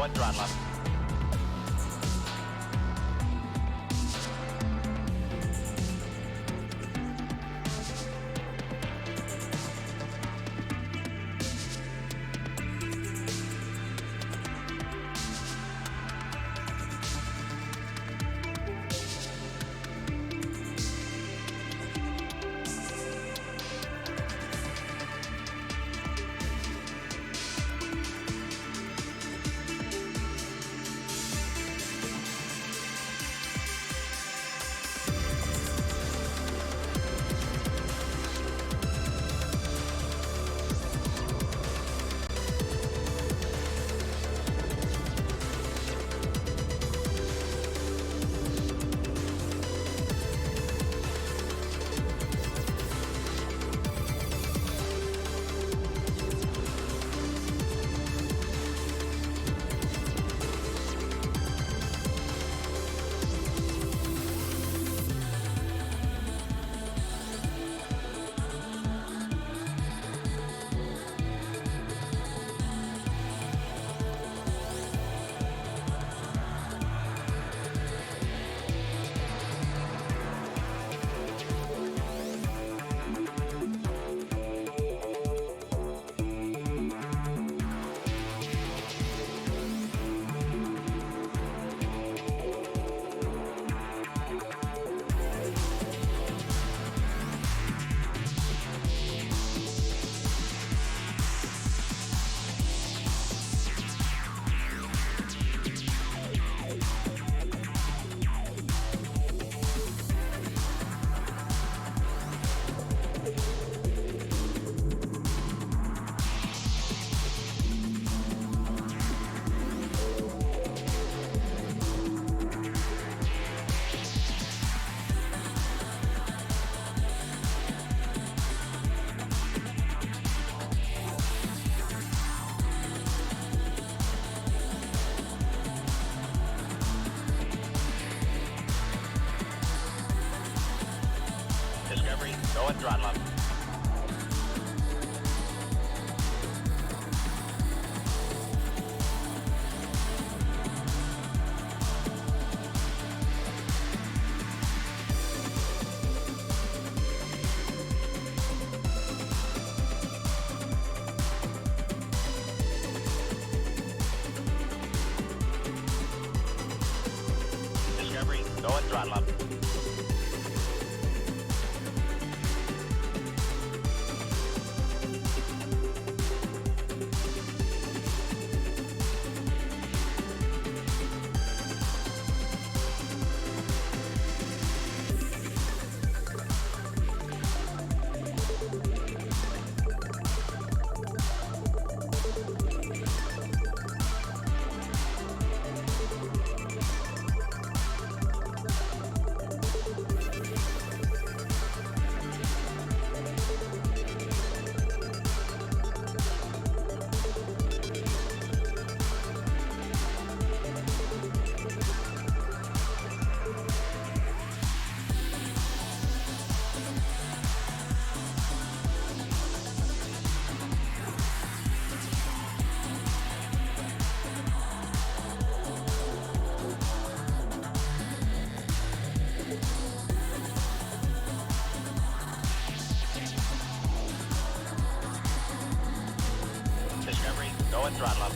and throttle up. Discovery, go and throttle up. Discovery, go and throttle up. Discovery, go and throttle up.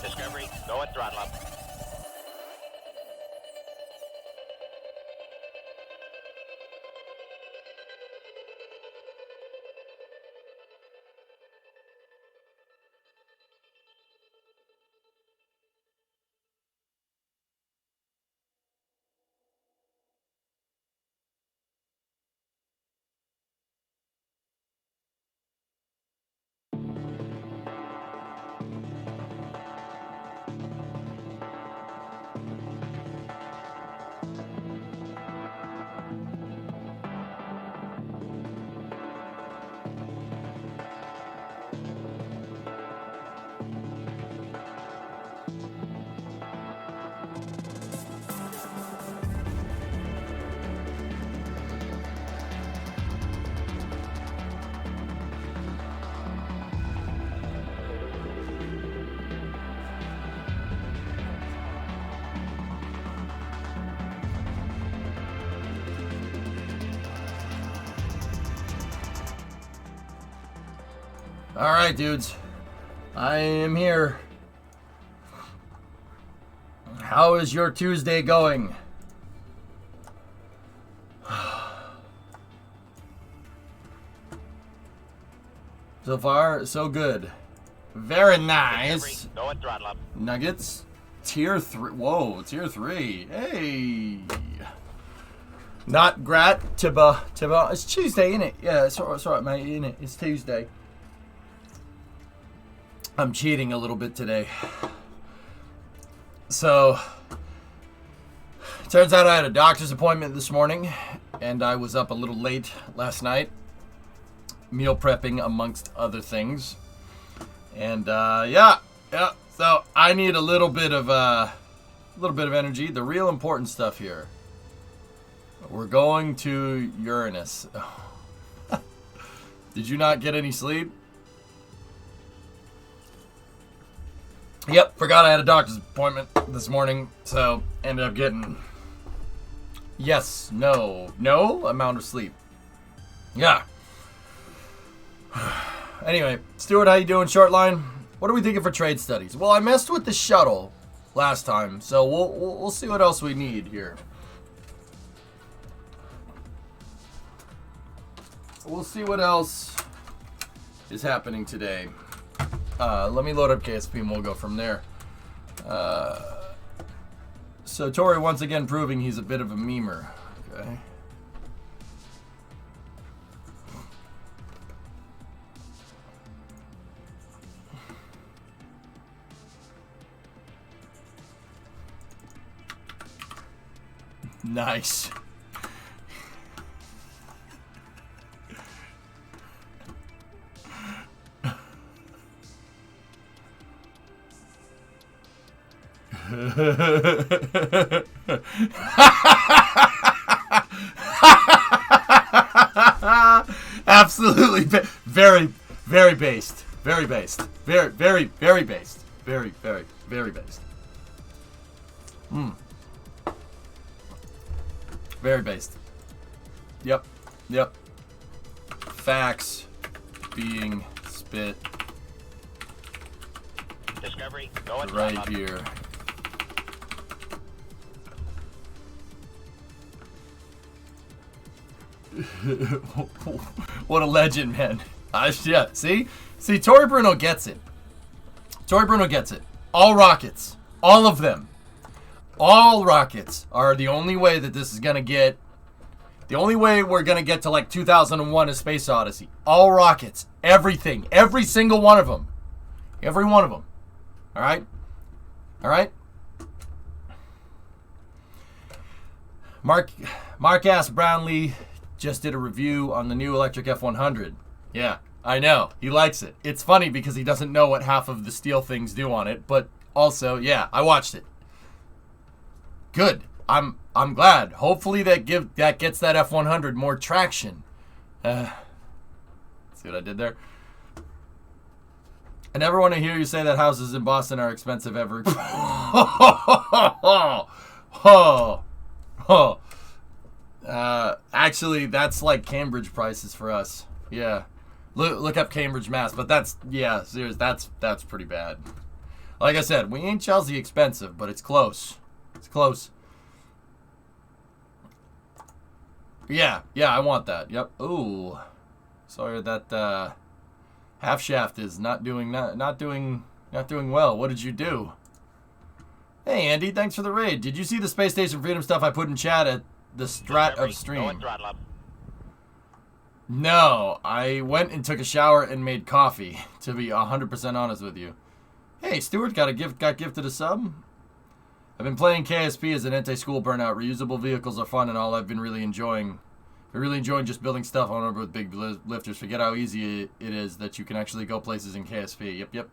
Discovery, go and throttle up. All right, dudes. I am here. How is your Tuesday going? So far, so good. Very nice. Discovery, go and throttle up. Nuggets. Tier 3. Whoa, tier 3. Hey. Not grat. Tiba. It's Tuesday, innit? Yeah, it's alright, mate, innit? It's Tuesday. I'm cheating a little bit today. So, turns out I had a doctor's appointment this morning, and I was up a little late last night, meal prepping amongst other things. And yeah. So I need a little bit of energy. The real important stuff here. We're going to Uranus. Did you not get any sleep? Yep, forgot I had a doctor's appointment this morning, so ended up getting no amount of sleep. Yeah. Anyway, Stuart, how you doing? Short line. What are we thinking for trade studies? Well, I messed with the shuttle last time, so we'll see what else we need here. We'll see what else is happening today. Let me load up KSP and we'll go from there. So Tori once again proving he's a bit of a memer. Okay. Nice. Absolutely, very based, very based, very based, very based. Very based. Yep. Facts being spit Discovery, go and right throttle up. here. What a legend, man. Yeah, see, Tori Bruno gets it. All rockets, all of them. All rockets are the only way that this is gonna get. The only way we're gonna get to like 2001: A Space Odyssey. All rockets, everything, every single one of them, every one of them. All right. Mark asked Brownlee just did a review on the new electric F100. Yeah, I know. He likes it. It's funny because he doesn't know what half of the steel things do on it, but also, yeah, I watched it. Good. I'm glad. Hopefully that gets that F100 more traction. See what I did there? I never want to hear you say that houses in Boston are expensive ever. Actually, that's like Cambridge prices for us. Yeah. Look up Cambridge, Mass. But that's, yeah, serious. That's pretty bad. Like I said, we ain't Chelsea expensive, but it's close. It's close. Yeah, I want that. Yep. Ooh. Sorry that half shaft is not doing well. What did you do? Hey Andy, thanks for the raid. Did you see the Space Station Freedom stuff I put in chat at the strat of stream? No, I went and took a shower and made coffee, to be 100% honest with you. Hey, Stuart, got gifted a sub? I've been playing KSP as an anti-school burnout. Reusable vehicles are fun and all. I've been really enjoying just building stuff on over with big lifters. Forget how easy it is that you can actually go places in KSP. Yep.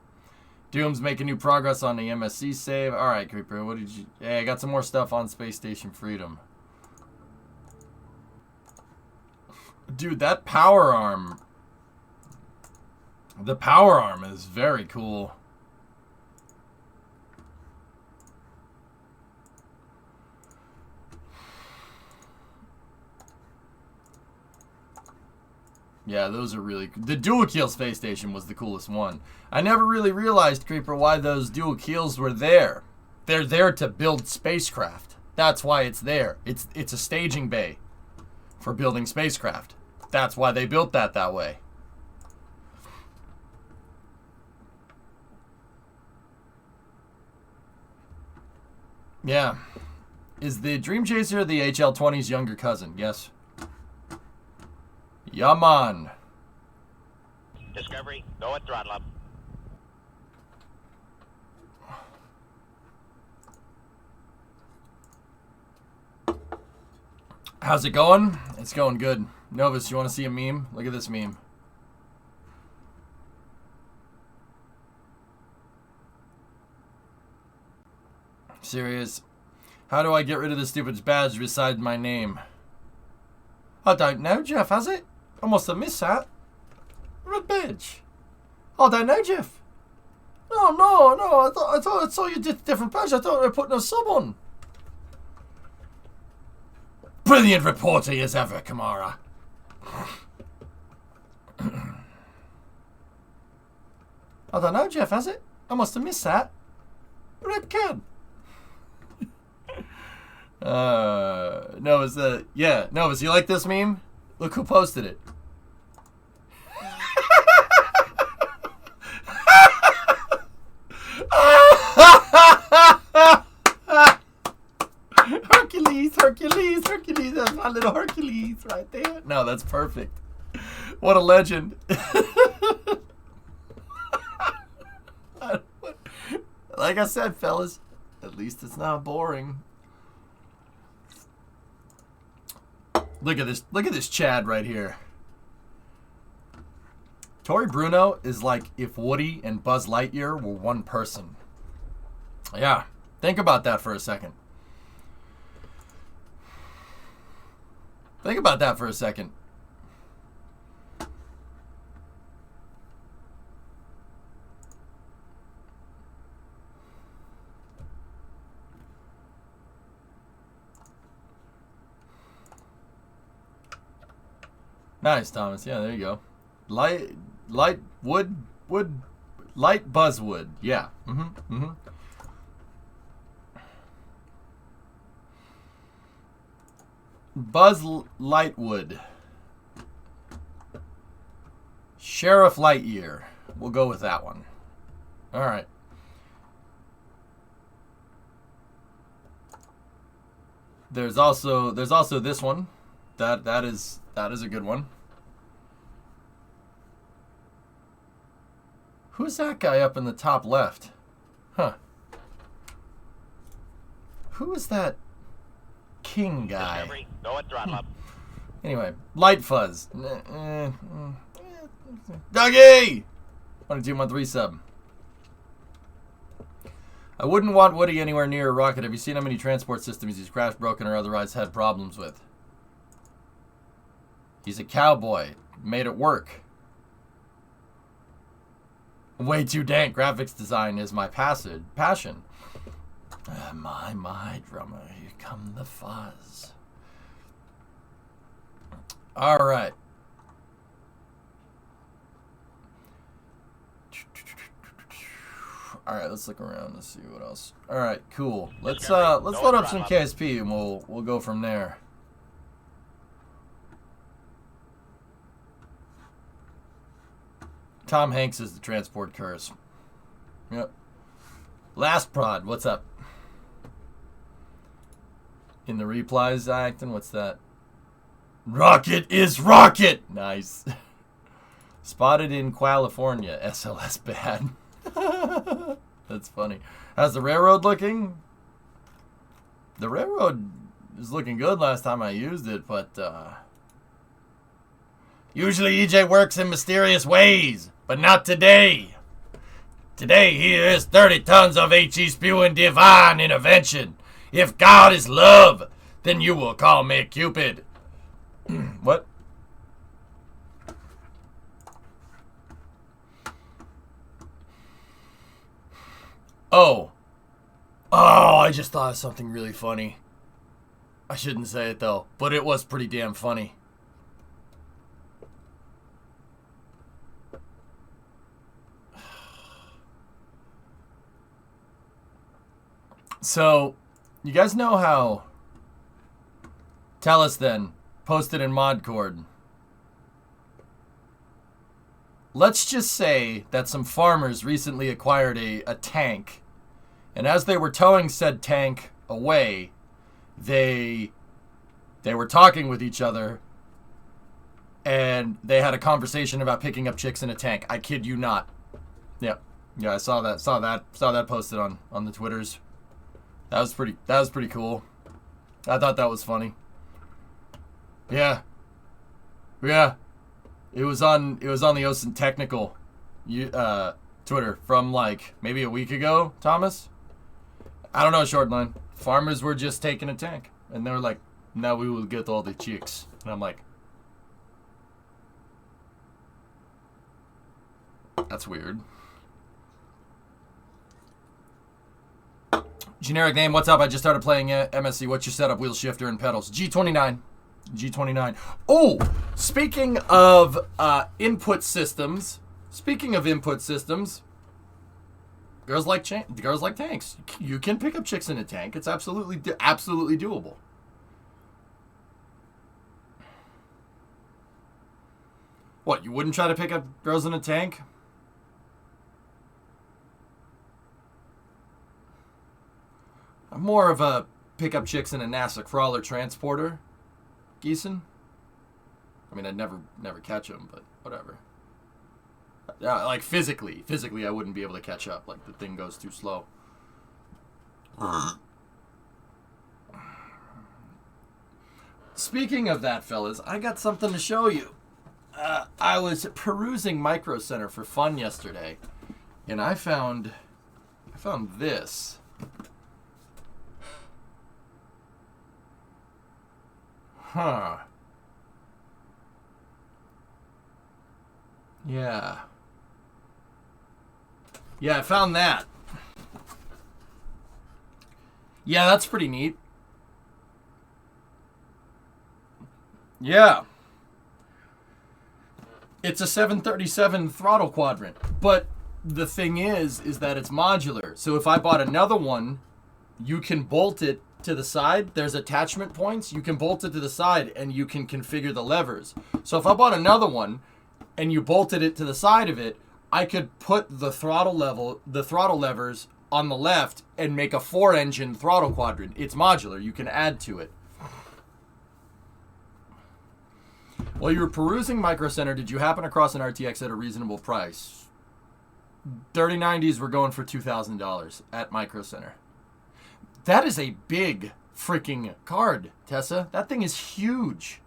Doom's making new progress on the MSC save. Alright, Creeper, what did you... Hey, I got some more stuff on Space Station Freedom. Dude, that power arm... The power arm is very cool. Yeah, those are really... The dual keel space station was the coolest one. I never really realized, Creeper, why those dual keels were there. They're there to build spacecraft. That's why it's there. It's a staging bay for building spacecraft. That's why they built that way. Yeah. Is the Dream Chaser the HL20's younger cousin? Yes. Yeah, man. Discovery, go at throttle up. How's it going? It's going good. Novus, you want to see a meme? Look at this meme. Serious. How do I get rid of this stupid badge beside my name? I don't know, Jeff, has it? I must have missed that. Red badge. I don't know, Jeff. Oh, no. I thought I saw you did different badge. I thought they were putting a sub on. Brilliant reporter as ever, Kamara. I don't know, Jeff, has it? I must have missed that. Red card. Novus, Novus, you like this meme? Look who posted it. Hercules, that's my little Hercules right there. No, that's perfect. What a legend. Like I said, fellas, at least it's not boring. Look at this Chad right here. Tori Bruno is like if Woody and Buzz Lightyear were one person. Yeah, think about that for a second. Think about that for a second. Nice, Thomas. Yeah, there you go. Light buzzwood. Yeah. Buzz Lightwood. Sheriff Lightyear. We'll go with that one. All right. There's also this one. That is a good one. Who's that guy up in the top left? Huh. Who is that king guy? Discovery, go at throttle up. Anyway, Light Fuzz. Dougie! 22-month resub. I wouldn't want Woody anywhere near a rocket. Have you seen how many transport systems he's crashed, broken, or otherwise had problems with? He's a cowboy. Made it work. Way too dank. Graphics design is my passion. My drummer. Here come the fuzz. All right. All right, let's look around. Let's see what else. All right, cool. Let's load up some KSP and we'll go from there. Tom Hanks is the transport curse. Yep. Last prod, what's up? In the replies acting, what's that? Rocket is rocket! Nice. Spotted in California. SLS bad. That's funny. How's the railroad looking? The railroad is looking good last time I used it, but usually EJ works in mysterious ways, but not today. Today he is 30 tons of HE spewing divine intervention. If God is love, then you will call me Cupid. What? Oh, I just thought of something really funny. I shouldn't say it though, but it was pretty damn funny. So, you guys know how Tell Us Then posted in Modcord. Let's just say that some farmers recently acquired a tank, and as they were towing said tank away, they were talking with each other, and they had a conversation about picking up chicks in a tank. I kid you not. Yeah, I saw that posted on the Twitters. That was pretty cool. I thought that was funny. Yeah. It was on the OSINT Technical Twitter from like maybe a week ago, Thomas. I don't know, Shortline. Farmers were just taking a tank, and they were like, now we will get all the chicks. And I'm like, that's weird. Generic name, what's up? I just started playing MSC. What's your setup? Wheel shifter and pedals. G29. Oh, speaking of input systems. Girls like tanks. You can pick up chicks in a tank. It's absolutely doable. What, you wouldn't try to pick up girls in a tank? I'm more of a pick up chicks in a NASA crawler transporter, Geeson. I mean, I'd never catch them, but whatever. Like physically, I wouldn't be able to catch up. Like the thing goes too slow. Speaking of that, fellas, I got something to show you. I was perusing Micro Center for fun yesterday, and I found this. Huh. Yeah. Yeah, I found that. Yeah, that's pretty neat. Yeah. It's a 737 throttle quadrant. But the thing is that it's modular. So if I bought another one, you can bolt it to the side. There's attachment points. You can bolt it to the side and you can configure the levers. So if I bought another one and you bolted it to the side of it, I could put the throttle levers on the left and make a 4-engine throttle quadrant. It's modular. You can add to it. While you were perusing Micro Center, did you happen across an RTX at a reasonable price? 3090s were going for $2,000 at Micro Center. That is a big freaking card, Tessa. That thing is huge.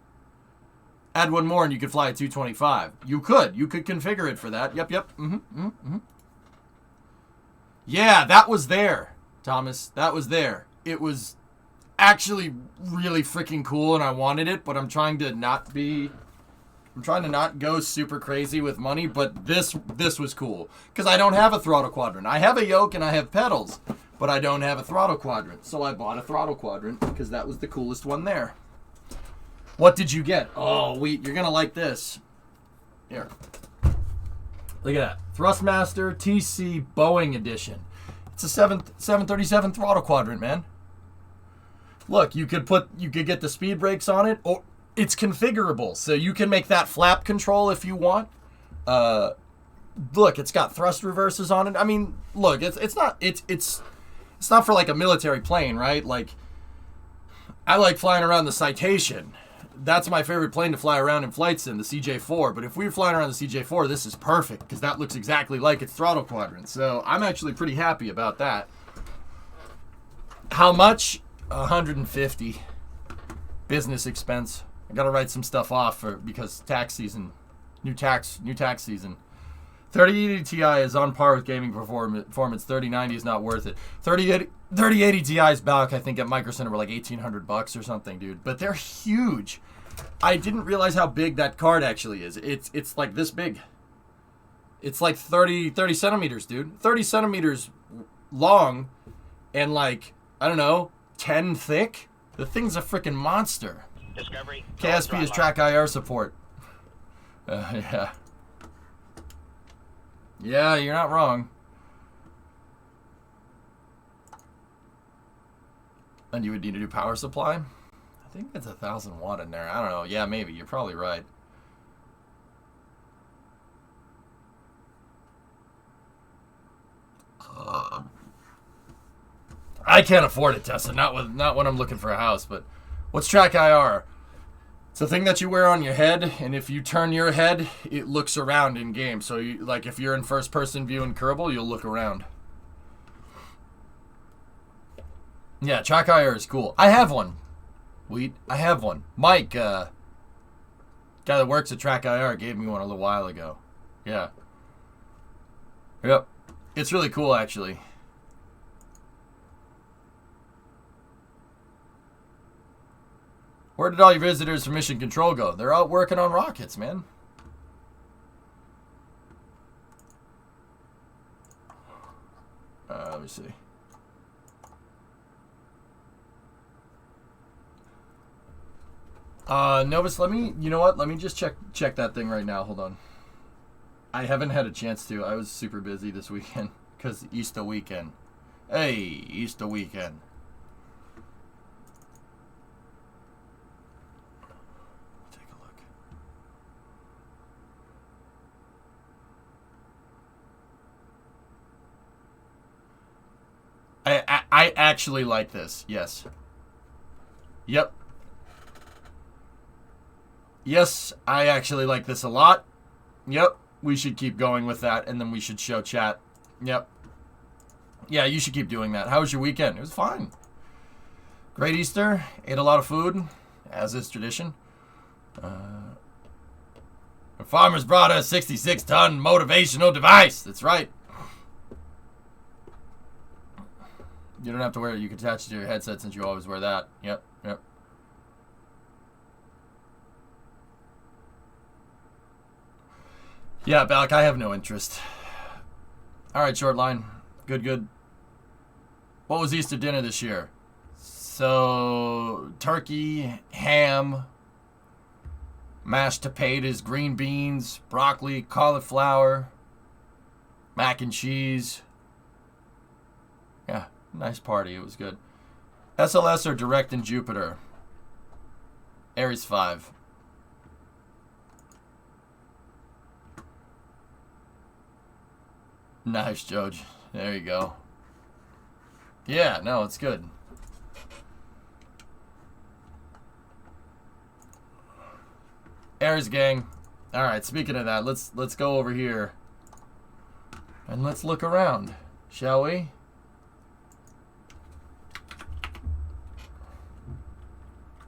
Add one more and you could fly a 225. You could configure it for that. Yep. Yeah, that was there, Thomas. That was there. It was actually really freaking cool and I wanted it, but I'm trying to not go super crazy with money, but this was cool. Because I don't have a throttle quadrant. I have a yoke and I have pedals, but I don't have a throttle quadrant. So I bought a throttle quadrant because that was the coolest one there. What did you get? Oh, wait, you're going to like this. Here. Look at that. Thrustmaster TC Boeing Edition. It's a 737 throttle quadrant, man. Look, you could get the speed brakes on it, or it's configurable, so you can make that flap control if you want. Look, it's got thrust reversers on it. I mean, look, it's not for like a military plane, right? Like, I like flying around the Citation. That's my favorite plane to fly around in flight sim, the CJ4. But if we were flying around the CJ4, this is perfect because that looks exactly like its throttle quadrant. So I'm actually pretty happy about that. How much? 150. Business expense. I gotta write some stuff off because tax season, new tax season. 3080 Ti is on par with gaming performance. 3090 is not worth it. 3080 Ti's back, I think, at Micro Center were like $1,800 or something, dude. But they're huge. I didn't realize how big that card actually is. It's like this big. It's like 30 centimeters, dude. 30 centimeters long and like, I don't know, 10 thick. The thing's a freaking monster. Discovery. KSP is track IR support. Yeah. Yeah, you're not wrong. And you would need a new power supply? I think it's 1,000 watt in there. I don't know. Yeah, maybe. You're probably right. I can't afford it, Tessa. Not when I'm looking for a house. But what's track IR? It's a thing that you wear on your head, and if you turn your head, it looks around in game. So, like, if you're in first-person view in Kerbal, you'll look around. Yeah, track IR is cool. I have one. I have one. Mike, guy that works at track IR, gave me one a little while ago. Yeah. Yep. It's really cool, actually. Where did all your visitors from Mission Control go? They're out working on rockets, man. Let me see. Novus, you know what? Let me just check that thing right now. Hold on. I haven't had a chance to. I was super busy this weekend because Easter weekend. Hey, Easter weekend. I actually like this. Yes. Yep. Yes, I actually like this a lot. Yep. We should keep going with that, and then we should show chat. Yep. Yeah, you should keep doing that. How was your weekend? It was fine. Great Easter. Ate a lot of food, as is tradition. The farmers brought a 66-ton motivational device. That's right. You don't have to wear it. You can attach it to your headset since you always wear that. Yep, yep. Yeah, Balak, I have no interest. All right, short line. Good, good. What was Easter dinner this year? So, turkey, ham, mashed potatoes, green beans, broccoli, cauliflower, mac and cheese. Yeah. Nice party. It was good. SLS or direct in Jupiter? Aries 5. Nice, Joj. There you go. Yeah, no, it's good. Aries gang. All right, speaking of that, let's go over here and let's look around, shall we?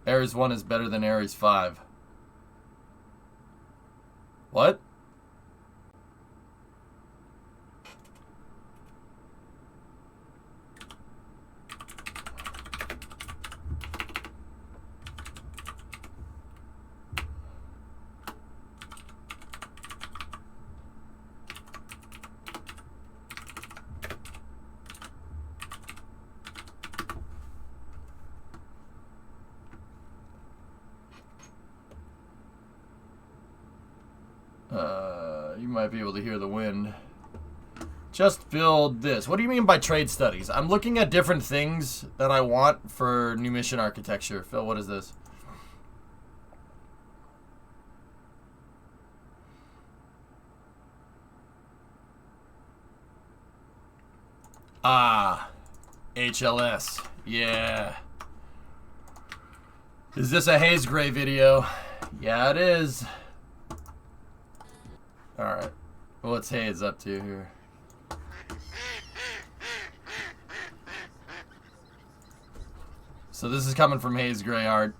Aries 1 is better than Aries 5. What? You might be able to hear the wind. Just build this. What do you mean by trade studies? I'm looking at different things that I want for new mission architecture. Phil, what is this? Ah, HLS. Yeah. Is this a Haze Gray video? Yeah, it is. Alright. What's Haze up to here? So this is coming from Haze Gray Art.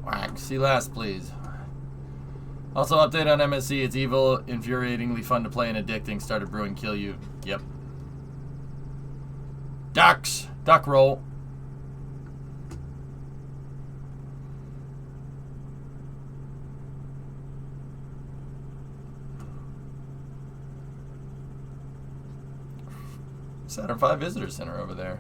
Whack. See last, please. Also, update on MSC. It's evil, infuriatingly fun to play, and addicting. Started brewing kill you. Yep. Ducks. Duck roll. Saturn V Visitor Center over there.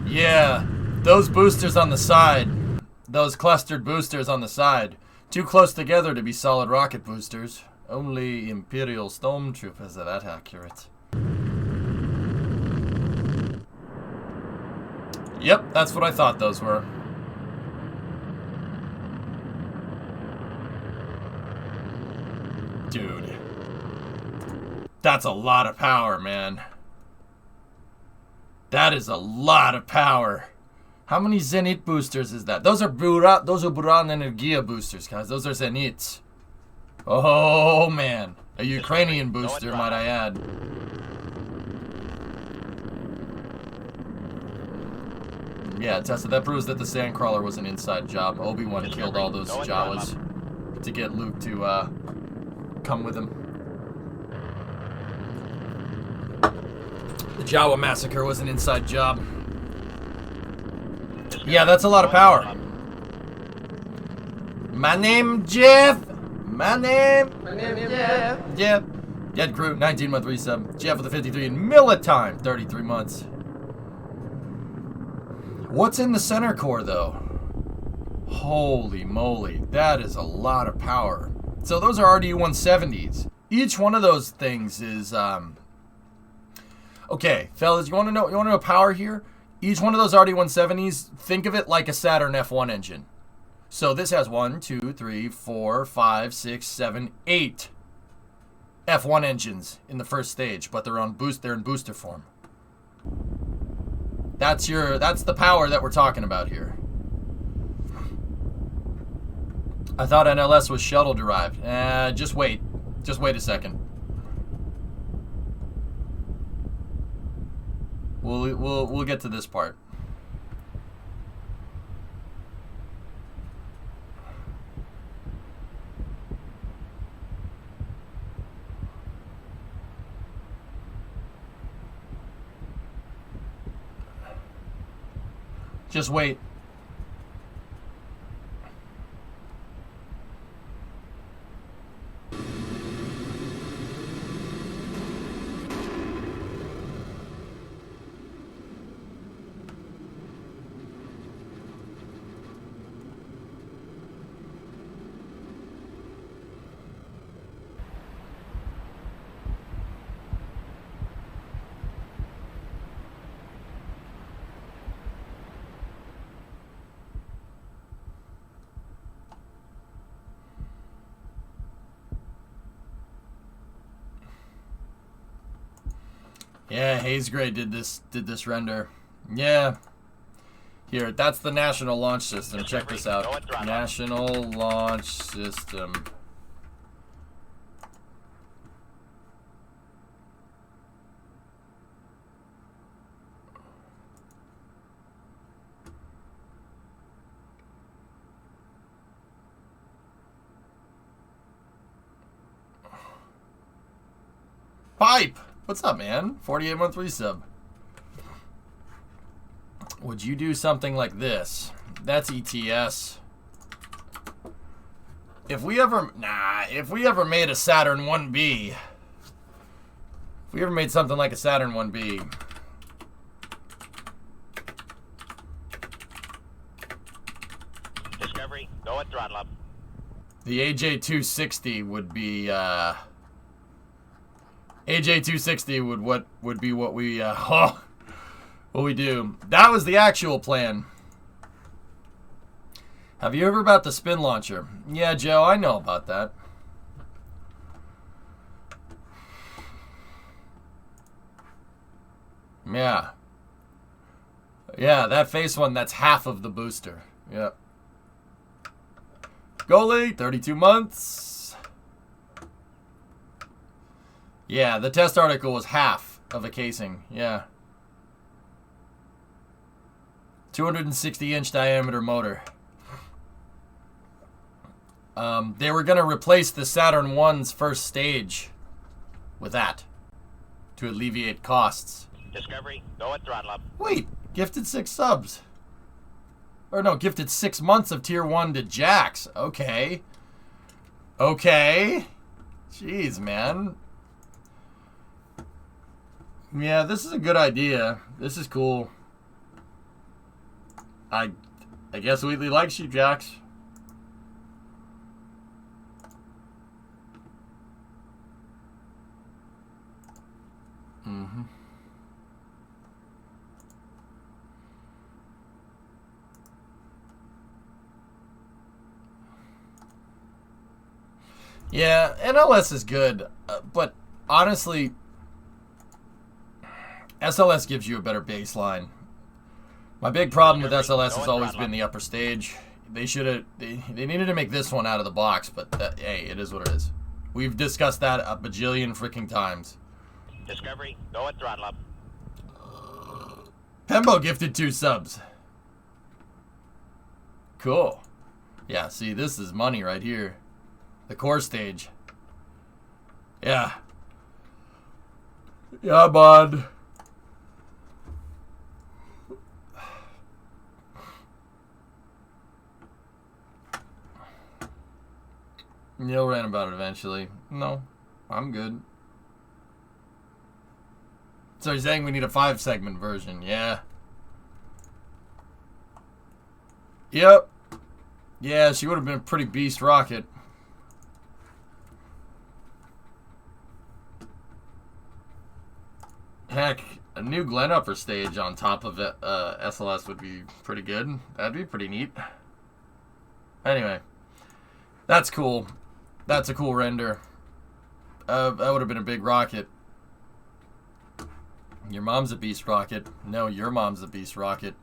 Yeah, those boosters on the side, those clustered boosters on the side, too close together to be solid rocket boosters. Only Imperial Stormtroopers are that accurate. Yep, that's what I thought those were. Dude. That's a lot of power, man. That is a lot of power. How many Zenit boosters is that? Those are Buran Energia boosters, guys. Those are Zenits. Oh, man. A Ukrainian booster, might I add. Yeah, Tessa, that proves that the Sandcrawler was an inside job. Obi-Wan killed all those Jawas to get Luke to come with him. The Jawa massacre was an inside job. Yeah, that's a lot of power. My name Jeff. My name is Jeff. Jeff. Dead Crew, 19-month resub. Jeff with the 53 in Militime, 33 months. What's in the center core, though? Holy moly, that is a lot of power. So those are RD-170s. Each one of those things is, okay, fellas, you want to know power here? Each one of those RD-170s, think of it like a Saturn F1 engine. So this has 1, 2, 3, 4, 5, 6, 7, 8 F1 engines in the first stage, but they're in booster form. That's the power that we're talking about here. I thought NLS was shuttle derived. Just wait a second. We'll get to this part. Just wait. Yeah, Haze Gray did this render. Yeah. Here, that's the National Launch System. Check this out. National Launch System. Pipe! What's up, man? 48-month resub. would you do something like this? That's ETS. If we ever made a Saturn 1B, if we ever made something like a Saturn 1B, Discovery, go at throttle up. the AJ260 would be AJ260 would be what we what we do. That was the actual plan. Have you heard about the spin launcher? Yeah, Joe, I know about that. Yeah. Yeah, that face one, that's half of the booster. Yep. Goalie, 32 months. Yeah, the test article was half of a casing. Yeah. 260-inch diameter motor. They were going to replace the Saturn 1's first stage with that to alleviate costs. Discovery, go at throttle up. Wait, gifted 6 subs. Or no, gifted 6 months of tier 1 to Jax. Okay. Okay. Jeez, man. Yeah, this is a good idea. This is cool. I guess Wheatley likes you, Jax. Mm-hmm. Yeah, NLS is good, but honestly, SLS gives you a better baseline. My big problem with SLS has always been the upper stage. They should have. They needed to make this one out of the box, but hey, it is what it is. We've discussed that a bajillion freaking times. Discovery, go at throttle up. Pembo gifted 2 subs. Cool. Yeah, see, this is money right here. The core stage. Yeah. Yeah, bud. You'll rant about it eventually. No, I'm good. So you're saying we need a 5-segment version? Yeah. Yep. Yeah, she would have been a pretty beast rocket. Heck, a new Glen Upper stage on top of it, SLS would be pretty good. That'd be pretty neat. Anyway, that's cool. That's a cool render. That would have been a big rocket. Your mom's a beast rocket. No, your mom's a beast rocket.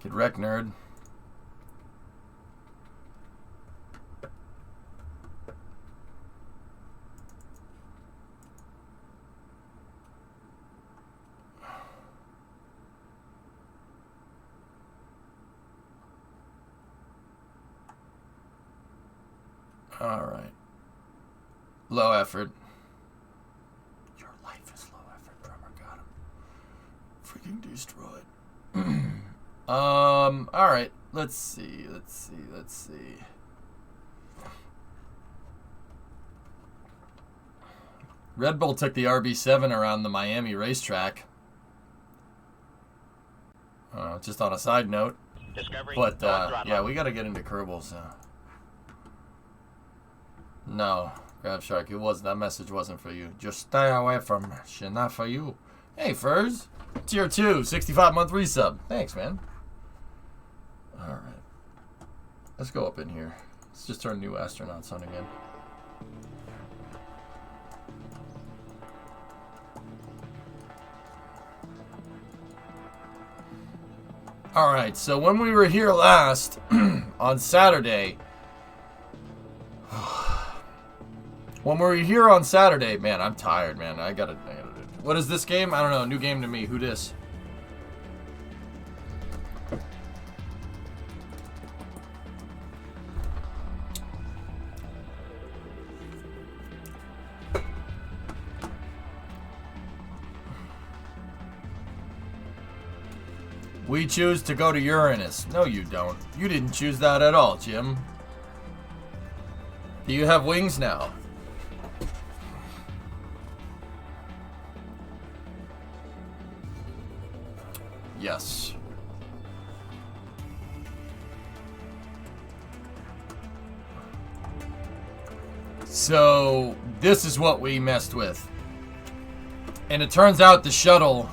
Could wreck, nerd. All right. Low effort. Your life is low effort. Drummer got him. Freaking destroyed. All right. Let's see. Red Bull took the RB7 around the Miami racetrack. Just on a side note. Discovery, But go at throttle yeah, up. we got to get into Kerbals. No, Grab Shark, it wasn't. That message wasn't for you. Just stay away from her. She's not for you. Hey, Furs. Tier 2, 65-month resub. Thanks, man. Alright. Let's go up in here. Let's just turn new astronauts on again. Alright, so when we were here last, on Saturday... When we were here on Saturday, man, I'm tired, man. I gotta what is this game? I don't know. New game to me. Who dis? We choose to go to Uranus. No, you don't. You didn't choose that at all, Jim. Do you have wings now? Yes. So, this is what we messed with. And it turns out the shuttle,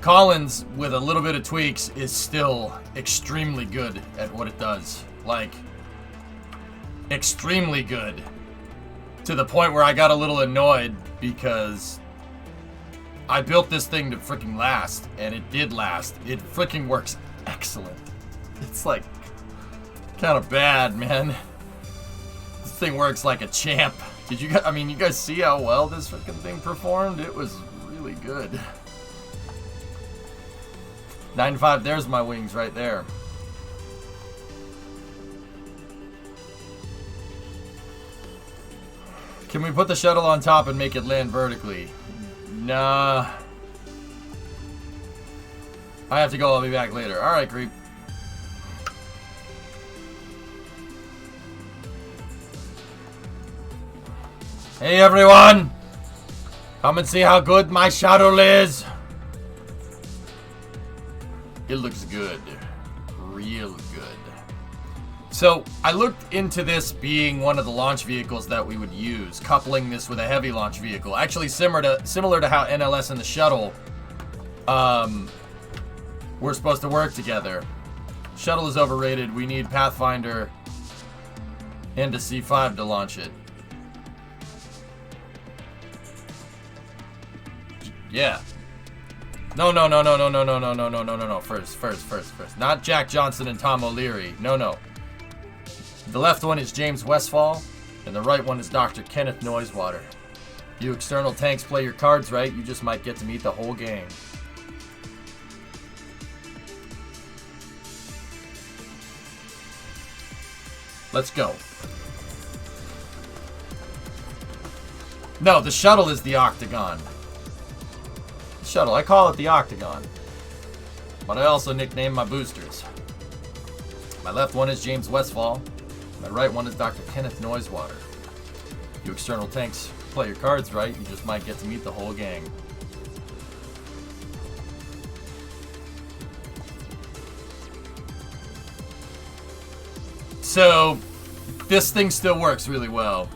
Collins, with a little bit of tweaks, is still extremely good at what it does. Like, extremely good. To the point where I got a little annoyed because I built this thing to freaking last, and it did last. It freaking works excellent. It's like, kind of bad, man. This thing works like a champ. Did you guys, I mean, you guys see how well this freaking thing performed? It was really good. 9-5, there's my wings right there. Can we put the shuttle on top and make it land vertically? Nah. I have to go, I'll be back later. Alright, creep. Hey everyone! Come and see how good my shuttle is! It looks good. Real good. So, I looked into this being one of the launch vehicles that we would use, coupling this with a heavy launch vehicle. Actually, similar to how NLS and the shuttle were supposed to work together. Shuttle is overrated. We need Pathfinder and a C5 to launch it. Yeah. No. First. Not Jack Johnson and Tom O'Leary. No. The left one is James Westfall, and the right one is Dr. Kenneth Noisewater. You external tanks play your cards right, you just might get to meet the whole gang. Let's go. No, the shuttle is the octagon. Shuttle. I call it the octagon. But I also nickname my boosters. My left one is James Westfall. My right one is Dr. Kenneth Noisewater. You external tanks play your cards right, you just might get to meet the whole gang. So, this thing still works really well.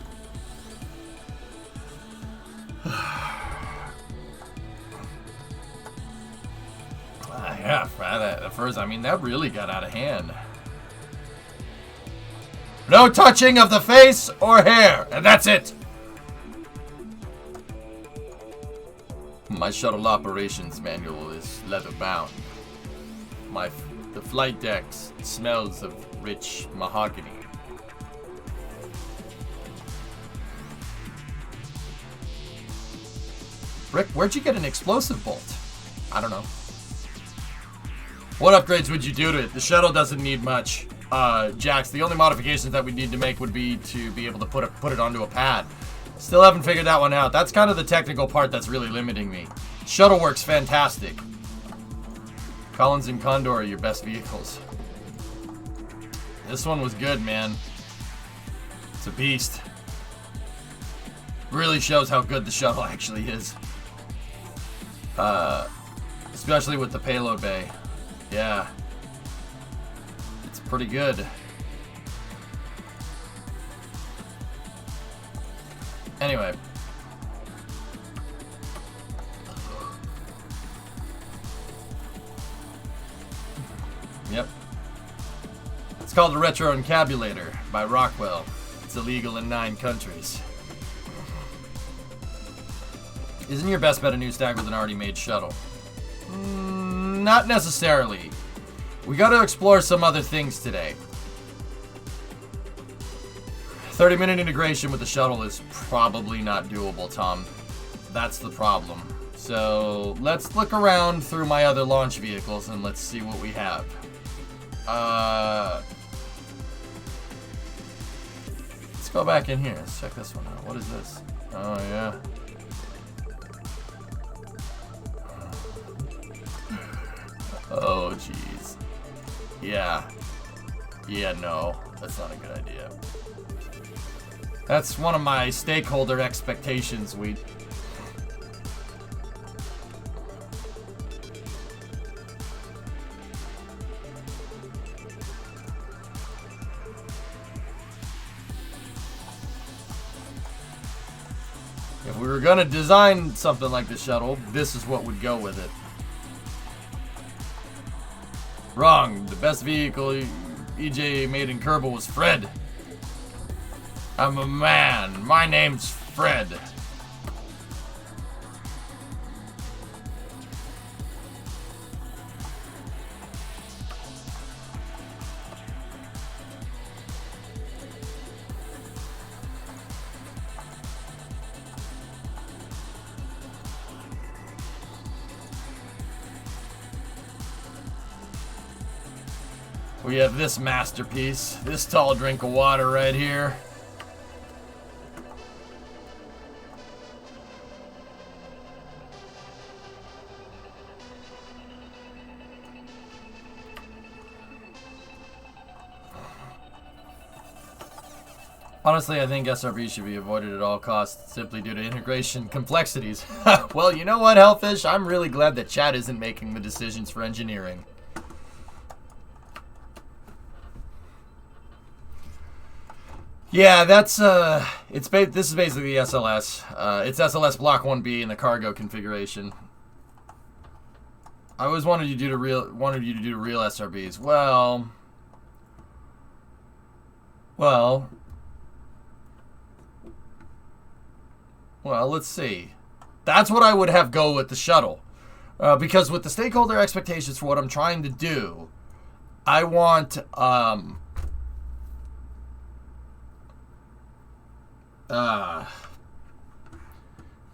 Yeah, at first, I mean, that really got out of hand. No touching of the face or hair, and that's it. My shuttle operations manual is leather bound. The flight deck smells of rich mahogany. Rick, where'd you get an explosive bolt? I don't know. What upgrades would you do to it? The shuttle doesn't need much. Jax, the only modifications that we need to make would be to be able to put it onto a pad. Still haven't figured that one out. That's kind of the technical part that's really limiting me. Shuttle works fantastic. Collins and Condor are your best vehicles. This one was good, man. It's a beast. Really shows how good the shuttle actually is. Especially with the payload bay. Yeah. It's pretty good. Anyway. Yep. It's called a Retro Encabulator by Rockwell. It's illegal in 9 countries. Isn't your best bet a new stack with an already made shuttle? Not necessarily. We gotta explore some other things today. 30-minute integration with the shuttle is probably not doable, Tom. That's the problem. So let's look around through my other launch vehicles and let's see what we have. Let's go back in here. Let's check this one out. What is this? Oh, yeah. Oh, jeez. Yeah. Yeah, no. That's not a good idea. That's one of my stakeholder expectations, If we were gonna design something like the shuttle, this is what would go with it. Wrong. The best vehicle EJ made in Kerbal was Fred. I'm a man. My name's Fred. We have this masterpiece, this tall drink of water right here. Honestly, I think SRB should be avoided at all costs simply due to integration complexities. Well, you know what, Hellfish? I'm really glad that Chad isn't making the decisions for engineering. Yeah, that's this is basically the SLS. It's SLS Block 1B in the cargo configuration. I always wanted you to do the real SRBs. Well, let's see. That's what I would have go with the shuttle. Because with the stakeholder expectations for what I'm trying to do, I want I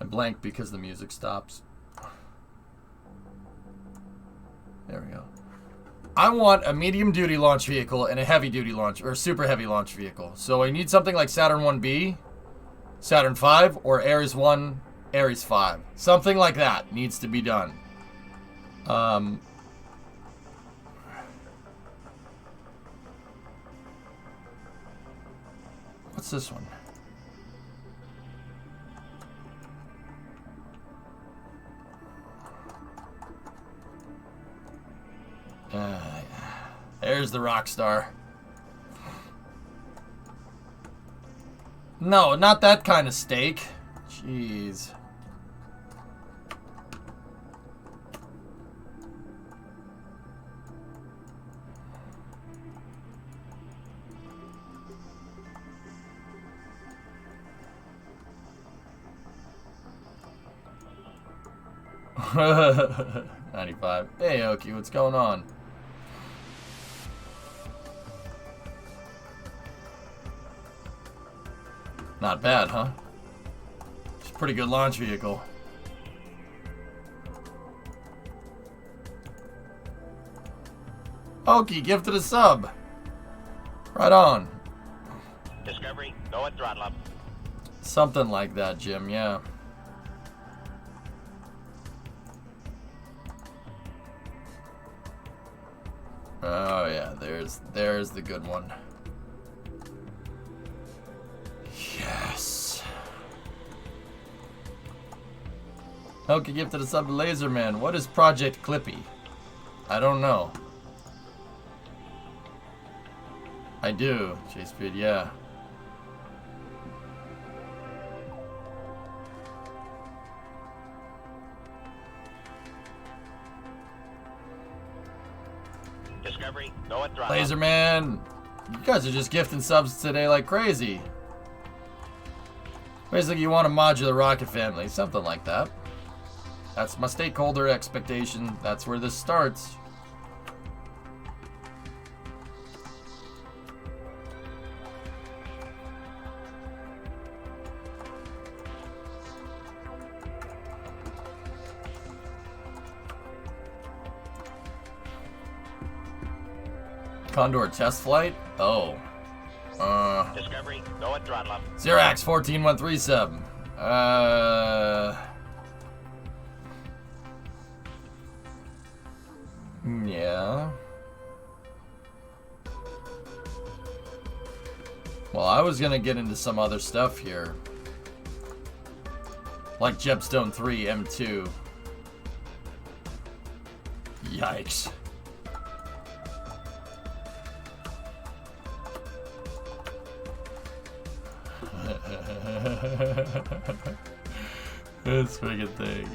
blank because the music stops. There we go. I want a medium-duty launch vehicle and a heavy-duty launch, or super heavy launch vehicle. So I need something like Saturn 1B, Saturn 5, or Ares 1, Ares 5. Something like that needs to be done. What's this one? There's the Rockstar. No, not that kind of steak. Jeez. $95. Hey, Oki, what's going on? Not bad, huh? It's a pretty good launch vehicle. Oki, gifted a sub. Right on. Discovery, go at throttle up. Something like that, Jim, yeah. Oh yeah, there's the good one. Yes. Oki gifted a sub to Laserman. What is Project Clippy? I don't know. I do, Chase Speed, yeah. Discovery, go at throttle. Laserman, you guys are just gifting subs today like crazy. Basically, you want a modular rocket family, something like that. That's my stakeholder expectation. That's where this starts. Condor test flight? Oh. Discovery, go at throttle up. Xerax 14137. Yeah. Well, I was gonna get into some other stuff here. Like Jebstone 3 M2. Yikes. This freaking thing.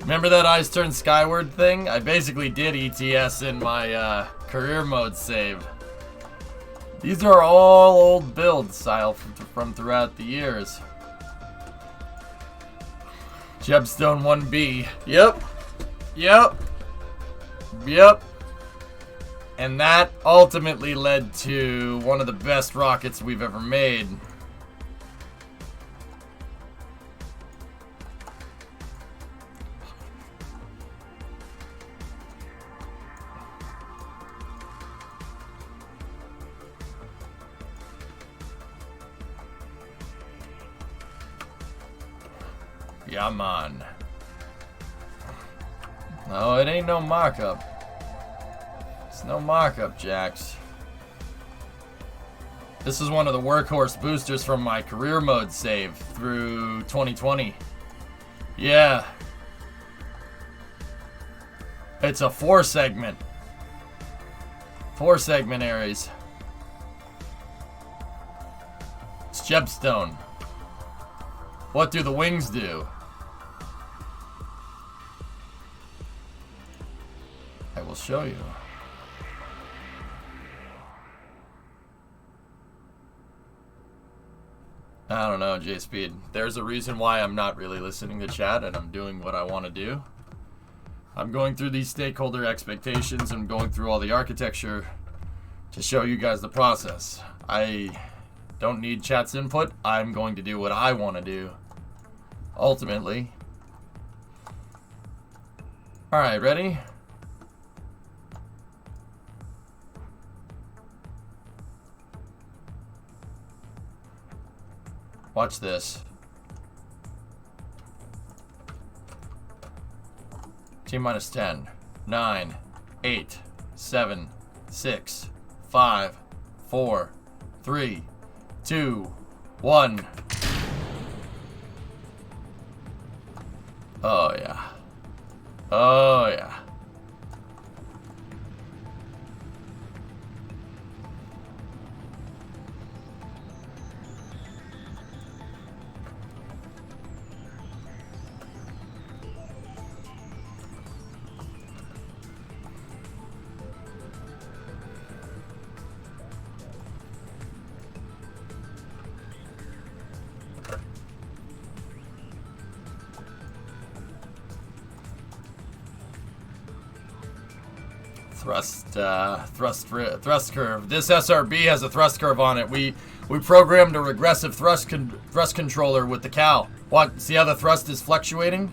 Remember that Eyes Turn Skyward thing? I basically did ETS in my career mode save. These are all old builds, style from throughout the years. Jebstone 1B. Yep. Yep. Yep. And that ultimately led to one of the best rockets we've ever made. Yeah, man. No, it ain't no markup. It's no markup, Jax. This is one of the workhorse boosters from my career mode save through 2020. Yeah. It's a 4-segment. 4-segment Ares. It's Jebstone. What do the wings do? I will show you. I don't know, J-Speed. There's a reason why I'm not really listening to chat and I'm doing what I want to do. I'm going through these stakeholder expectations and going through all the architecture to show you guys the process. I don't need chat's input. I'm going to do what I want to do. Ultimately. Alright, ready? Watch this. T-minus 10, 9, 8, 7, 6, 5, 4, 3, 2, 1. Oh yeah. Oh yeah. Thrust curve. This SRB has a thrust curve on it. We programmed a regressive thrust controller with the cow. What? See how the thrust is fluctuating?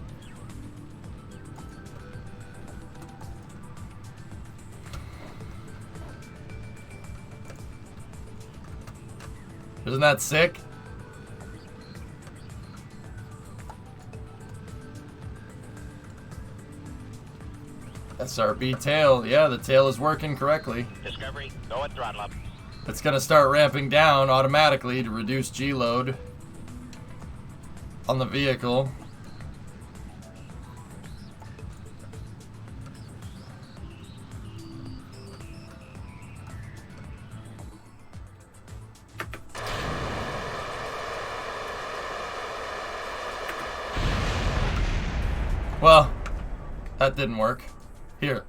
Isn't that sick? SRB tail. Yeah, the tail is working correctly. Discovery, go at throttle up. It's going to start ramping down automatically to reduce G load on the vehicle. Well, that didn't work. Here.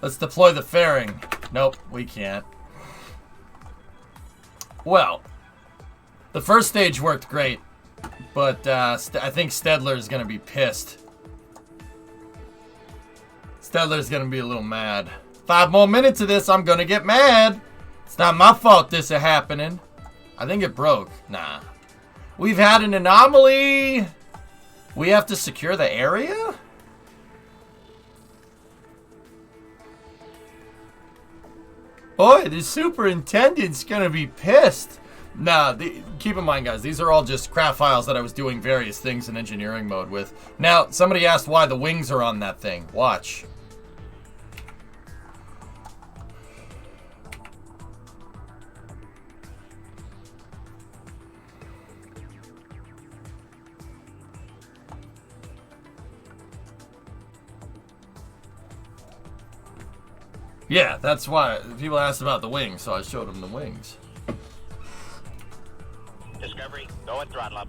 Let's deploy the fairing. Nope, we can't. Well, the first stage worked great, but I think Stedler's going to be pissed. Stedler's going to be a little mad. 5 more minutes of this, I'm going to get mad. It's not my fault this is happening. I think it broke. Nah. We've had an anomaly. We have to secure the area? Boy, the superintendent's gonna be pissed. Nah, keep in mind, guys, these are all just craft files that I was doing various things in engineering mode with. Now, somebody asked why the wings are on that thing. Watch. Yeah, that's why people asked about the wings, so I showed them the wings. Discovery, go and throttle up.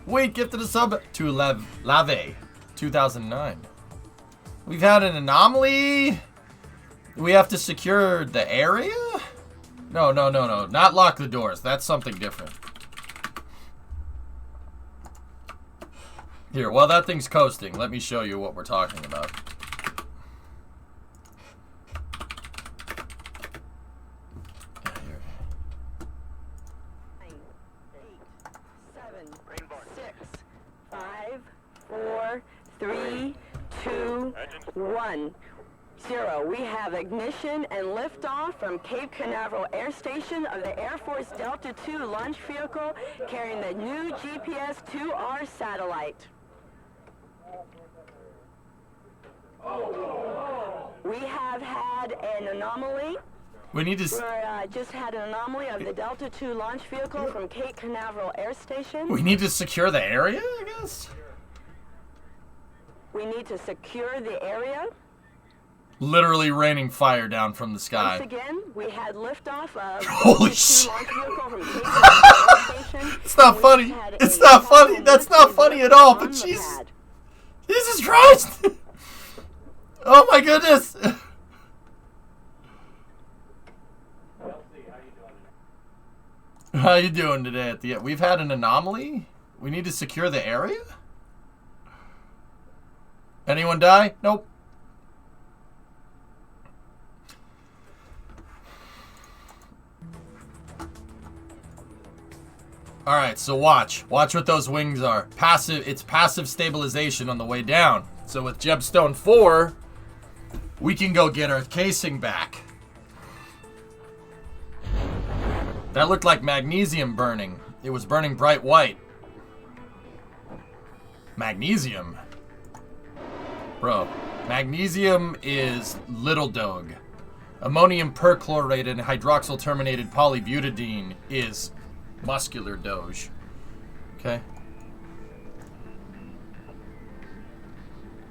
Wait, gifted a sub to Lave 2009. We've had an anomaly. We have to secure the area? No. Not lock the doors. That's something different. Here, while that thing's coasting, let me show you what we're talking about. We have ignition and liftoff from Cape Canaveral Air Station of the Air Force Delta II launch vehicle carrying the new GPS-2R satellite. We have had an anomaly. We need to... We just had an anomaly of the Delta II launch vehicle from Cape Canaveral Air Station. We need to secure the area, I guess? We need to secure the area. Literally raining fire down from the sky. Once again, we had liftoff of Holy shit. launch vehicle from Cape Canaveral Air Station. It's not funny. It's not funny. That's not funny at all, but Jesus. Jesus Christ! Oh my goodness! How you doing today at the end? We've had an anomaly? We need to secure the area? Anyone die? Nope. Alright, so watch. Watch what those wings are. Passive. It's passive stabilization on the way down. So with Gemstone 4, we can go get our casing back. That looked like magnesium burning. It was burning bright white. Magnesium? Bro, magnesium is little dog. Ammonium perchlorate and hydroxyl terminated polybutadiene is muscular doge. Okay.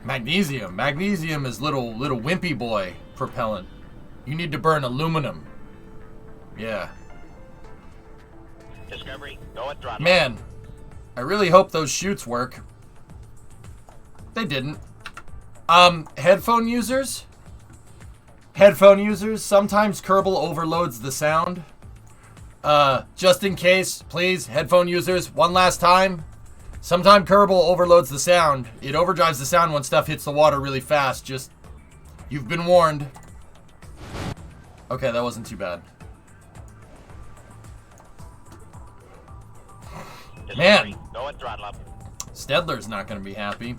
Magnesium. Magnesium is little wimpy boy propellant. You need to burn aluminum. Yeah. Discovery, go and throttle. Man, I really hope those chutes work. They didn't. Headphone users? Headphone users, sometimes Kerbal overloads the sound. Just in case, please, headphone users, one last time. Sometime Kerbal overloads the sound. It overdrives the sound when stuff hits the water really fast. Just, you've been warned. Okay, that wasn't too bad. Man, go and throttle up. Stedler's not going to be happy.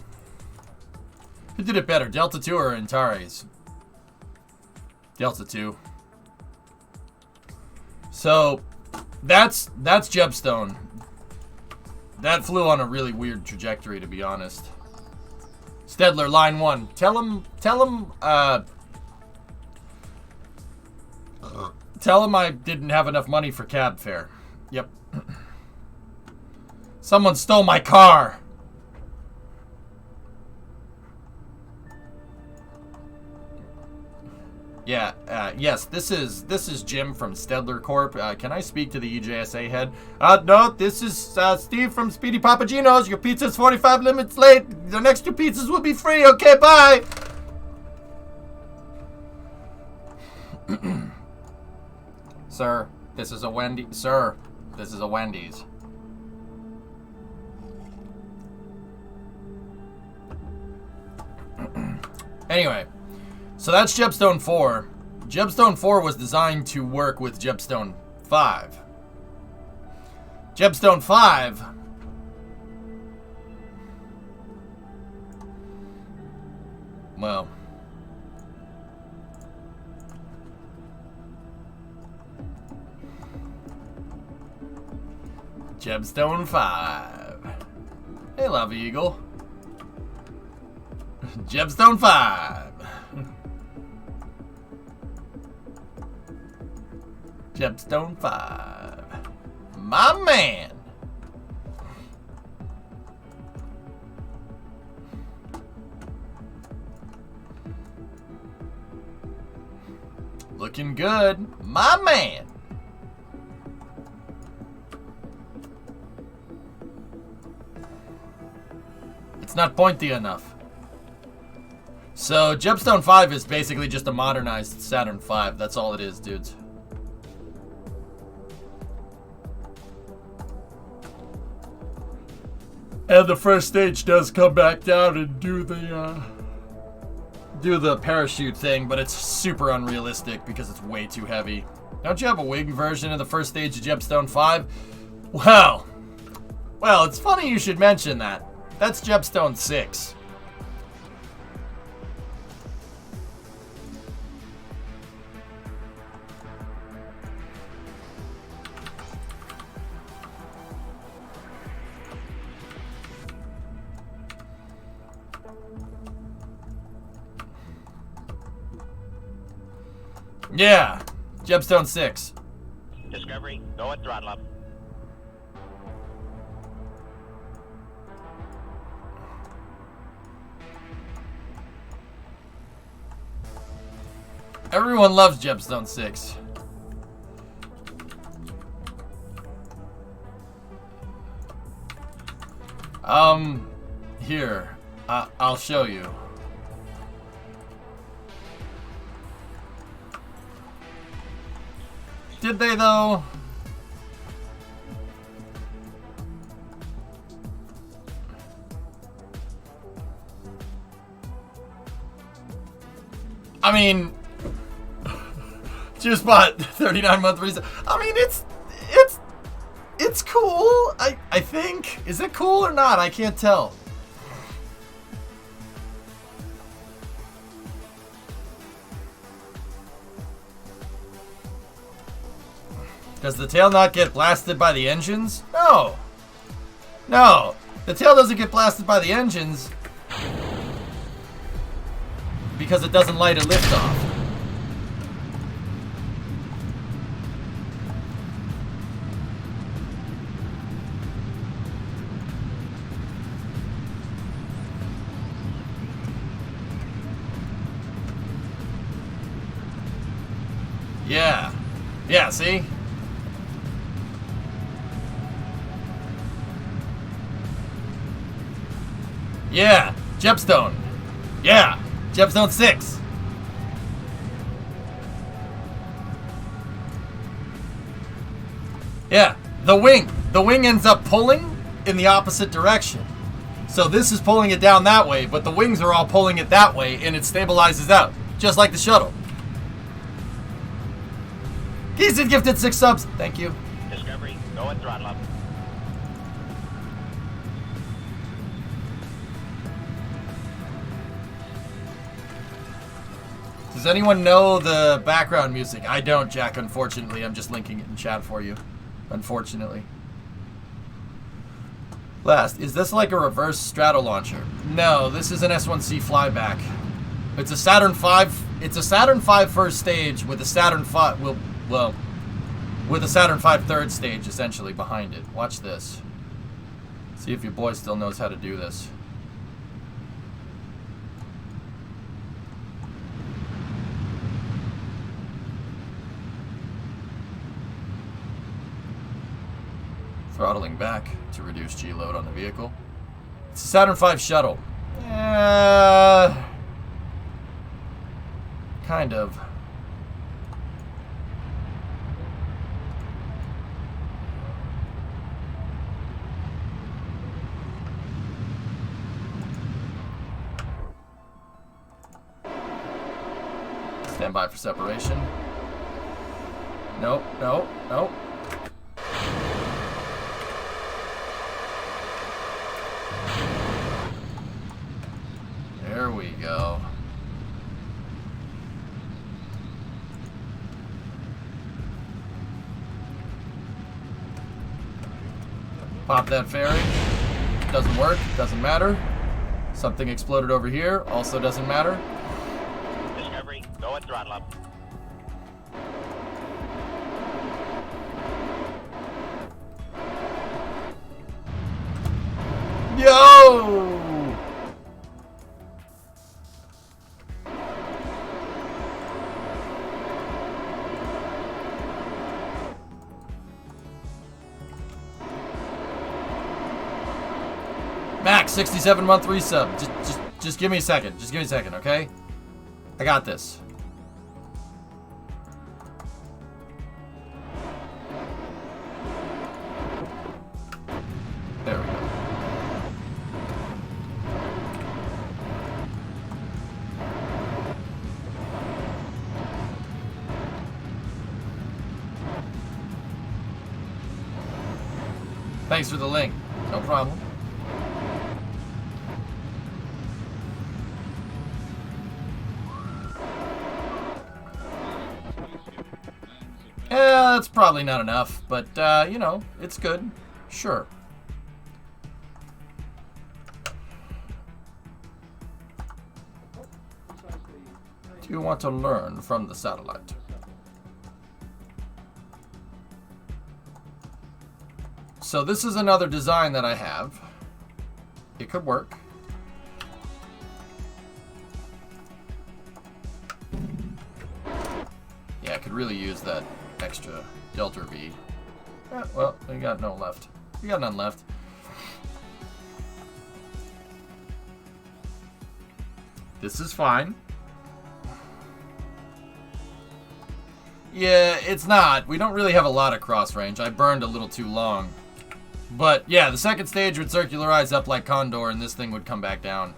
Who did it better, Delta 2 or Antares? Delta 2. So, that's Gemstone. That flew on a really weird trajectory, to be honest. Stedler, line 1. Tell him I didn't have enough money for cab fare. Yep. Someone stole my car. Yeah, yes, this is Jim from Stedler Corp. Can I speak to the EJSA head? No, this is Steve from Speedy Papagino's. Your pizza's 45 minutes late. The next 2 pizzas will be free. Okay, bye. Sir, this is a Wendy. Sir, this is a Wendy's. Anyway, so that's Gemstone 4. Gemstone 4 was designed to work with Gemstone 5. Gemstone 5... well... Gemstone 5. Hey, Lava Eagle. Gemstone 5. Gemstone 5. My man. Looking good. My man. It's not pointy enough. So, Gemstone 5 is basically just a modernized Saturn V. That's all it is, dudes. And the first stage does come back down and do the parachute thing, but it's super unrealistic because it's way too heavy. Don't you have a wing version of the first stage of Gemstone 5? Well, it's funny you should mention that. That's Gemstone 6. Yeah, Gemstone 6. Discovery, go at throttle up. Everyone loves Gemstone 6. Here, I'll show you. Did they, though? I mean, just bought 39-month reason. I mean, it's cool. I think. Is it cool or not? I can't tell. Does the tail not get blasted by the engines? No. No. The tail doesn't get blasted by the engines because it doesn't light a liftoff. Yeah. Yeah, see? Yeah, Gemstone. Yeah, Gemstone 6. Yeah, the wing. The wing ends up pulling in the opposite direction. So this is pulling it down that way, but the wings are all pulling it that way, and it stabilizes out, just like the shuttle. He's gifted 6 subs. Thank you. Discovery, go at throttle up. Does anyone know the background music? I don't, Jack, unfortunately. I'm just linking it in chat for you. Unfortunately. Last, is this like a reverse strato launcher? No, this is an S1C flyback. It's a Saturn V. It's a Saturn V first stage with a Saturn V, well, with a Saturn V third stage essentially behind it. Watch this. See if your boy still knows how to do this. Throttling back to reduce G-load on the vehicle. It's a Saturn V shuttle. Kind of. Stand by for separation. Nope, nope, nope. There we go. Pop that ferry. Doesn't work. Doesn't matter. Something exploded over here. Also doesn't matter. Discovery, go and throttle up. Yo! Max, 67-month resub. Just give me a second. Just give me a second, okay? I got this. There we go. Thanks for the link. No problem. Yeah, that's probably not enough, but, you know, it's good. Sure. Do you want to learn from the satellite? So this is another design that I have. It could work. Yeah, I could really use that extra Delta V. Well, we got no left. We got none left. This is fine. Yeah, it's not. We don't really have a lot of cross range. I burned a little too long. But yeah, the second stage would circularize up like Condor and this thing would come back down.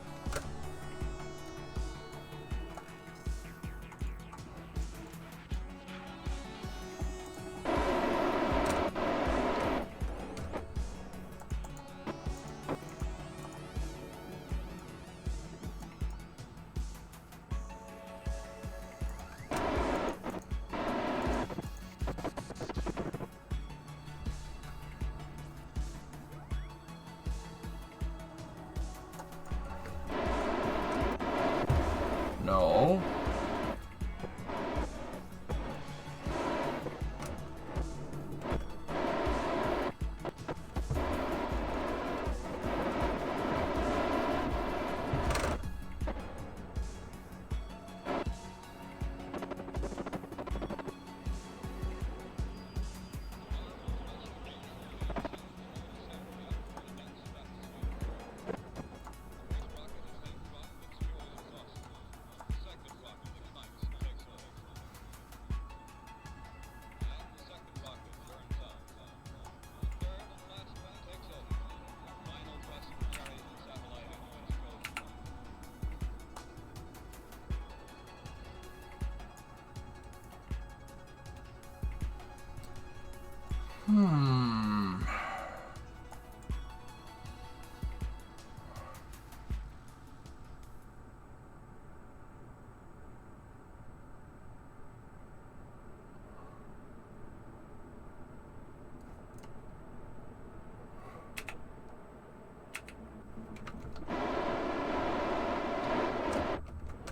No.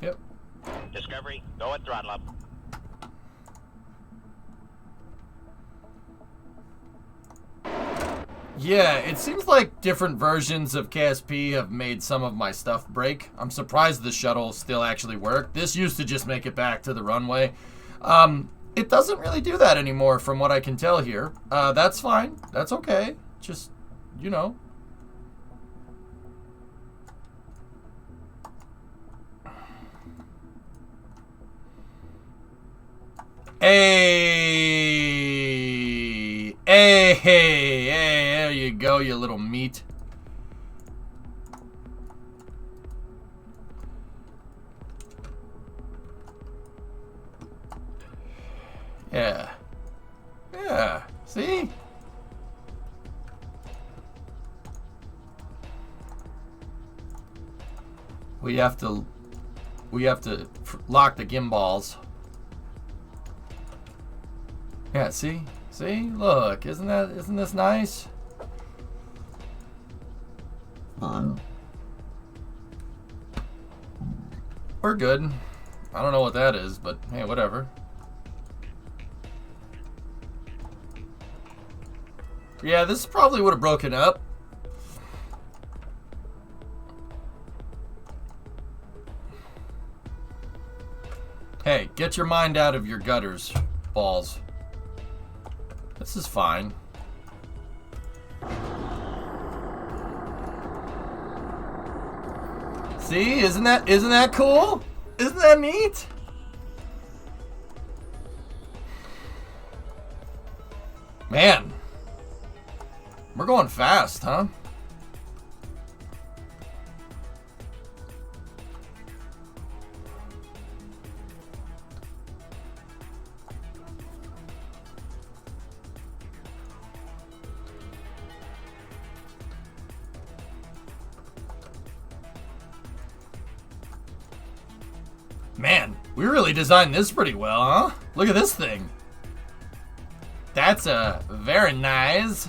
Yep. Discovery, go and throttle up. Yeah, it seems like different versions of KSP have made some of my stuff break. I'm surprised the shuttle still actually worked. This used to just make it back to the runway. It doesn't really do that anymore from what I can tell here. That's fine. That's okay. Just, you know. Hey, hey, hey, there you go, you little meat. Yeah. Yeah, see? We have to lock the gimbals. Yeah, see? See? Look, isn't this nice? We're good. I don't know what that is, but hey, whatever. Yeah, this probably would have broken up. Hey, get your mind out of your gutters, balls. This is fine. See, isn't that cool? Isn't that neat? Man, we're going fast, huh? Man, we really designed this pretty well, huh? Look at this thing. That's very nice.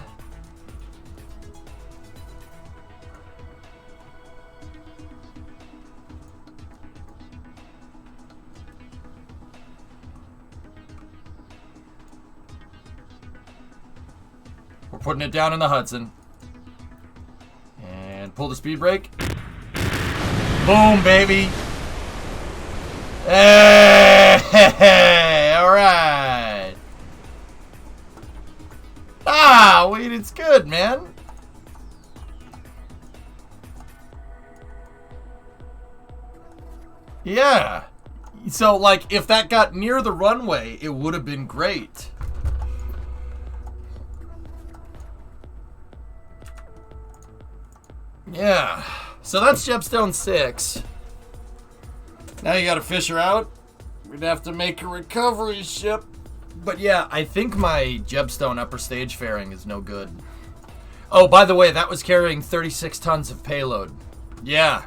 We're putting it down in the Hudson. And pull the speed brake. Boom, baby. Hey, all right. Ah, wait, it's good, man. Yeah. So, like, if that got near the runway, it would have been great. Yeah. So that's Jebstone 6. Now you gotta fish her out. We'd have to make a recovery ship. But yeah, I think my Jebstone upper stage fairing is no good. Oh, by the way, that was carrying 36 tons of payload. Yeah.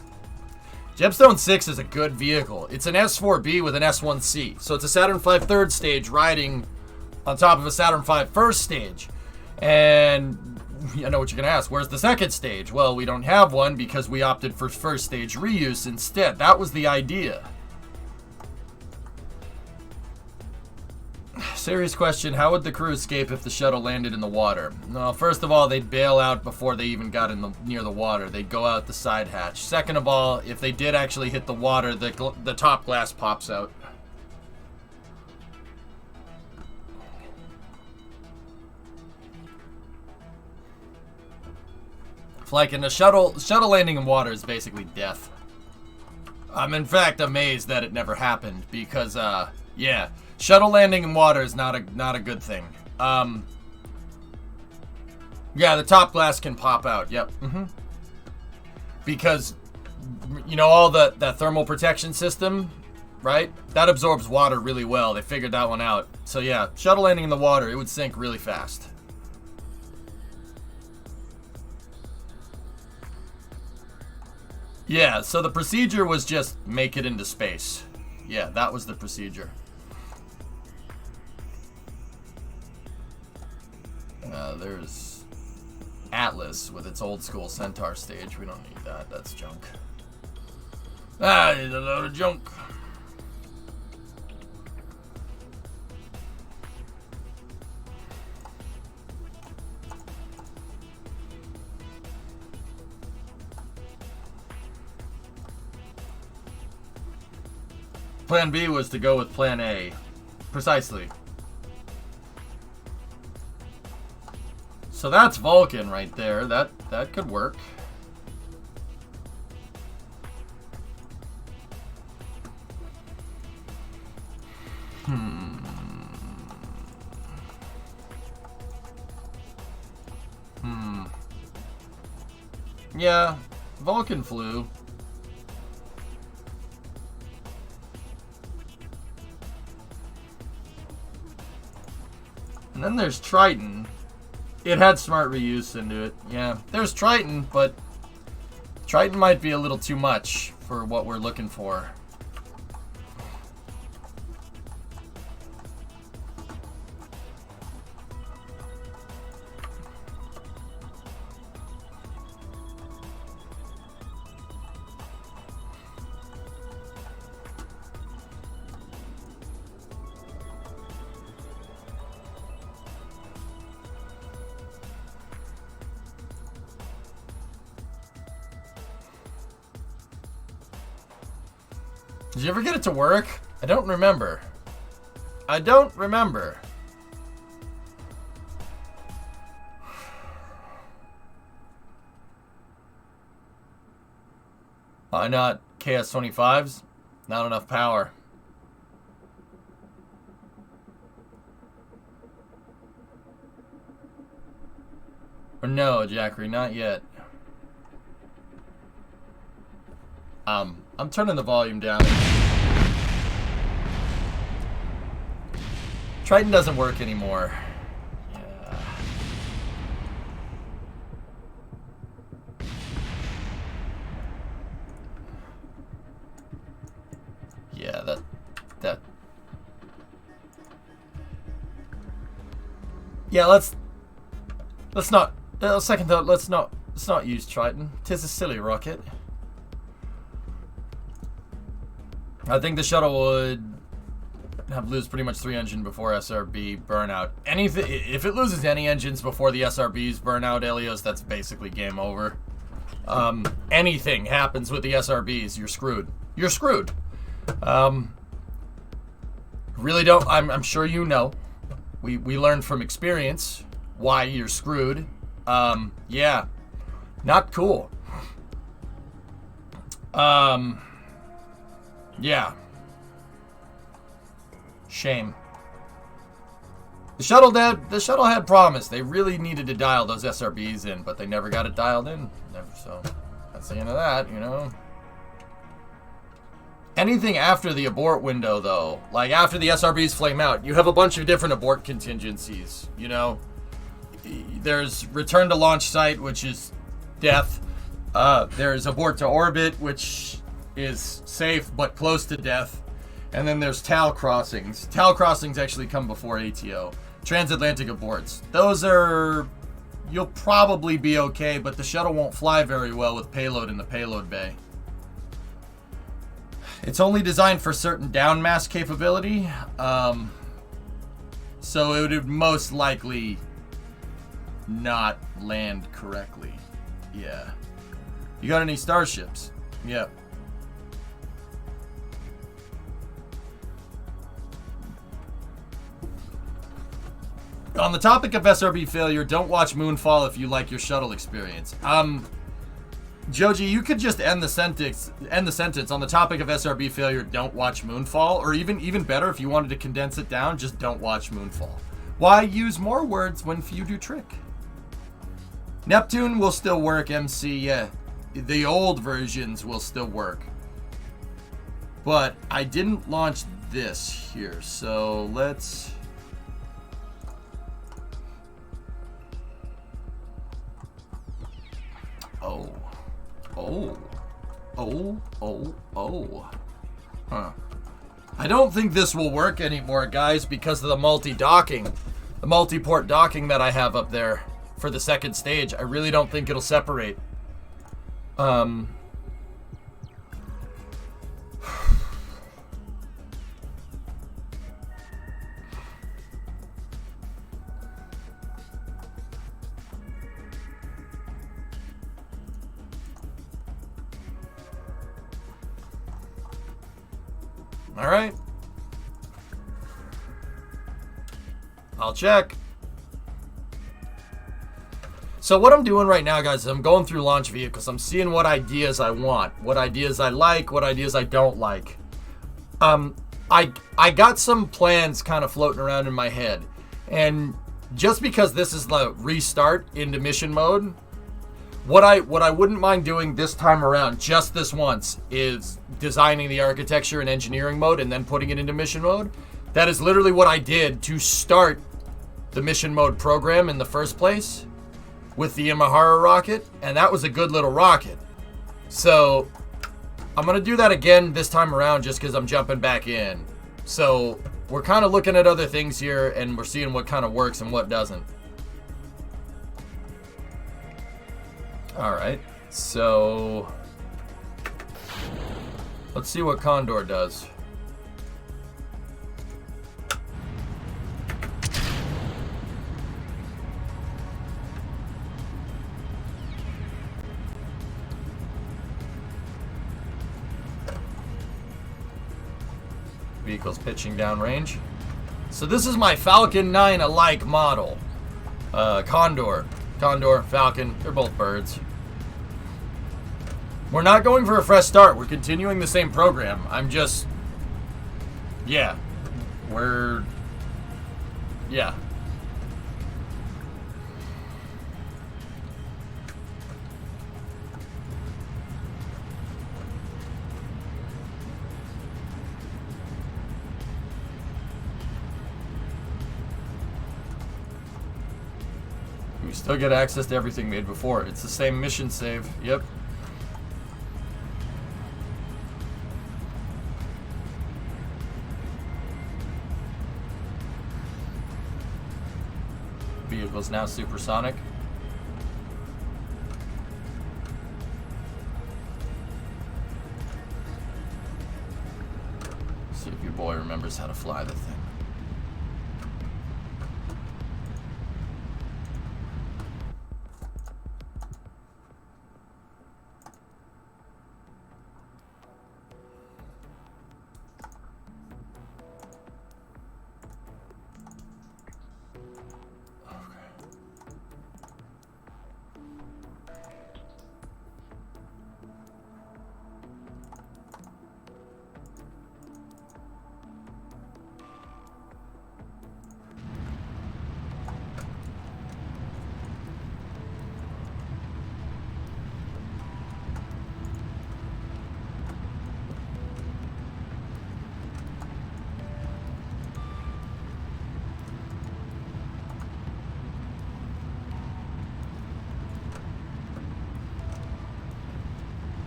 Jebstone 6 is a good vehicle. It's an S4B with an S1C. So it's a Saturn V third stage riding on top of a Saturn V first stage. And I know what you're going to ask. Where's the second stage? Well, we don't have one because we opted for first stage reuse instead. That was the idea. Serious question. How would the crew escape if the shuttle landed in the water? Well, first of all, they'd bail out before they even got near the water. They'd go out the side hatch. Second of all, if they did actually hit the water, the top glass pops out. Like in a shuttle landing in water is basically death. I'm in fact amazed that it never happened because yeah, shuttle landing in water is not a good thing. Yeah, the top glass can pop out. Yep. Because you know all that thermal protection system, right? That absorbs water really well. They figured that one out. So yeah, shuttle landing in the water, it would sink really fast. Yeah, so the procedure was just make it into space. Yeah, that was the procedure. There's Atlas with its old school Centaur stage. We don't need that. That's junk. Ah, it's a load of junk. Plan B was to go with Plan A. Precisely. So that's Vulcan right there. That could work. Yeah, Vulcan flew. And then there's Triton. It had smart reuse into it. Yeah, there's Triton, but Triton might be a little too much for what we're looking for. Did you ever get it to work? I don't remember. I don't remember. Why not KS25s? Not enough power. Or no, Jackery, not yet. I'm turning the volume down. Triton doesn't work anymore. Yeah. Yeah, that. Yeah, let's not. Second thought, let's not use Triton. 'Tis a silly rocket. I think the shuttle would have lose pretty much 3 engine before SRB burnout. Anything if it loses any engines before the SRB's burnout, Elios, that's basically game over. Anything happens with the SRBs, you're screwed. You're screwed. Really don't. I'm sure you know. We learned from experience why you're screwed. Yeah, not cool. Yeah. Shame. The shuttle had promise. They really needed to dial those SRBs in, but they never got it dialed in. Never, so that's the end of that, you know. Anything after the abort window, though, like after the SRBs flame out, you have a bunch of different abort contingencies, you know. There's return to launch site, which is death. There's abort to orbit, which is safe but close to death. And then there's TAL crossings. TAL crossings actually come before ATO. Transatlantic aborts. Those are... You'll probably be okay, but the shuttle won't fly very well with payload in the payload bay. It's only designed for certain down mass capability. So it would most likely not land correctly. Yeah. You got any starships? Yep. On the topic of SRB failure, don't watch Moonfall if you like your shuttle experience. Joji, you could just end the sentence on the topic of SRB failure, don't watch Moonfall, or even better, if you wanted to condense it down, just don't watch Moonfall. Why use more words when few do trick? Neptune will still work, MC, yeah. The old versions will still work. But I didn't launch this here, so let's... Oh. Huh. I don't think this will work anymore, guys, because of the multi-docking. The multi-port docking that I have up there for the second stage. I really don't think it'll separate. All right. I'll check. So what I'm doing right now, guys, is I'm going through launch vehicles. I'm seeing what ideas I want, what ideas I like, what ideas I don't like. I got some plans kind of floating around in my head. And just because this is the restart into mission mode, what I wouldn't mind doing this time around, just this once, is designing the architecture in engineering mode and then putting it into mission mode. That is literally what I did to start the mission mode program in the first place with the Imahara rocket, and that was a good little rocket. So I'm gonna do that again this time around just because I'm jumping back in. So we're kind of looking at other things here and we're seeing what kind of works and what doesn't. Alright, so let's see what Condor does. vehicle's pitching downrange. So this is my Falcon 9 alike model. Condor, Falcon, they're both birds. We're not going for a fresh start. We're continuing the same program. I'm just, yeah, yeah. We still get access to everything made before. It's the same mission save. Yep. Vehicle's now supersonic. See if your boy remembers how to fly the thing.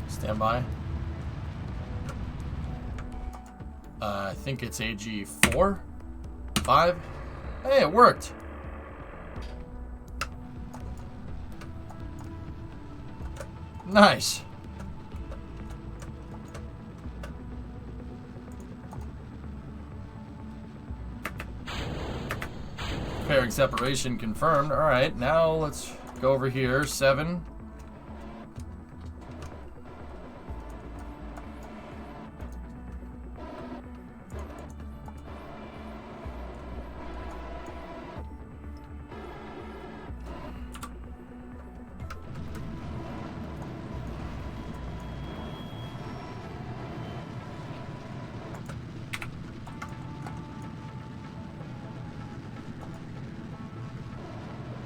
Stand by. I think it's AG 4, 5. Hey, it worked. Nice. Pairing separation confirmed. All right, now let's go over here. 7.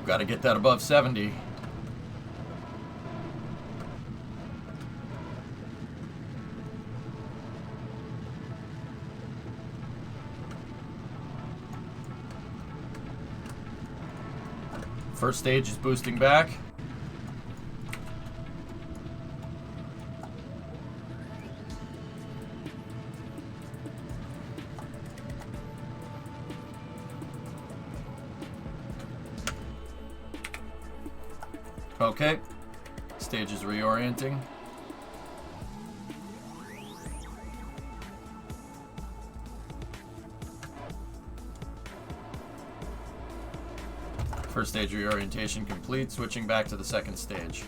Got to get that above 70. First stage is boosting back. Okay, stage is reorienting. First stage reorientation complete, switching back to the second stage.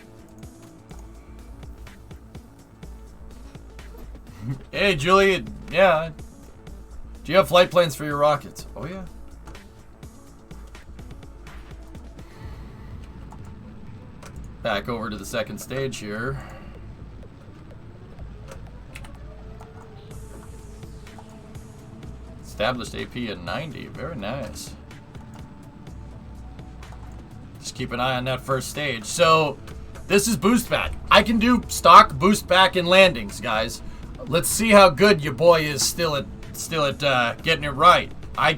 Hey, Julie, yeah. Do you have flight plans for your rockets? Oh, yeah. Back over to the second stage here. Established AP at 90. Very nice. Just keep an eye on that first stage. So, this is boost back. I can do stock boost back and landings, guys. Let's see how good your boy is still at getting it right. I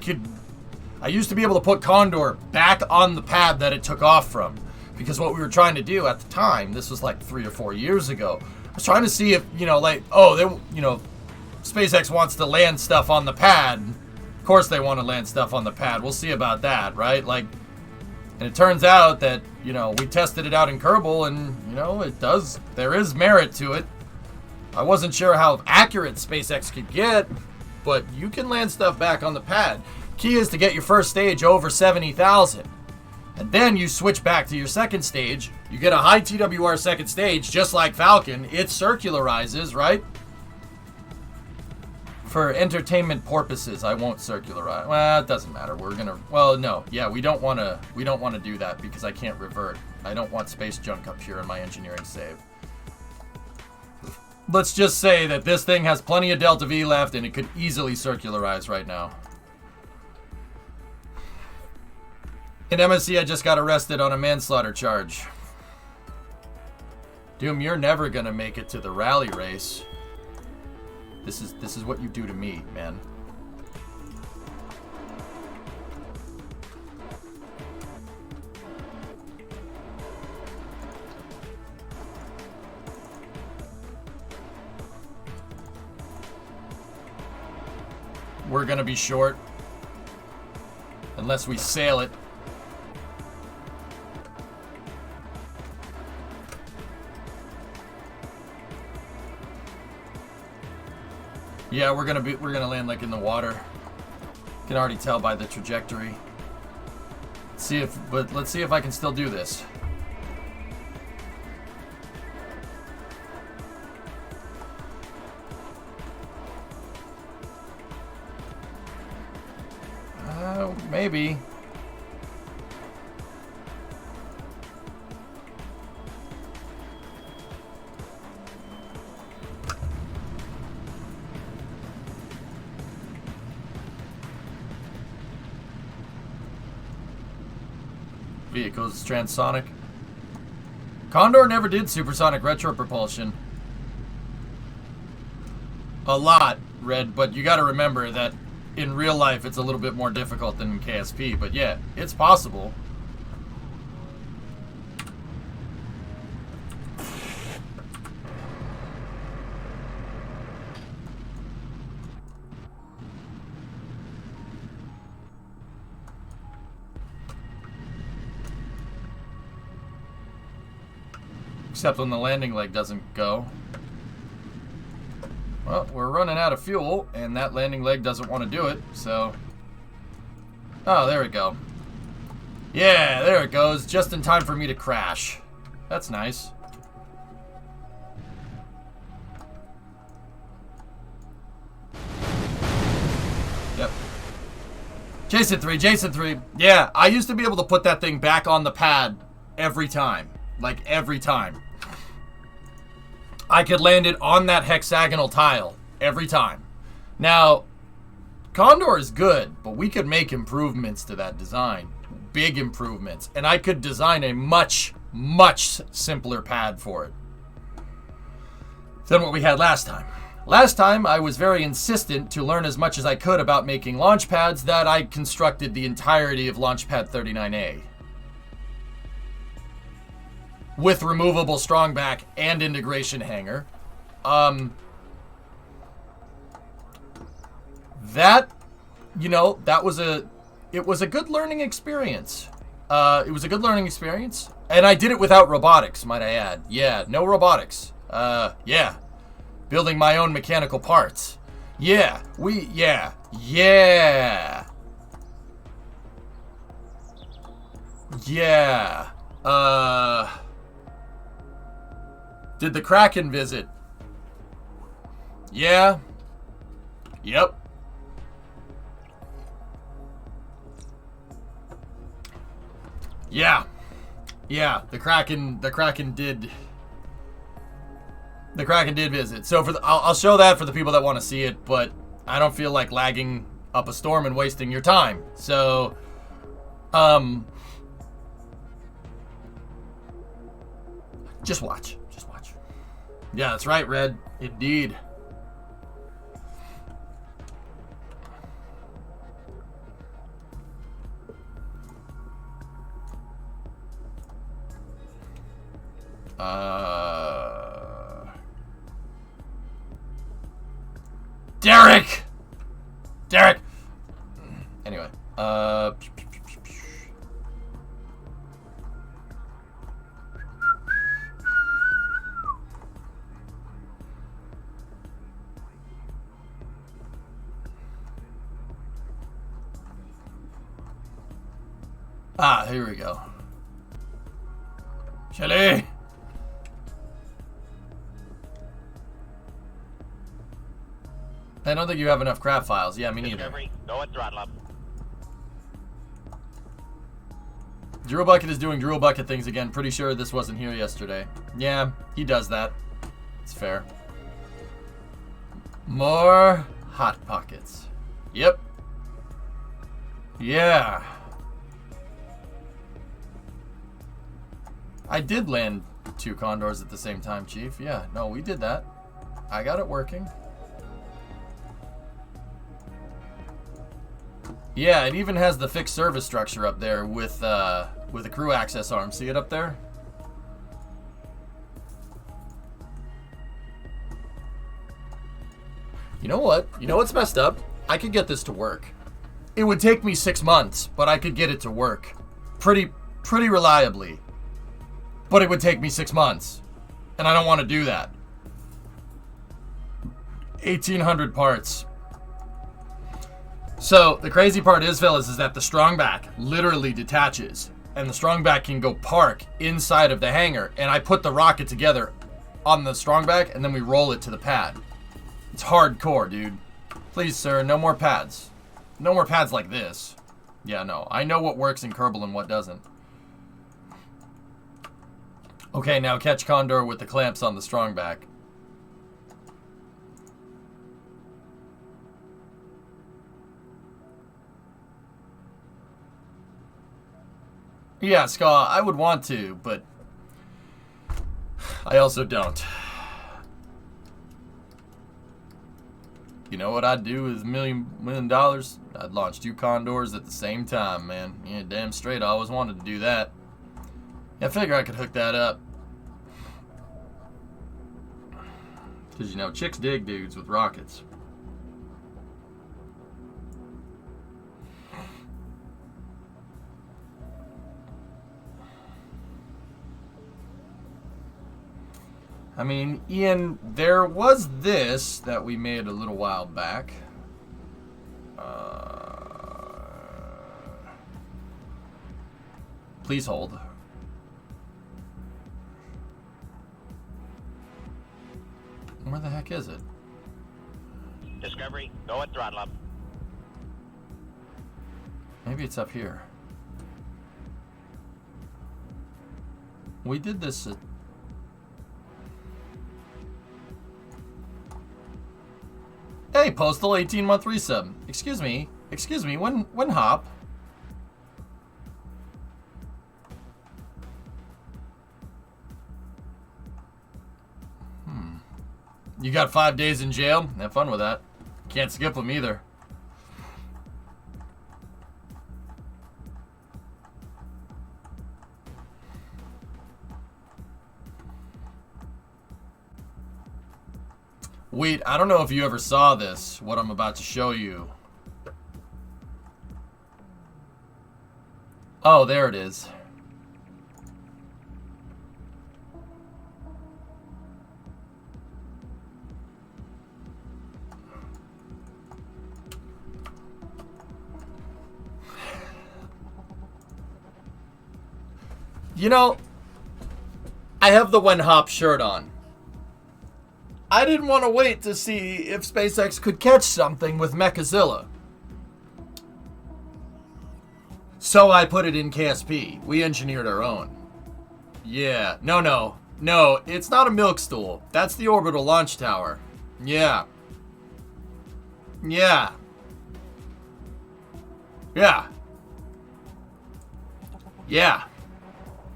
used to be able to put Condor back on the pad that it took off from. Because what we were trying to do at the time, this was like 3 or 4 years ago, I was trying to see if, SpaceX wants to land stuff on the pad. Of course they want to land stuff on the pad. We'll see about that, right? And it turns out that, we tested it out in Kerbal and, there is merit to it. I wasn't sure how accurate SpaceX could get, but you can land stuff back on the pad. Key is to get your first stage over 70,000. And then you switch back to your second stage. You get a high TWR second stage, just like Falcon. It circularizes, right? For entertainment purposes, I won't circularize. Well, it doesn't matter. We're gonna. Well, no. Yeah, we don't want to. We don't want to do that because I can't revert. I don't want space junk up here in my engineering save. Let's just say that this thing has plenty of delta V left, and it could easily circularize right now. In MSC, I just got arrested on a manslaughter charge. Doom, you're never gonna make it to the rally race. This is what you do to me, man. We're gonna be short unless we sail it. Yeah, we're gonna land like in the water. Can already tell by the trajectory. Let's see if I can still do this. Maybe. Vehicles transonic. Condor never did supersonic retro propulsion. A lot, Red, but you got to remember that in real life it's a little bit more difficult than in KSP, but yeah, it's possible. Except when the landing leg doesn't go. Well, we're running out of fuel, and that landing leg doesn't want to do it, so... Oh, there we go. Yeah, there it goes, just in time for me to crash. That's nice. Yep. Jason 3, Jason 3. Yeah, I used to be able to put that thing back on the pad every time. Like, every time. I could land it on that hexagonal tile every time. Now, Condor is good, but we could make improvements to that design. Big improvements. And I could design a much, much simpler pad for it than what we had last time. Last time, I was very insistent to learn as much as I could about making launch pads that I constructed the entirety of Launchpad 39A. With removable strongback and integration hanger. That, you know, it was a good learning experience. It was a good learning experience. And I did it without robotics, might I add. Yeah, no robotics. Yeah. Building my own mechanical parts. Yeah, yeah. Did the Kraken visit? Yeah. Yep. Yeah. Yeah, the Kraken did visit. So I'll show that for the people that want to see it, but I don't feel like lagging up a storm and wasting your time. So just watch. Yeah, that's right, Red. Indeed. Derek! Anyway, here we go. Shelly! I don't think you have enough crap files. Yeah, me neither. Discovery, go at throttle up. Drill Bucket is doing drill bucket things again. Pretty sure this wasn't here yesterday. Yeah, he does that. It's fair. More hot pockets. Yep. Yeah. I did land 2 condors at the same time, Chief. Yeah, no, we did that. I got it working. Yeah, it even has the fixed service structure up there with a crew access arm. See it up there? You know what? You know what's messed up? I could get this to work. It would take me 6 months, but I could get it to work pretty reliably. But it would take me 6 months, and I don't want to do that. 1,800 parts. So the crazy part is, fellas, is that the strong back literally detaches, and the strong back can go park inside of the hangar, and I put the rocket together on the strong back, and then we roll it to the pad. It's hardcore, dude. Please, sir, no more pads. No more pads like this. Yeah, no. I know what works in Kerbal and what doesn't. Okay, now catch Condor with the clamps on the strong back. Yeah, Ska, I would want to, but I also don't. You know what I'd do with $1 million? I'd launch 2 Condors at the same time, man. Yeah, damn straight, I always wanted to do that. I figure I could hook that up. Because, you know, chicks dig dudes with rockets. I mean, Ian, there was this that we made a little while back. Please hold. Where the heck is it? Discovery, go at throttle up. Maybe it's up here. We did this at... Hey, Postal 18-month resub. Excuse me, when hop? You got 5 days in jail? Have fun with that. Can't skip them either. Wait, I don't know if you ever saw this, what I'm about to show you. Oh, there it is. You know, I have the When Hop shirt on. I didn't want to wait to see if SpaceX could catch something with Mechazilla. So I put it in KSP. We engineered our own. Yeah. No, it's not a milk stool. That's the orbital launch tower. Yeah.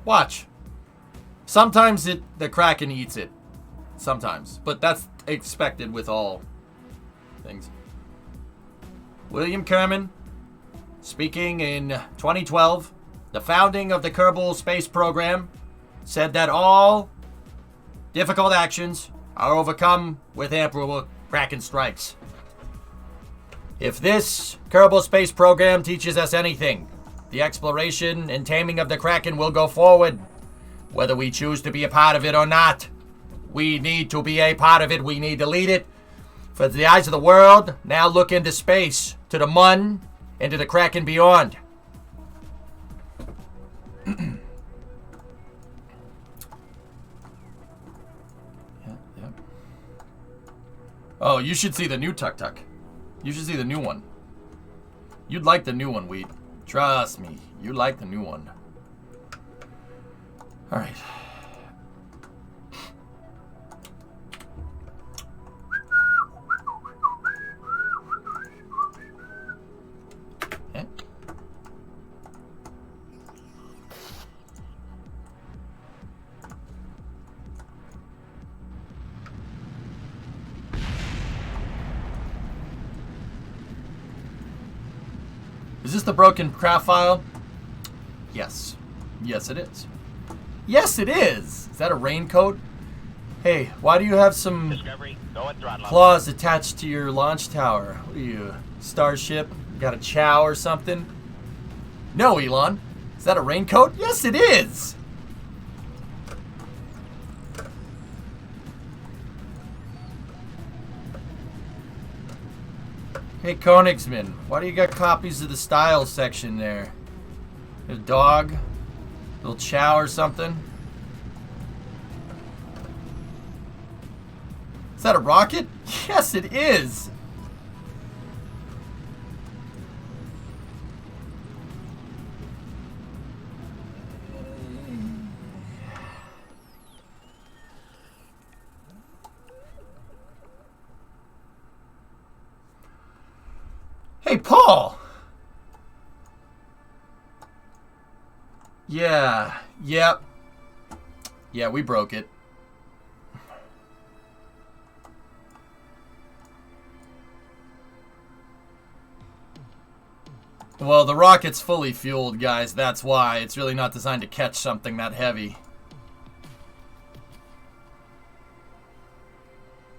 Watch. Sometimes the Kraken eats it. Sometimes. But that's expected with all things. William Kerman, speaking in 2012, the founding of the Kerbal Space Program, said that all difficult actions are overcome with ample Kraken strikes. If this Kerbal Space Program teaches us anything, the exploration and taming of the Kraken will go forward, whether we choose to be a part of it or not. We need to be a part of it. We need to lead it. For the eyes of the world, now look into space, to the Mun, and to the Kraken beyond. Oh, you should see the new Tuk Tuk. You should see the new one. You'd like the new one, Wheat. Trust me, you like the new one. All right. Okay. Is this the broken craft file? Yes. Yes, it is. Yes, it is! Is that a raincoat? Hey, why do you have some Discovery, go at throttle up. claws attached to your launch tower? What are you, Starship? Got a chow or something? No, Elon. Is that a raincoat? Yes, it is! Hey, Koenigsman, why do you got copies of the style section there? A dog? Little chow or something? Is that a rocket? Yes, it is! Hey, Paul! Yeah, yep. Yeah, we broke it. Well, the rocket's fully fueled, guys. That's why. It's really not designed to catch something that heavy.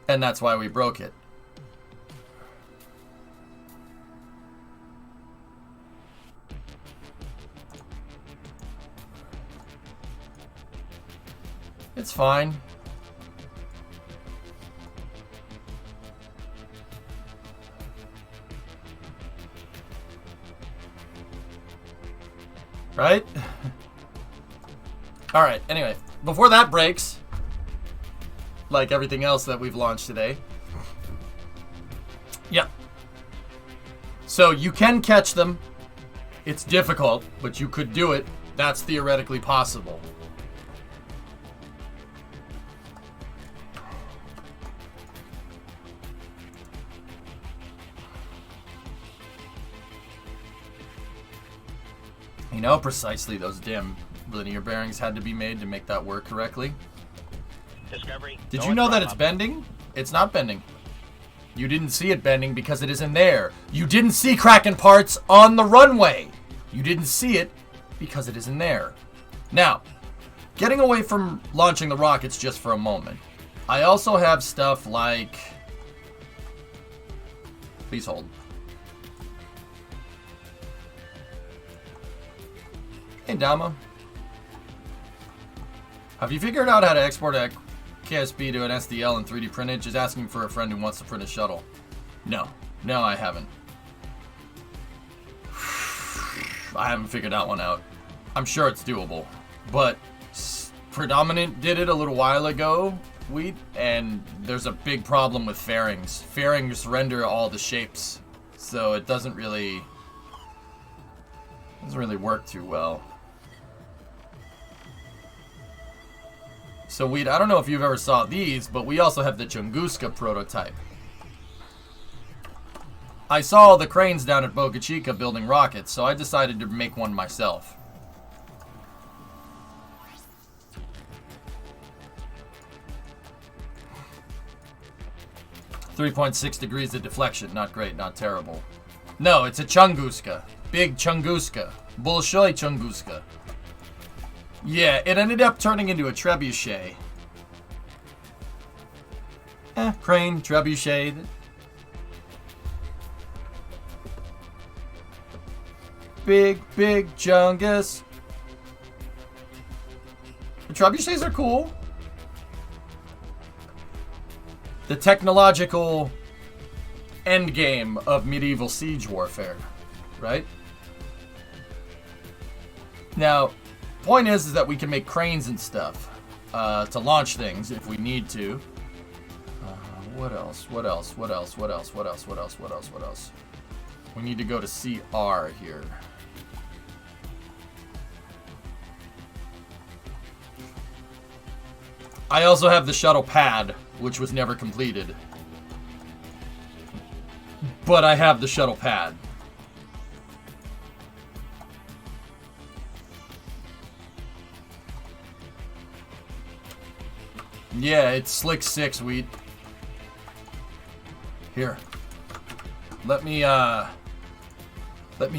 And that's why we broke it. It's fine. Right? Alright, anyway. Before that breaks, like everything else that we've launched today. Yep. So you can catch them. It's difficult, but you could do it. That's theoretically possible. You know, precisely those damn linear bearings had to be made to make that work correctly. Discovery, Did go you at know that throttle it's up. bending? It's not bending. You didn't see it bending because it isn't there. You didn't see Kraken parts on the runway. You didn't see it because it isn't there. Now, getting away from launching the rockets just for a moment, I also have stuff like... Please hold. Hey, Dama. Have you figured out how to export a KSP to an SDL and 3D print it? Just asking for a friend who wants to print a shuttle. No. No, I haven't. I haven't figured that one out. I'm sure it's doable. But Predominant did it a little while ago, and there's a big problem with fairings. Fairings render all the shapes, so it doesn't really work too well. So I don't know if you've ever saw these, but we also have the Chunguska prototype. I saw the cranes down at Boca Chica building rockets, so I decided to make one myself. .6 degrees of deflection. Not great, not terrible. No, it's a Chunguska. Big Chunguska. Bolshoi Chunguska. Yeah, it ended up turning into a trebuchet. Crane, trebuchet. Big Chungus. The trebuchets are cool. The technological endgame of medieval siege warfare, right? Now, point is that we can make cranes and stuff to launch things if we need to. What else? What else? What else? What else? What else? What else? What else? What else? We need to go to CR here. I also have the shuttle pad, which was never completed. But I have the shuttle pad. Yeah, it's Slick 6, Weed. Here. Let me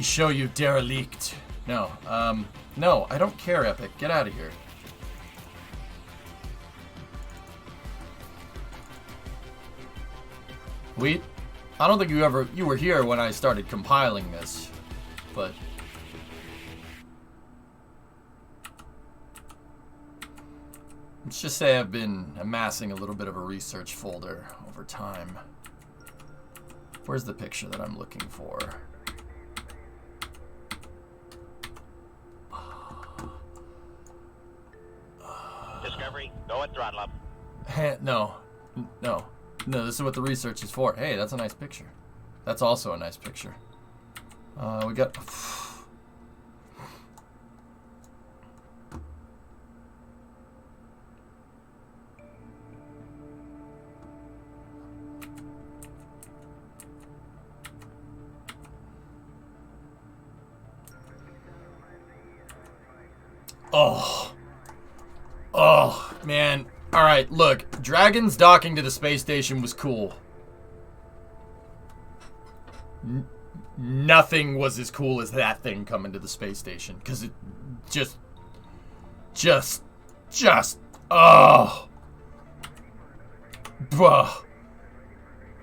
show you derelict. No, no, I don't care, Epic. Get out of here. Weed? I don't think you were here when I started compiling this, but let's just say I've been amassing a little bit of a research folder over time. Where's the picture that I'm looking for? Discovery, go at throttle up. No, no, no, this is what the research is for. Hey, that's a nice picture. That's also a nice picture. We got... Oh. Oh, man. Alright, look. Dragons docking to the space station was cool. Nothing was as cool as that thing coming to the space station. Because it just, oh. Bruh.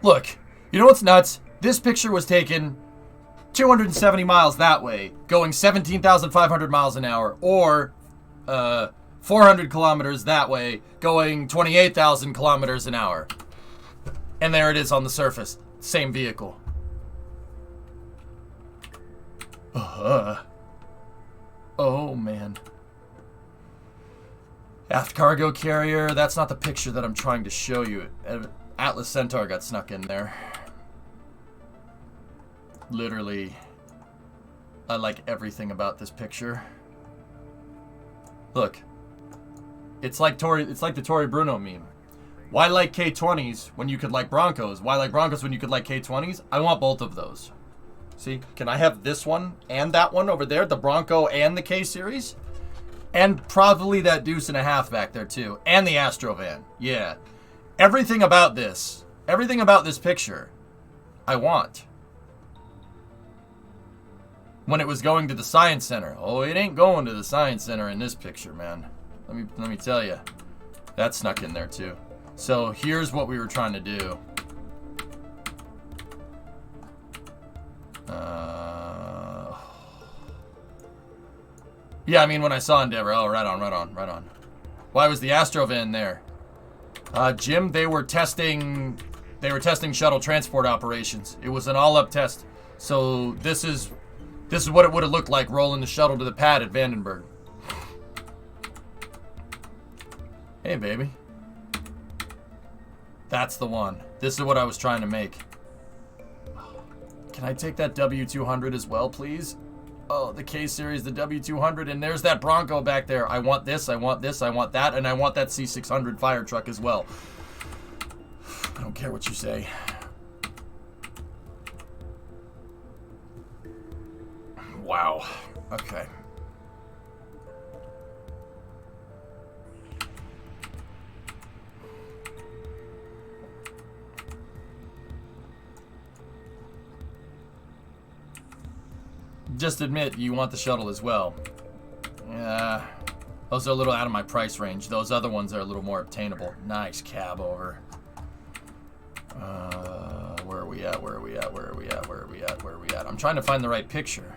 Look, you know what's nuts? This picture was taken 270 miles that way, going 17,500 miles an hour, or 400 kilometers that way, going 28,000 kilometers an hour. And there it is on the surface. Same vehicle. Oh, man. Aft cargo carrier. That's not the picture that I'm trying to show you. Atlas Centaur got snuck in there. Literally, I like everything about this picture. Look. It's like the Tory Bruno meme. Why like K20s when you could like Broncos? Why like Broncos when you could like K20s? I want both of those. See, can I have this one and that one over there? The Bronco and the K series? And probably that Deuce and a half back there too. And the Astrovan. Yeah. Everything about this picture, I want. When it was going to the Science Center. Oh, it ain't going to the Science Center in this picture, man. Let me tell you. That snuck in there too. So here's what we were trying to do. Yeah, I mean when I saw Endeavor. Oh, right on. Why was the Astrovan there? Jim, they were testing shuttle transport operations. It was an all-up test. So this is what it would have looked like rolling the shuttle to the pad at Vandenberg. Hey, baby. That's the one. This is what I was trying to make. Can I take that W200 as well, please? Oh, the K-Series, the W200, and there's that Bronco back there. I want this, I want this, I want that, and I want that C600 fire truck as well. I don't care what you say. Wow. Okay. Just admit you want the shuttle as well. Yeah. Those are a little out of my price range. Those other ones are a little more obtainable. Nice cab over. Where are we at? Where are we at? Where are we at? Where are we at? Where are we at? I'm trying to find the right picture.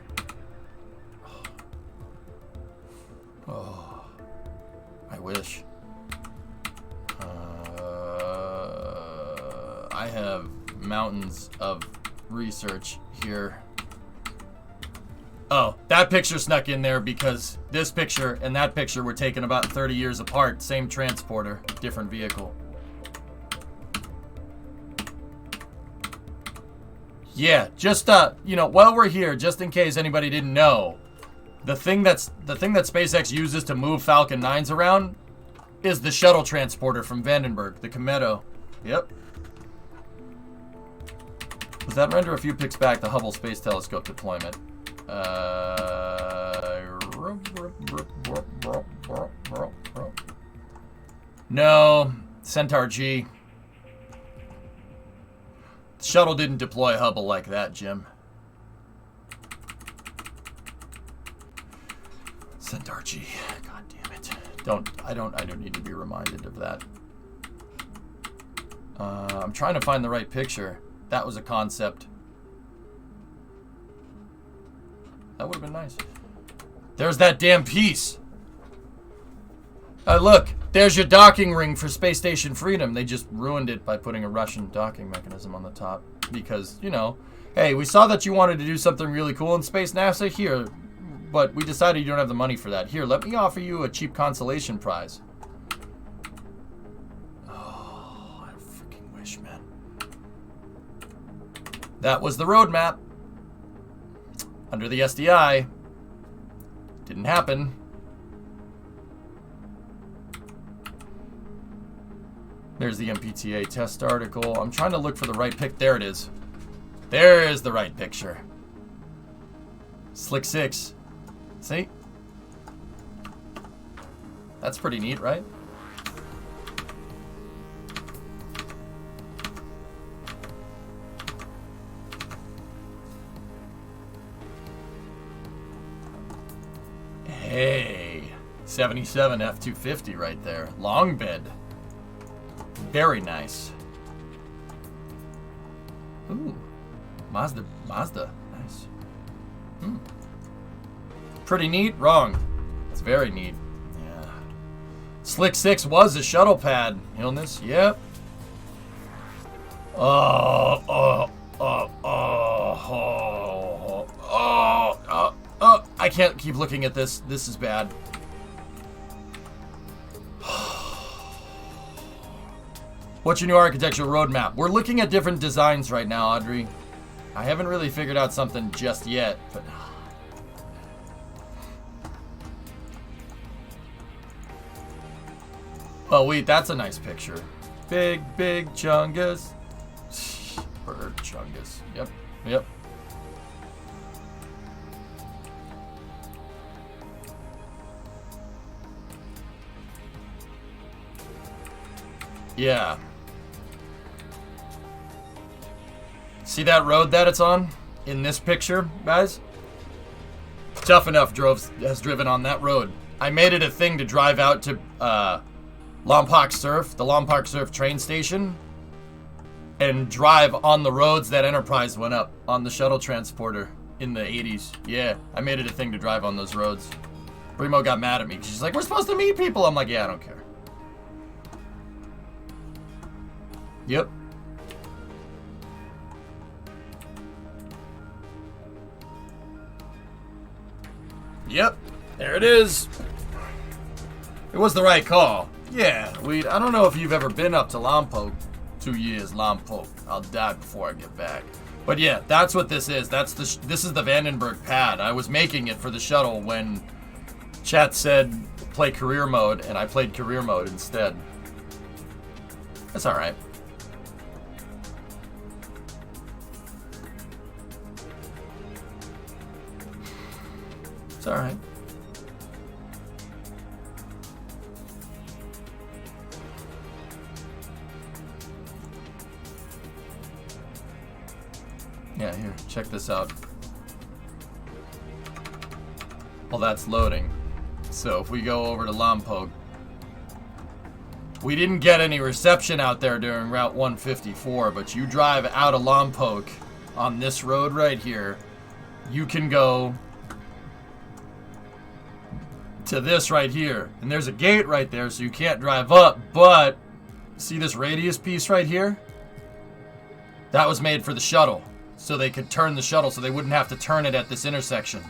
Oh. I wish. I have mountains of research here. Oh, that picture snuck in there because this picture and that picture were taken about 30 years apart. Same transporter, different vehicle. Yeah, just you know, while we're here, just in case anybody didn't know, the thing that SpaceX uses to move Falcon 9s around is the shuttle transporter from Vandenberg, the Kometo. Yep. Was that render a few pics back, the Hubble Space Telescope deployment? No, Centaur G. The shuttle didn't deploy Hubble like that, Jim. Centaur G. God damn it. I don't need to be reminded of that. I'm trying to find the right picture. That was a concept. That would have been nice. There's that damn piece. Look, there's your docking ring for Space Station Freedom. They just ruined it by putting a Russian docking mechanism on the top. Because, you know, hey, we saw that you wanted to do something really cool in space, NASA. Here, but we decided you don't have the money for that. Here, let me offer you a cheap consolation prize. Oh, I freaking wish, man. That was the roadmap. Under the SDI. Didn't happen. There's the MPTA test article. I'm trying to look for the right pic. There it is. There is the right picture. Slick 6. See? That's pretty neat, right? Hey, 77 F250 right there. Long bed. Very nice. Ooh, Mazda. Nice. Pretty neat? Wrong. It's very neat. Yeah. Slick 6 was a shuttle pad. Illness? Yep. I can't keep looking at this. This is bad. What's your new architectural roadmap? We're looking at different designs right now, Audrey. I haven't really figured out something just yet, but... Oh, wait, that's a nice picture. Big Chungus. Bird Chungus. Yep. Yeah. See that road that it's on in this picture, guys? Tough Enough has driven on that road. I made it a thing to drive out to Lompoc Surf, the Lompoc Surf train station, and drive on the roads that Enterprise went up on the shuttle transporter in the 80s. Yeah, I made it a thing to drive on those roads. Primo got mad at me. She's like, we're supposed to meet people. I'm like, yeah, I don't care. Yep. Yep. There it is. It was the right call. Yeah, I don't know if you've ever been up to Lompoc. 2 years, Lompoc. I'll die before I get back. But yeah, that's what this is. This is the Vandenberg pad. I was making it for the shuttle when chat said play career mode, and I played career mode instead. That's all right. It's all right. Yeah, here, check this out. Well, that's loading. So if we go over to Lompoc, we didn't get any reception out there during Route 154, but you drive out of Lompoc on this road right here, you can go to this right here. And there's a gate right there, so you can't drive up, but see this radius piece right here? That was made for the shuttle, so they could turn the shuttle so they wouldn't have to turn it at this intersection.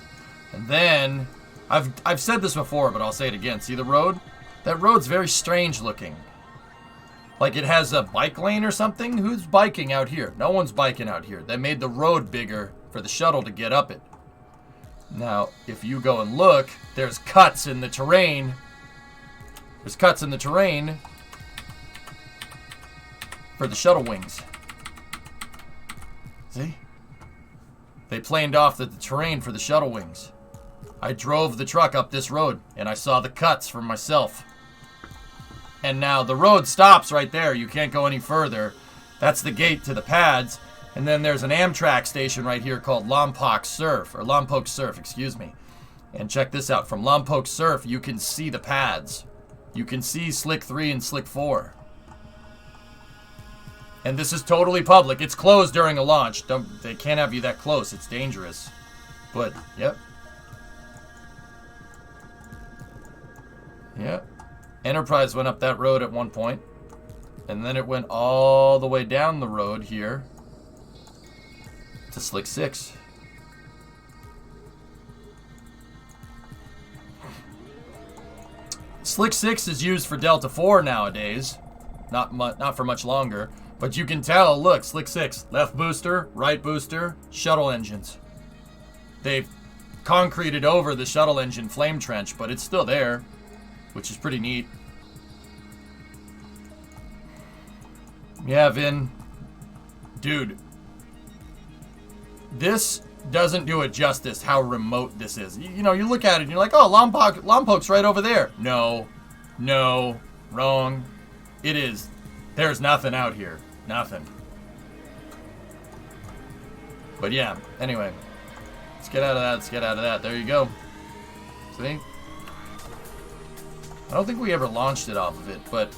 And then, I've said this before, but I'll say it again. See the road? That road's very strange looking. Like it has a bike lane or something? Who's biking out here? No one's biking out here. They made the road bigger for the shuttle to get up it. Now, if you go and look, there's cuts in the terrain. There's cuts in the terrain for the shuttle wings. See? They planed off the terrain for the shuttle wings. I drove the truck up this road, and I saw the cuts for myself. And now the road stops right there. You can't go any further. That's the gate to the pads. And then there's an Amtrak station right here called Lompoc Surf, excuse me. And check this out. From Lompoc Surf, you can see the pads. You can see Slick 3 and Slick 4. And this is totally public. It's closed during a launch. They can't have you that close. It's dangerous. But, yep. Yep. Enterprise went up that road at one point, and then it went all the way down the road here to Slick 6. Slick 6 is used for Delta 4 nowadays, not for much longer, but you can tell, look, Slick 6, left booster, right booster, shuttle engines. They've concreted over the shuttle engine flame trench, but it's still there, which is pretty neat. Yeah, Vin. Dude. This doesn't do it justice how remote this is. You know, you look at it and you're like, oh, Lompoc's right over there. No. No. Wrong. It is. There's nothing out here. Nothing. But yeah, anyway. Let's get out of that. Let's get out of that. There you go. See? I don't think we ever launched it off of it, but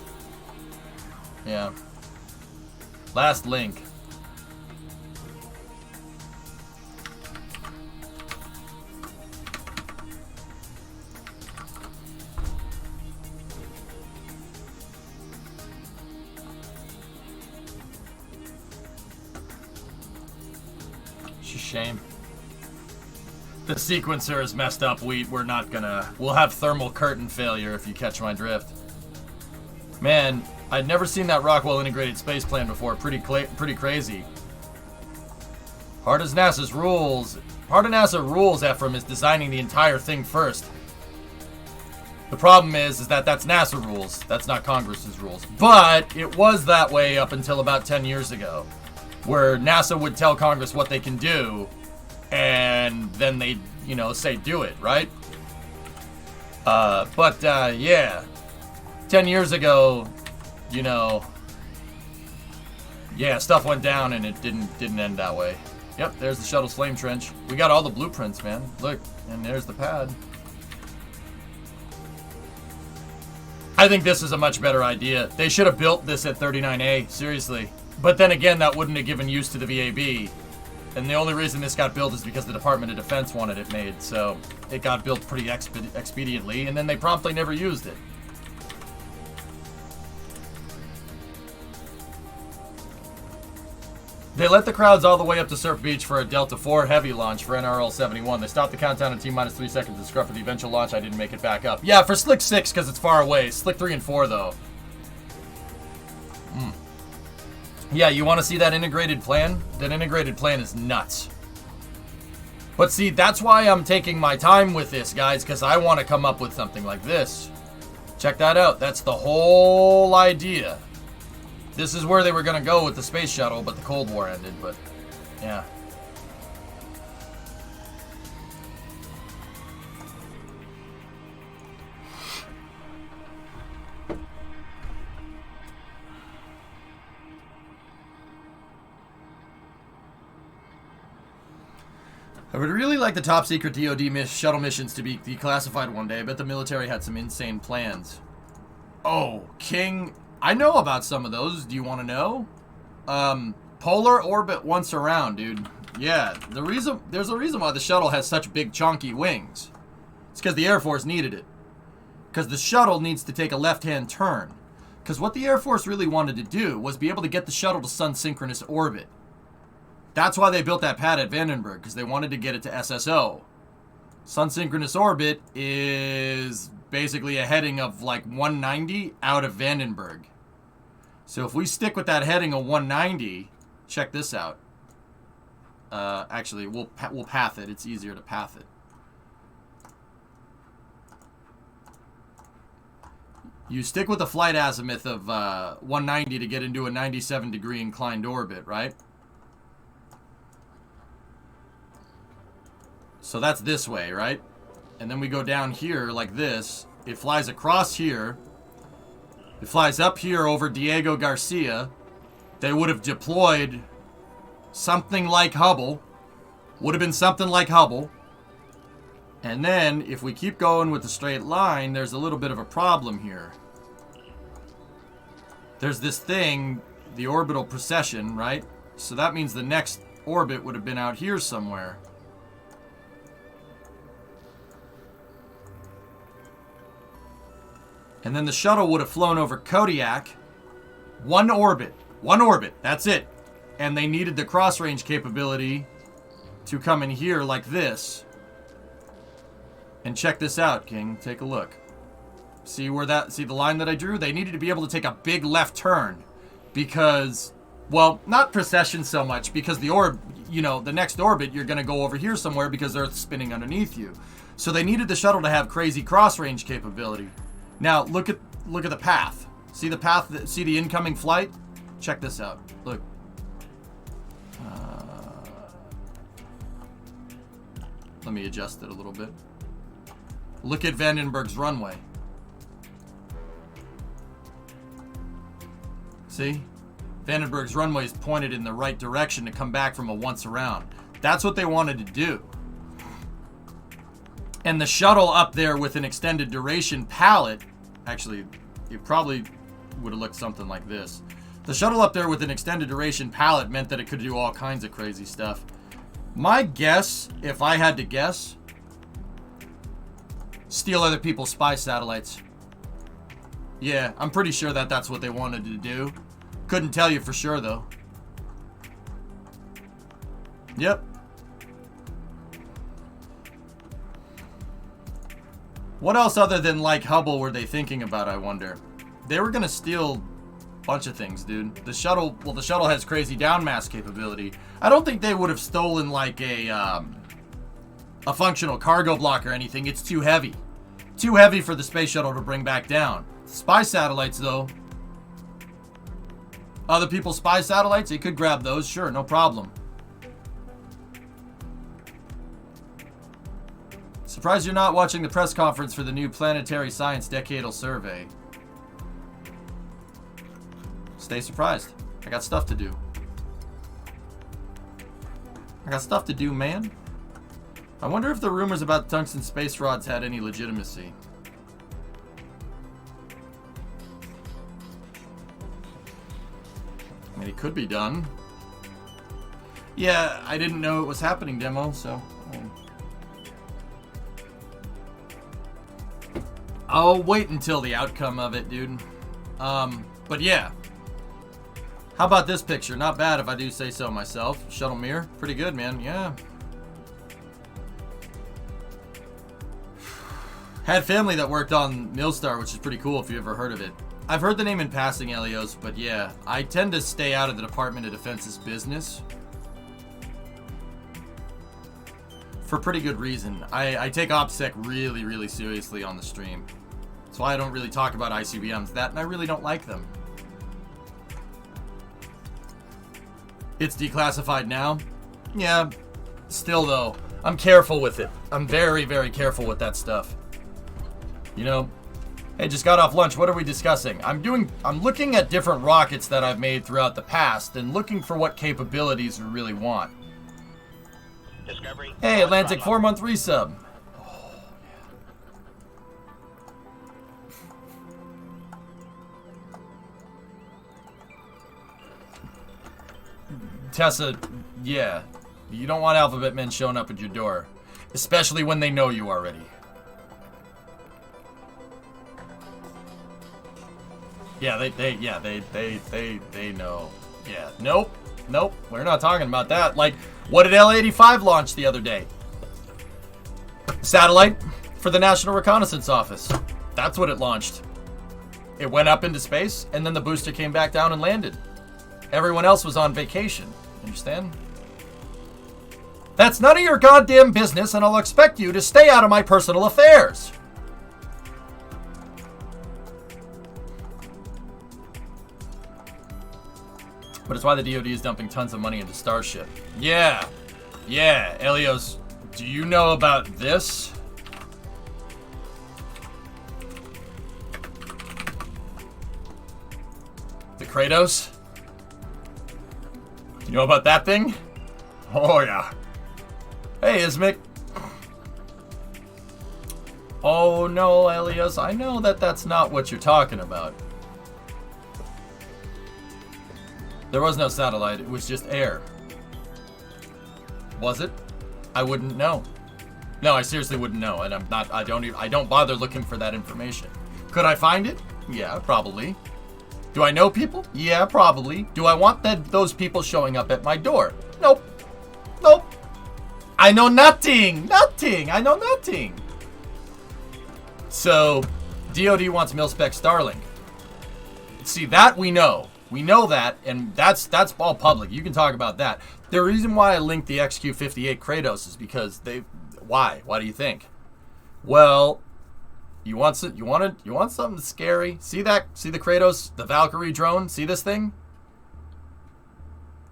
yeah. Last link. It's a shame. The sequencer is messed up. We're not gonna... We'll have thermal curtain failure if you catch my drift. Man, I'd never seen that Rockwell integrated space plan before. Pretty crazy. Part of NASA rules, Ephraim, is designing the entire thing first. The problem is that that's NASA rules. That's not Congress's rules. But it was that way up until about 10 years ago, where NASA would tell Congress what they can do, and then they, you know, say do it, right? Yeah. 10 years ago, you know, yeah, stuff went down and it didn't end that way. Yep, there's the shuttle's flame trench. We got all the blueprints, man. Look, and there's the pad. I think this is a much better idea. They should have built this at 39A, seriously. But then again, that wouldn't have given use to the VAB. And the only reason this got built is because the Department of Defense wanted it made. So it got built pretty expediently, and then they promptly never used it. They let the crowds all the way up to Surf Beach for a Delta 4 heavy launch for NRL 71. They stopped the countdown at T-minus 3 seconds to scrub for the eventual launch. I didn't make it back up. Yeah, for Slick 6 because it's far away. Slick 3 and 4 though. Yeah, you want to see that integrated plan? That integrated plan is nuts. But see, that's why I'm taking my time with this, guys, because I want to come up with something like this. Check that out. That's the whole idea. This is where they were going to go with the space shuttle, but the Cold War ended, but yeah. I would really like the top secret DoD shuttle missions to be declassified one day. I bet the military had some insane plans. Oh, King... I know about some of those. Do you want to know? Polar orbit once around, dude. Yeah, there's a reason why the shuttle has such big chonky wings. It's because the Air Force needed it. Because the shuttle needs to take a left-hand turn. Because what the Air Force really wanted to do was be able to get the shuttle to sun-synchronous orbit. That's why they built that pad at Vandenberg, because they wanted to get it to SSO. Sun-synchronous orbit is basically a heading of like 190 out of Vandenberg. So if we stick with that heading of 190, check this out. Actually, we'll path it. It's easier to path it. You stick with the flight azimuth of 190 to get into a 97-degree inclined orbit, right? So that's this way, right? And then we go down here like this. It flies across here. It flies up here over Diego Garcia. They would have deployed something like Hubble. Would have been something like Hubble. And then, if we keep going with the straight line, there's a little bit of a problem here. There's this thing, the orbital precession, right? So that means the next orbit would have been out here somewhere. And then the shuttle would have flown over Kodiak. One orbit, that's it. And they needed the cross-range capability to come in here like this. And check this out, King. Take a look. See the line that I drew? They needed to be able to take a big left turn. Because, well, not precession so much. Because the orb, you know, the next orbit, you're going to go over here somewhere because Earth's spinning underneath you. So they needed the shuttle to have crazy cross-range capability. Now, look at the path. See the path? See the incoming flight? Check this out. Look. Let me adjust it a little bit. Look at Vandenberg's runway. See? Vandenberg's runway is pointed in the right direction to come back from a once around. That's what they wanted to do. And the shuttle up there with an extended duration pallet, actually, it probably would have looked something like this. The shuttle up there with an extended duration pallet meant that it could do all kinds of crazy stuff. My guess, if I had to guess, steal other people's spy satellites. Yeah, I'm pretty sure that that's what they wanted to do. Couldn't tell you for sure, though. Yep. What else other than like Hubble were they thinking about, I wonder? They were going to steal a bunch of things, dude. The shuttle, well, the shuttle has crazy downmass capability. I don't think they would have stolen like a functional cargo block or anything. It's too heavy. Too heavy for the space shuttle to bring back down. Spy satellites, though. Other people's spy satellites, they could grab those. Sure, no problem. Surprised you're not watching the press conference for the new Planetary Science Decadal Survey. Stay surprised. I got stuff to do. I got stuff to do, man. I wonder if the rumors about tungsten space rods had any legitimacy. I mean, it could be done. Yeah, I didn't know it was happening, demo, so... I'll wait until the outcome of it, dude. But yeah. How about this picture? Not bad if I do say so myself. Shuttle mirror. Pretty good, man. Yeah. Had family that worked on Milstar, which is pretty cool if you ever heard of it. I've heard the name in passing, Elios, but yeah. I tend to stay out of the Department of Defense's business. For pretty good reason. I take OPSEC really, really seriously on the stream. That's why I don't really talk about ICBMs. That, and I really don't like them. It's declassified now? Yeah. Still, though, I'm careful with it. I'm very, very careful with that stuff. You know? Hey, just got off lunch. What are we discussing? I'm looking at different rockets that I've made throughout the past and looking for what capabilities we really want. Discovery. Hey, Atlantic 4-month resub. Oh, yeah. Tessa, yeah. You don't want alphabet men showing up at your door. Especially when they know you already. Yeah, they know. Yeah, nope, we're not talking about that. Like, what did L-85 launch the other day? Satellite for the National Reconnaissance Office. That's what it launched. It went up into space, and then the booster came back down and landed. Everyone else was on vacation. Understand? That's none of your goddamn business, and I'll expect you to stay out of my personal affairs. But it's why the DoD is dumping tons of money into Starship. Yeah. Yeah, Elios, do you know about this? The Kratos? You know about that thing? Oh, yeah. Hey, Ismic. Oh, no, Elios, I know that that's not what you're talking about. There was no satellite, it was just air. Was it? I wouldn't know. No, I seriously wouldn't know, and I don't bother looking for that information. Could I find it? Yeah, probably. Do I know people? Yeah, probably. Do I want those people showing up at my door? Nope. Nope. I know nothing. Nothing. I know nothing. So, DoD wants mil-spec Starlink. See, that we know. We know that, and that's all public. You can talk about that. The reason why I linked the XQ-58 Kratos is because why? Why do you think? Well, you want something scary? See that? See the Kratos, the Valkyrie drone? See this thing?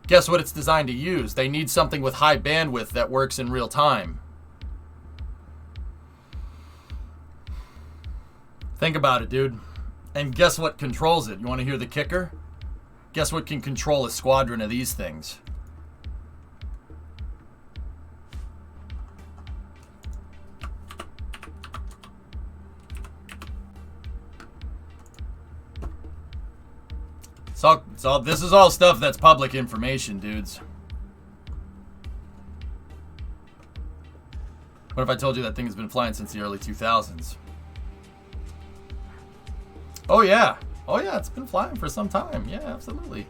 Guess what it's designed to use? They need something with high bandwidth that works in real time. Think about it, dude. And guess what controls it? You want to hear the kicker? Guess what can control a squadron of these things? This is all stuff that's public information, dudes. What if I told you that thing has been flying since the early 2000s? Oh, yeah. Oh, yeah, it's been flying for some time. Yeah, absolutely.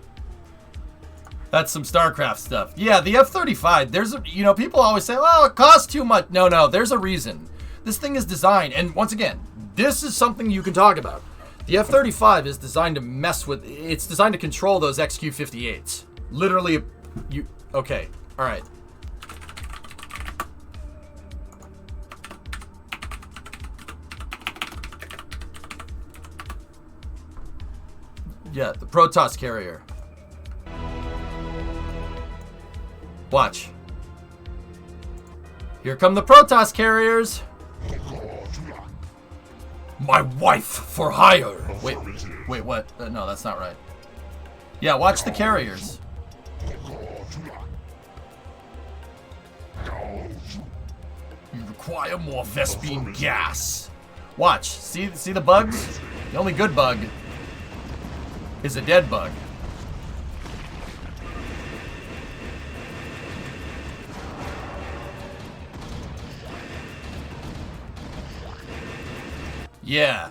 That's some StarCraft stuff. Yeah, the F-35, people always say, well, it costs too much. No, there's a reason. This thing is designed, and once again, this is something you can talk about. The F-35 is designed to it's designed to control those XQ-58s. Literally, okay, all right. Yeah, the Protoss carrier. Watch. Here come the Protoss carriers. My wife for hire. Wait, what? No, that's not right. Yeah, watch the carriers. You require more Vespine gas. Watch. See the bugs? The only good bug is a dead bug. Yeah.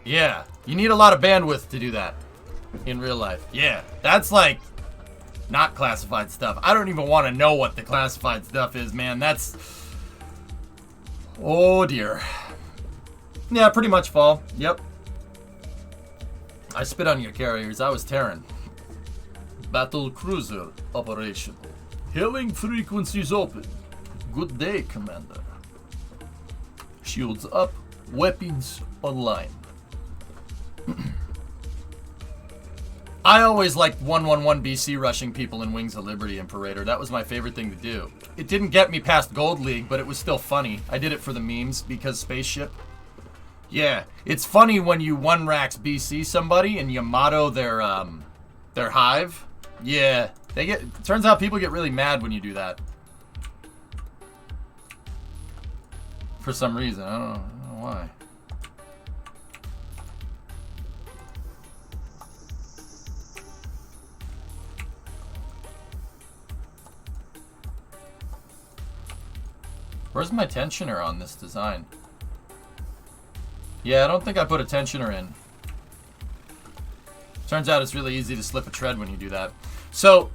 You need a lot of bandwidth to do that in real life. Yeah, that's like not classified stuff. I don't even want to know what the classified stuff is, man. That's... oh, dear. Yeah, pretty much, Fall. Yep. I spit on your carriers. I was Terran. Battle cruiser operation. Hailing frequencies open. Good day, Commander. Shields up. Weapons online. I always liked 111 BC rushing people in Wings of Liberty Imperator. That was my favorite thing to do. It didn't get me past Gold League, but it was still funny. I did it for the memes because spaceship. Yeah, it's funny when you one racks BC somebody and you motto their hive. Yeah, turns out people get really mad when you do that. For some reason, I don't know why. Where's my tensioner on this design? Yeah, I don't think I put a tensioner in. Turns out it's really easy to slip a tread when you do that. So,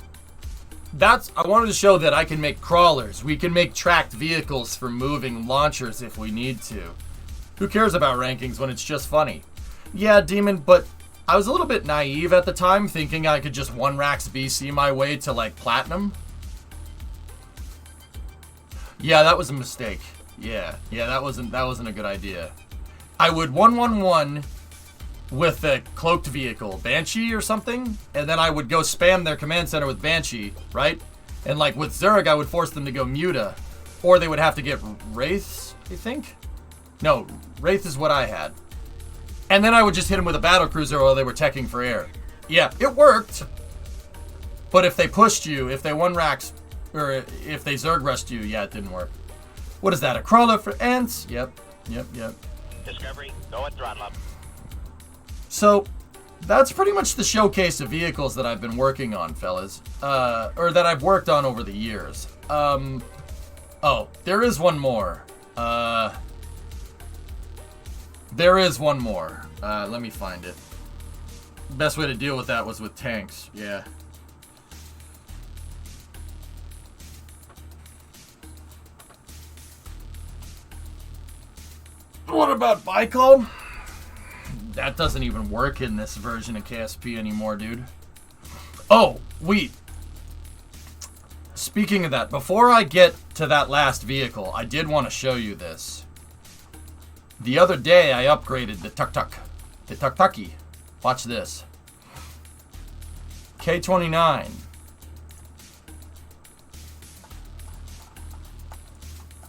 I wanted to show that I can make crawlers. We can make tracked vehicles for moving launchers if we need to. Who cares about rankings when it's just funny? Yeah, Demon, but I was a little bit naive at the time, thinking I could just 1-racks BC my way to, like, platinum. Yeah, that was a mistake. Yeah, that wasn't a good idea. I would 1-1-1 with a cloaked vehicle, Banshee or something, and then I would go spam their command center with Banshee, right? And like with Zerg, I would force them to go Muta, or they would have to get Wraiths, I think? No, Wraith is what I had. And then I would just hit them with a battle cruiser while they were teching for air. Yeah, it worked. But if they pushed you, if they 1-racks, or if they Zerg rushed you, yeah, it didn't work. What is that, a crawler for ants? Yep. Discovery, go and throttle up. So, that's pretty much the showcase of vehicles that I've been working on, fellas. Or that I've worked on over the years. Oh, there is one more. There is one more. Let me find it. Best way to deal with that was with tanks, yeah. What about Baikal? That doesn't even work in this version of KSP anymore, dude. Oh, wait. Speaking of that, before I get to that last vehicle, I did want to show you this. The other day, I upgraded the Tuk-Tuk. The Tuk-Tuki. Watch this. K29.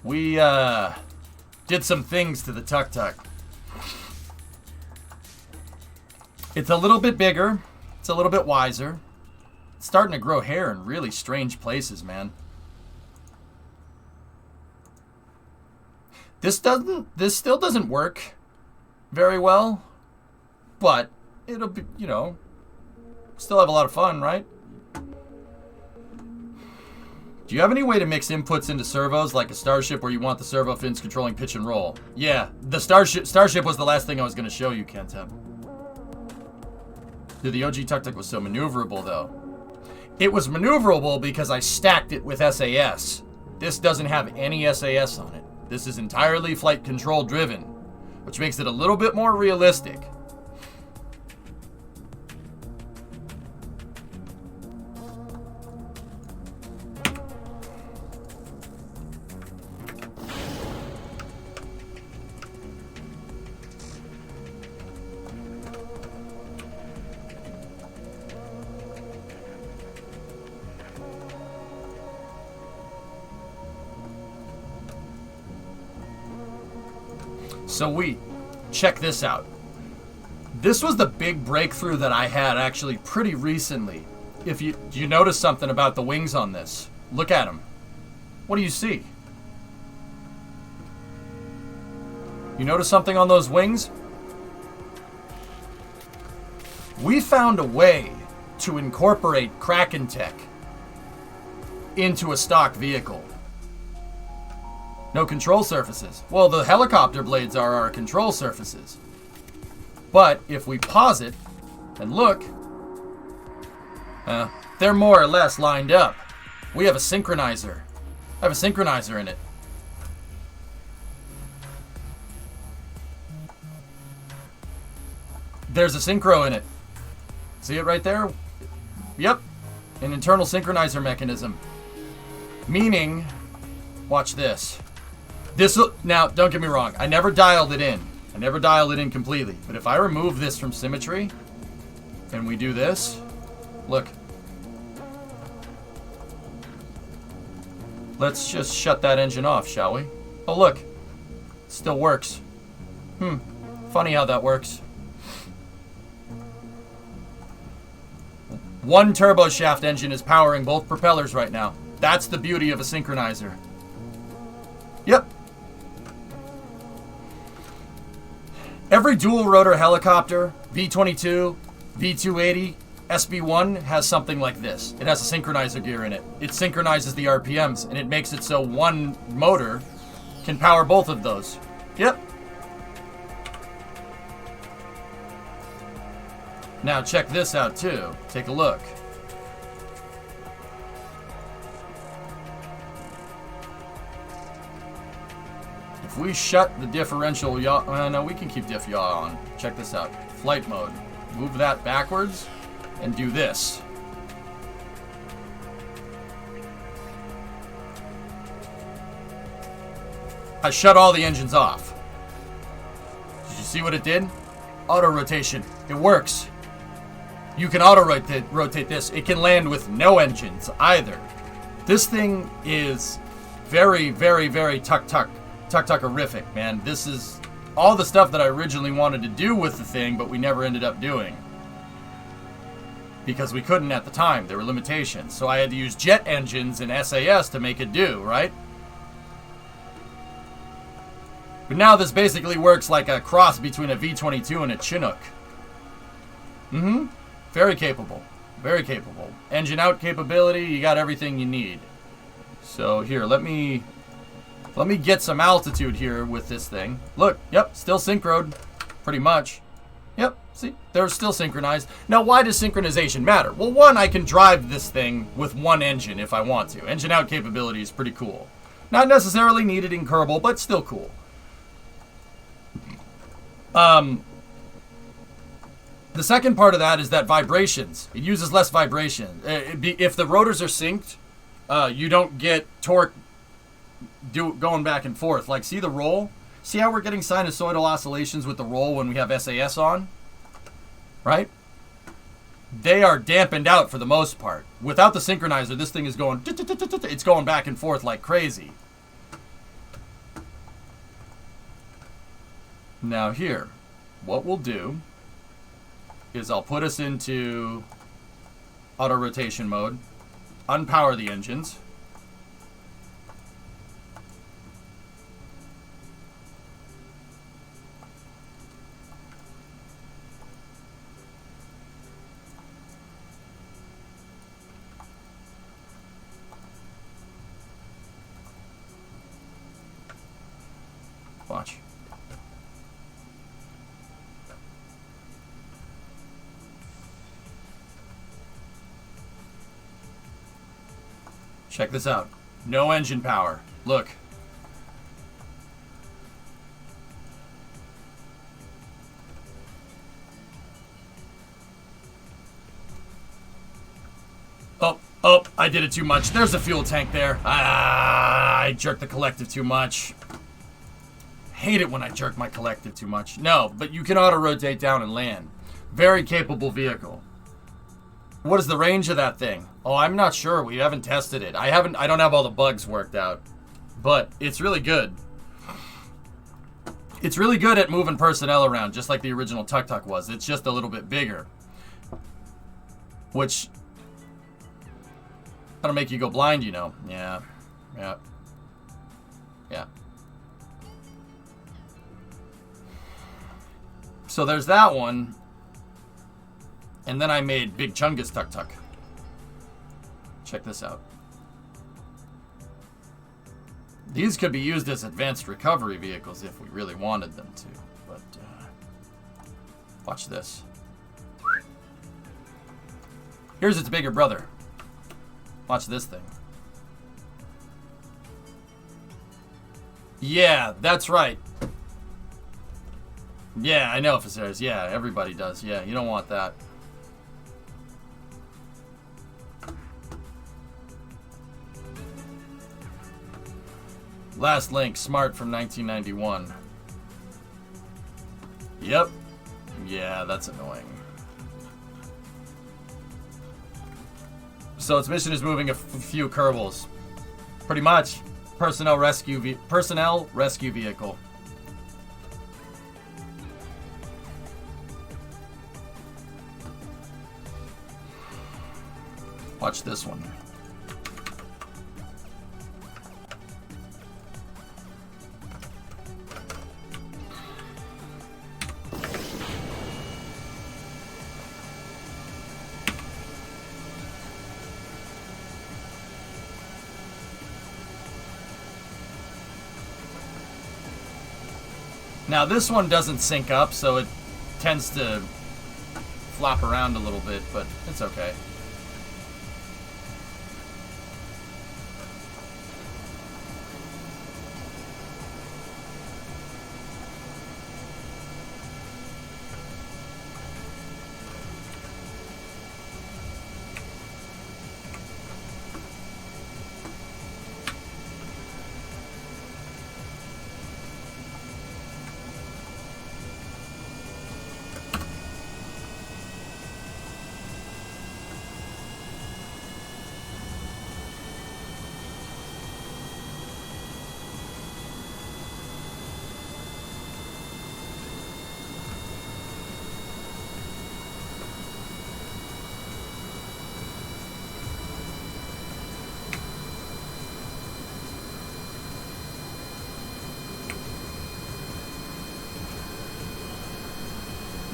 We, did some things to the Tuk-Tuk. It's a little bit bigger. It's a little bit wiser. It's starting to grow hair in really strange places, man. This still doesn't work very well, but it'll be, you know, still have a lot of fun, right? Do you have any way to mix inputs into servos like a Starship where you want the servo fins controlling pitch and roll? Yeah, the Starship was the last thing I was going to show you, Kentep. Dude, the OG Tuk-Tuk was so maneuverable, though. It was maneuverable because I stacked it with SAS. This doesn't have any SAS on it. This is entirely flight control driven, which makes it a little bit more realistic. So check this out. This was the big breakthrough that I had actually pretty recently. If you notice something about the wings on this, look at them. What do you see? You notice something on those wings? We found a way to incorporate Kraken tech into a stock vehicle. No control surfaces. Well, the helicopter blades are our control surfaces. But if we pause it and look, they're more or less lined up. We have a synchronizer. I have a synchronizer in it. There's a synchro in it. See it right there? Yep. An internal synchronizer mechanism. Meaning, watch this. Now, don't get me wrong. I never dialed it in. I never dialed it in completely. But if I remove this from symmetry, and we do this, look. Let's just shut that engine off, shall we? Oh, look. It still works. Funny how that works. One turboshaft engine is powering both propellers right now. That's the beauty of a synchronizer. Yep. Every dual rotor helicopter, V-22, V-280, SB-1 has something like this. It has a synchronizer gear in it. It synchronizes the RPMs, and it makes it so one motor can power both of those. Yep. Now check this out too. Take a look. If we shut the differential yaw, no, we can keep diff yaw on. Check this out. flight mode. Move that backwards and do this. I shut all the engines off. Did you see what it did? Auto rotation. It works. You can auto rotate this. It can land with no engines either. This thing is very, very, very tuk-tuck-erific, man. This is all the stuff that I originally wanted to do with the thing, but we never ended up doing. Because we couldn't at the time. There were limitations. So I had to use jet engines and SAS to make it do, right? But now this basically works like a cross between a V-22 and a Chinook. Mm-hmm. Very capable. Very capable. Engine out capability, you got everything you need. So here, let me get some altitude here with this thing. Look, yep, still synchroed. Pretty much. Yep, see, they're still synchronized. Now, why does synchronization matter? Well, one, I can drive this thing with one engine if I want to. Engine out capability is pretty cool. Not necessarily needed in Kerbal, but still cool. The second part of that is that vibrations. It uses less vibration. If the rotors are synced, you don't get torque going back and forth. Like, see the roll? See how we're getting sinusoidal oscillations with the roll when we have SAS on? Right? They are dampened out for the most part. Without the synchronizer, this thing is going... It's going back and forth like crazy. Now here, what we'll do is I'll put us into auto rotation mode, unpower the engines. Watch. Check this out. No engine power. Look. Oh, I did it too much. There's a fuel tank there. I jerked the collective too much. Hate it when I jerk my collective too much. No, but you can auto-rotate down and land. Very capable vehicle. What is the range of that thing? Oh, I'm not sure. We haven't tested it. I don't have all the bugs worked out. But it's really good. It's really good at moving personnel around, just like the original Tuk-Tuk was. It's just a little bit bigger. Which... that'll make you go blind, you know. Yeah. Yeah. Yeah. So there's that one. And then I made Big Chungus Tuk-Tuk. Check this out. These could be used as advanced recovery vehicles if we really wanted them to. But, watch this. Here's its bigger brother. Watch this thing. Yeah, that's right. Yeah, I know, officers. Yeah, everybody does. Yeah, you don't want that. Last Link, Smart from 1991. Yep. Yeah, that's annoying. So its mission is moving a few Kerbals. Pretty much. Personnel rescue vehicle. Watch this one. Now this one doesn't sync up, so it tends to flop around a little bit, but it's okay.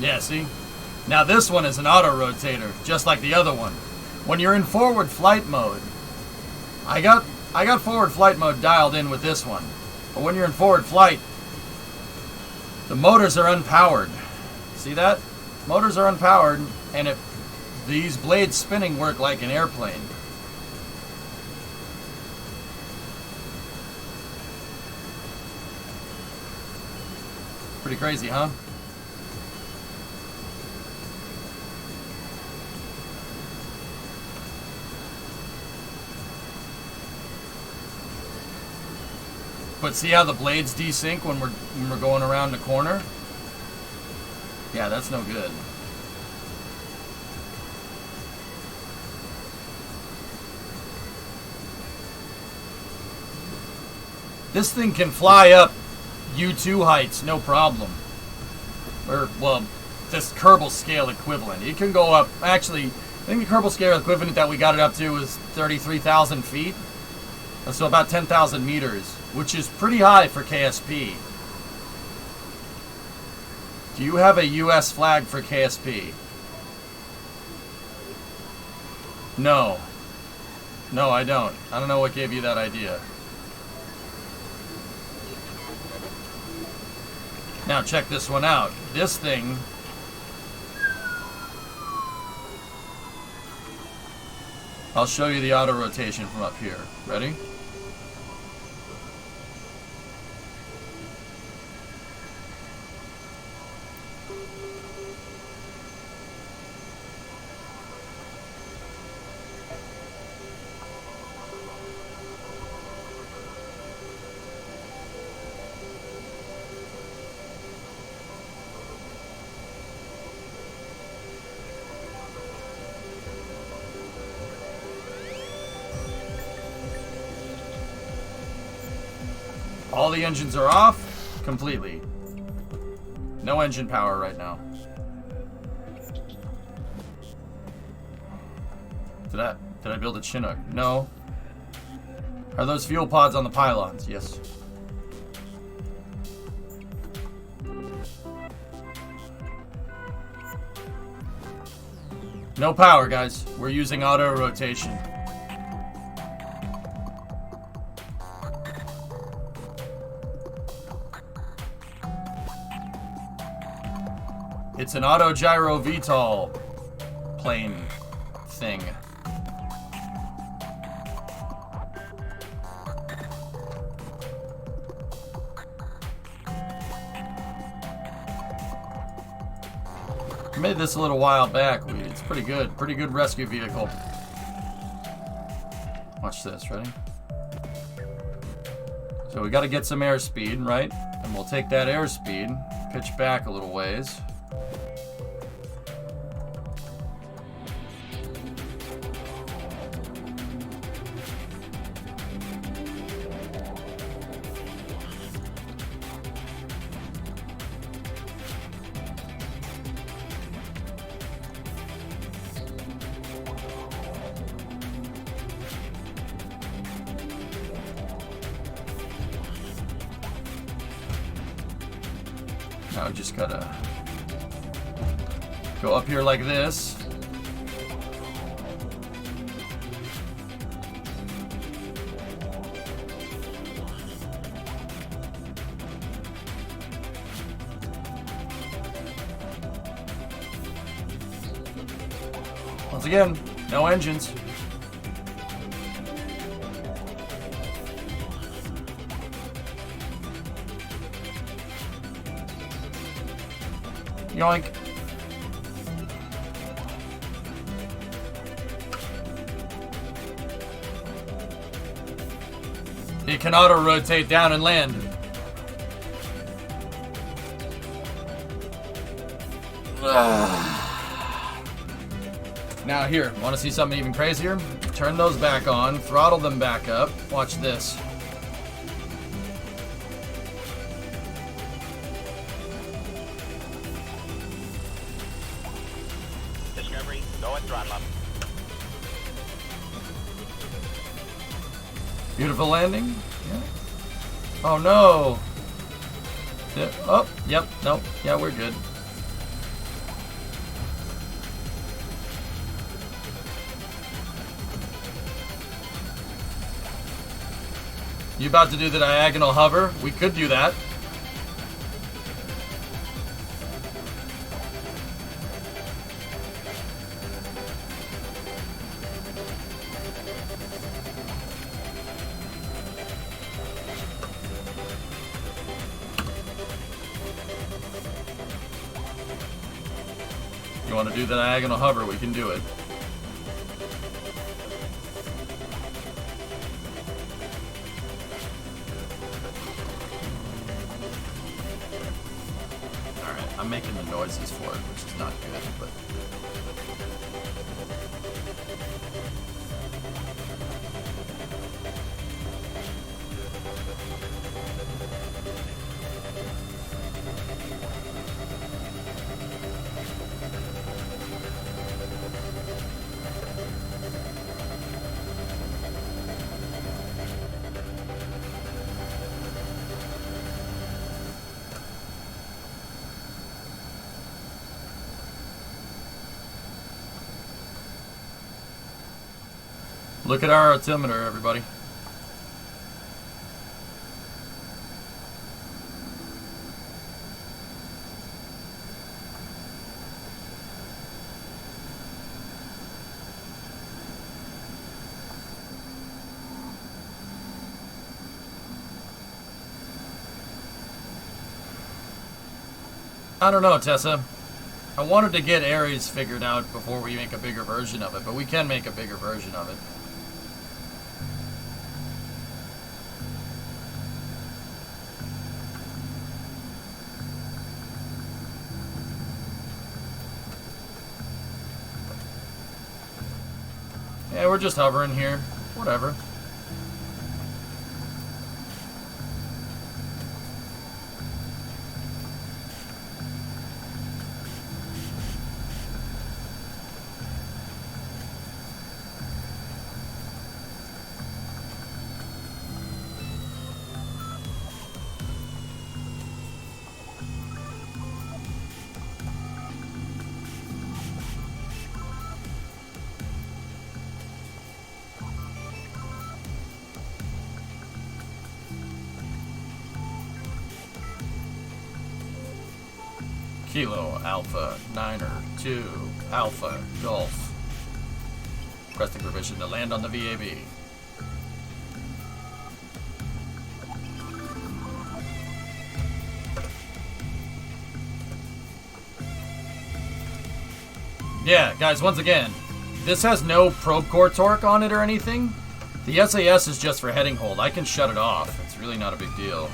Yeah, see? Now this one is an auto rotator, just like the other one. When you're in forward flight mode, I got forward flight mode dialed in with this one. But when you're in forward flight, the motors are unpowered. See that? Motors are unpowered, and these blades spinning work like an airplane. Pretty crazy, huh? But see how the blades desync when we're going around the corner? Yeah, that's no good. This thing can fly up U2 heights, no problem. Or, well, this Kerbal scale equivalent. It can go up, actually, I think the Kerbal scale equivalent that we got it up to was 33,000 feet. So about 10,000 meters, which is pretty high for KSP. Do you have a US flag for KSP? No. No, I don't. I don't know what gave you that idea. Now check this one out. This thing... I'll show you the auto rotation from up here. Ready? All the engines are off completely. No engine power right now. Did I build a Chinook? No. Are those fuel pods on the pylons? Yes. No power, guys. We're using auto rotation. It's an auto gyro VTOL plane thing. I made this a little while back. It's pretty good. Pretty good rescue vehicle. Watch this, ready? So we got to get some airspeed, right? And we'll take that airspeed, pitch back a little ways. Now we just gotta go up here like this. Once again, no engines. Yoink. It can auto-rotate down and land. Now here, want to see something even crazier? Turn those back on, throttle them back up. Watch this. Go and throttle up. Beautiful landing. Yeah. Oh no. Yeah. Oh, yep. Nope. Yeah, we're good. You about to do the diagonal hover? We could do that. You want to do the diagonal hover, we can do it. Alright, I'm making the noises for it, which is not good, but... Look at our altimeter, everybody. I don't know, Tessa. I wanted to get Ares figured out before we make a bigger version of it, but we can make a bigger version of it. Yeah, we're just hovering here. Whatever. Kilo Alpha Niner 2 Alpha Golf. Requesting permission to land on the VAB. Yeah, guys, once again, this has no probe core torque on it or anything. The SAS is just for heading hold. I can shut it off. It's really not a big deal.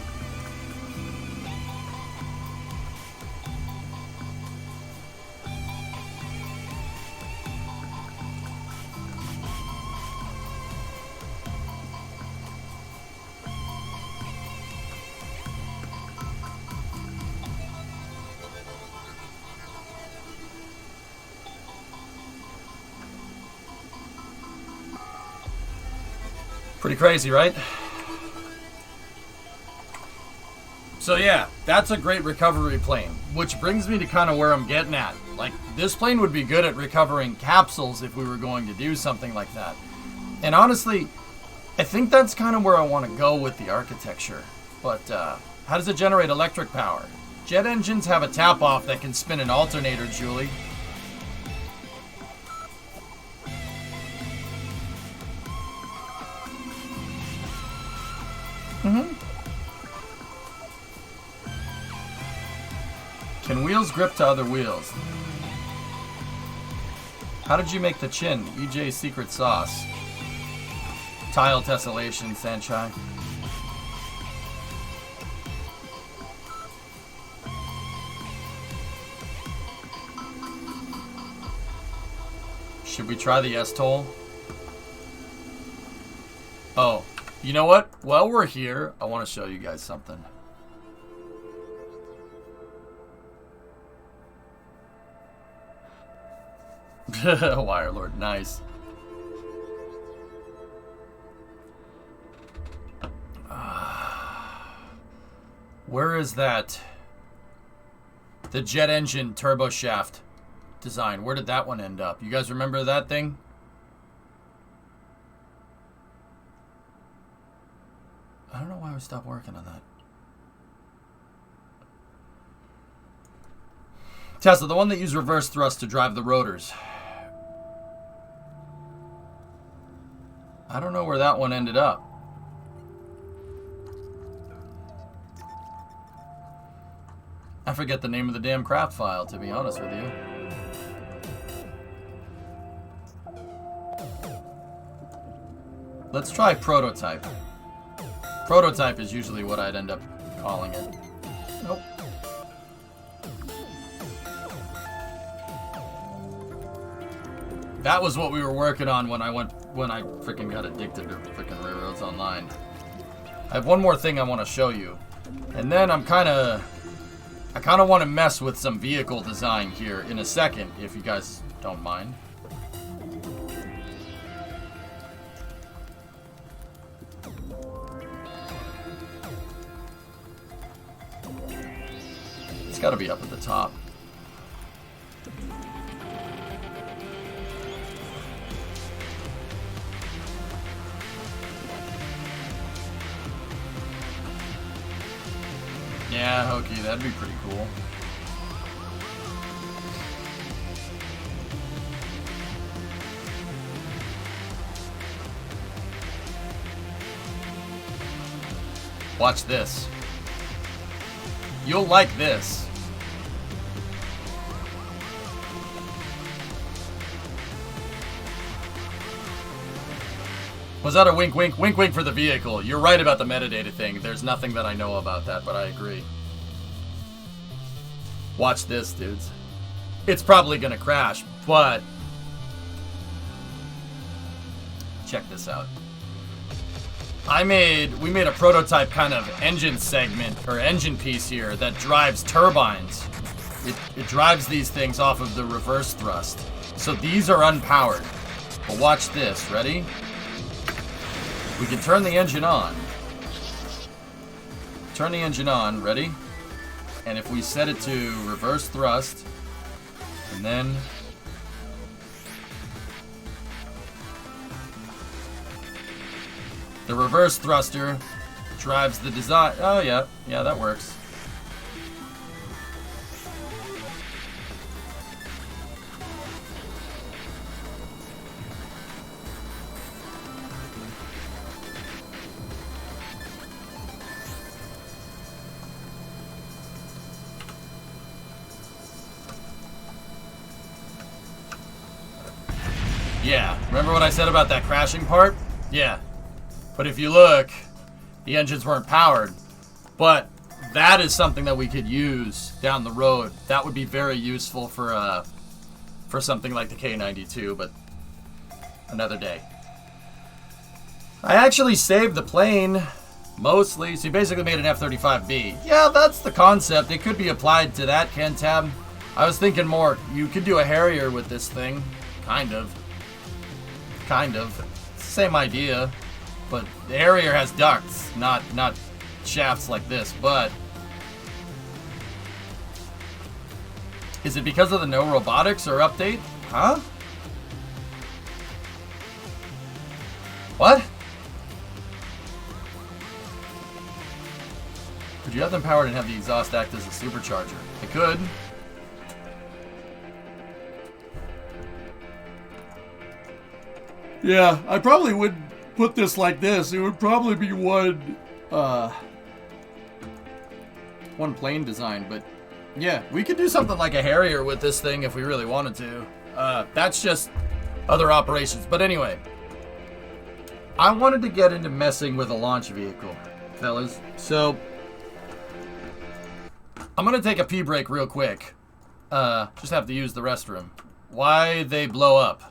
Pretty crazy, right? So yeah, that's a great recovery plane, which brings me to kind of where I'm getting at. Like, this plane would be good at recovering capsules if we were going to do something like that. And honestly, I think that's kind of where I want to go with the architecture. But how does it generate electric power? Jet engines have a tap-off that can spin an alternator, Julie. Can wheels grip to other wheels? How did you make the chin? EJ's secret sauce. Tile tessellation, Sanchai. Should we try the S-Toll? Oh, you know what? While we're here, I want to show you guys something. Wirelord, nice. Where is that? The jet engine turbo shaft design. Where did that one end up? You guys remember that thing? I don't know why we stopped working on that. Tesla, the one that used reverse thrust to drive the rotors. I don't know where that one ended up. I forget the name of the damn craft file, to be honest with you. Let's try prototype. Prototype is usually what I'd end up calling it. Nope. That was what we were working on when I freaking got addicted to freaking Railroads Online. I have one more thing I want to show you. And then I kind of want to mess with some vehicle design here in a second, if you guys don't mind. It's got to be up at the top. Yeah, Hokey, that'd be pretty cool. Watch this. You'll like this. Was that a wink, wink, wink, wink for the vehicle? You're right about the metadata thing. There's nothing that I know about that, but I agree. Watch this, dudes. It's probably gonna crash, but check this out. We made a prototype kind of engine segment or engine piece here that drives turbines. It drives these things off of the reverse thrust. So these are unpowered. But watch this, ready? We can turn the engine on. Turn the engine on, ready? And if we set it to reverse thrust, and then the reverse thruster drives the design. Oh yeah, that works. Yeah, remember what I said about that crashing part? Yeah. But if you look, the engines weren't powered. But that is something that we could use down the road. That would be very useful for something like the K92, but another day. I actually saved the plane, mostly. So you basically made an F-35B. Yeah, that's the concept. It could be applied to that, Kentab. I was thinking more, you could do a Harrier with this thing. Kind of. Same idea. But the Harrier has ducts, not shafts like this, but is it because of the no robotics or update? Huh? What? Could you have them powered and have the exhaust act as a supercharger? I could. Yeah, I probably would put this like this. It would probably be one plane design, but yeah, we could do something like a Harrier with this thing if we really wanted to. That's just other operations. But anyway, I wanted to get into messing with a launch vehicle, fellas. So I'm gonna take a pee break real quick. Just have to use the restroom. Why they blow up?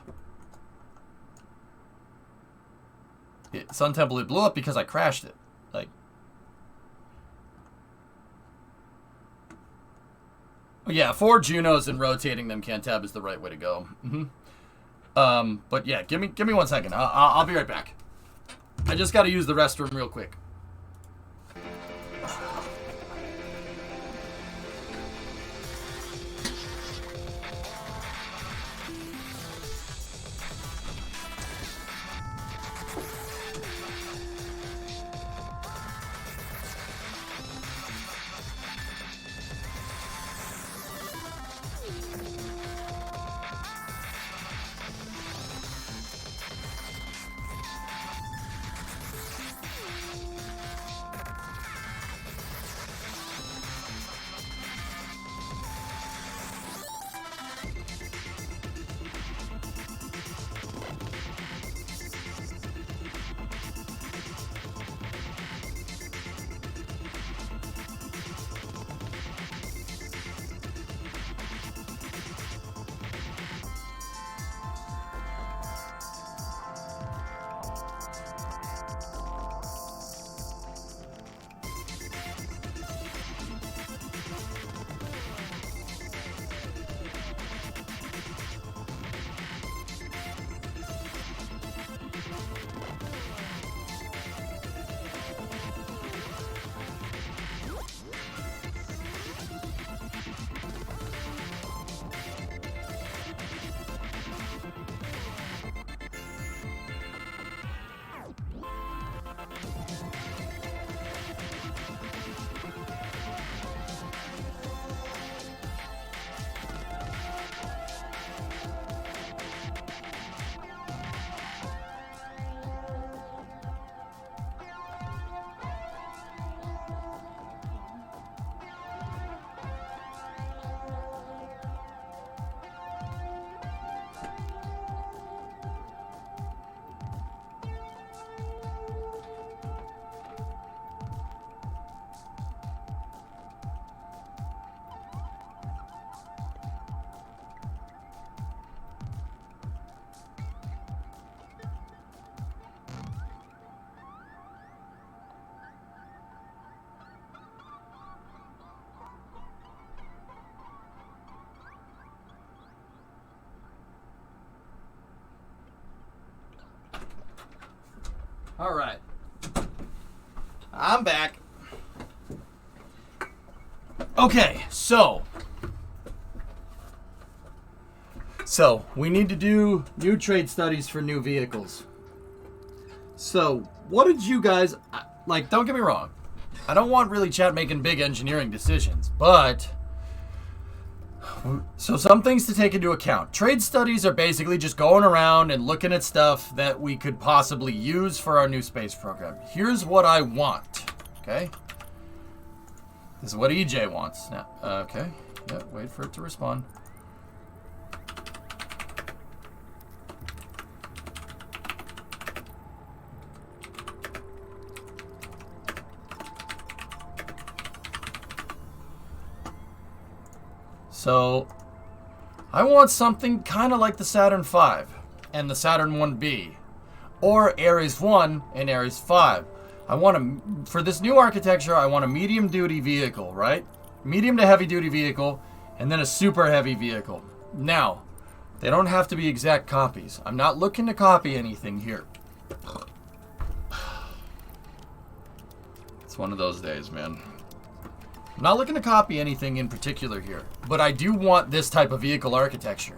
Sun Temple, it blew up because I crashed it. Like, yeah, 4 Junos and rotating them, Cantab, is the right way to go. But yeah, give me 1 second. I'll be right back. I just got to use the restroom real quick. All right. I'm back. Okay, so we need to do new trade studies for new vehicles. So what did you guys, like, don't get me wrong. I don't want really chat making big engineering decisions, but so some things to take into account. Trade studies are basically just going around and looking at stuff that we could possibly use for our new space program. Here's what I want, okay? This is what EJ wants. Now, okay, yeah, wait for it to respond. So, I want something kind of like the Saturn V and the Saturn 1B, or Ares 1 and Ares 5. I want for this new architecture, I want a medium-duty vehicle, right? Medium to heavy-duty vehicle, and then a super heavy vehicle. Now, they don't have to be exact copies. I'm not looking to copy anything here. It's one of those days, man. I'm not looking to copy anything in particular here, but I do want this type of vehicle architecture.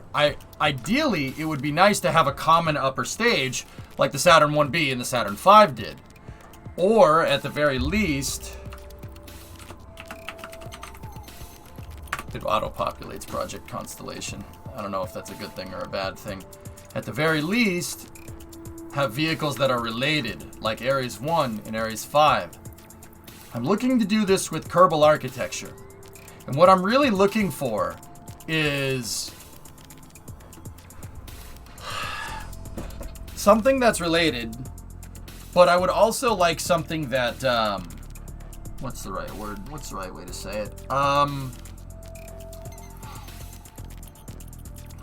Ideally, it would be nice to have a common upper stage like the Saturn 1B and the Saturn V did. Or, at the very least, it auto-populates Project Constellation. I don't know if that's a good thing or a bad thing. At the very least, have vehicles that are related, like Ares 1 and Ares 5. I'm looking to do this with Kerbal architecture. And what I'm really looking for is something that's related, but I would also like something that, what's the right word? What's the right way to say it?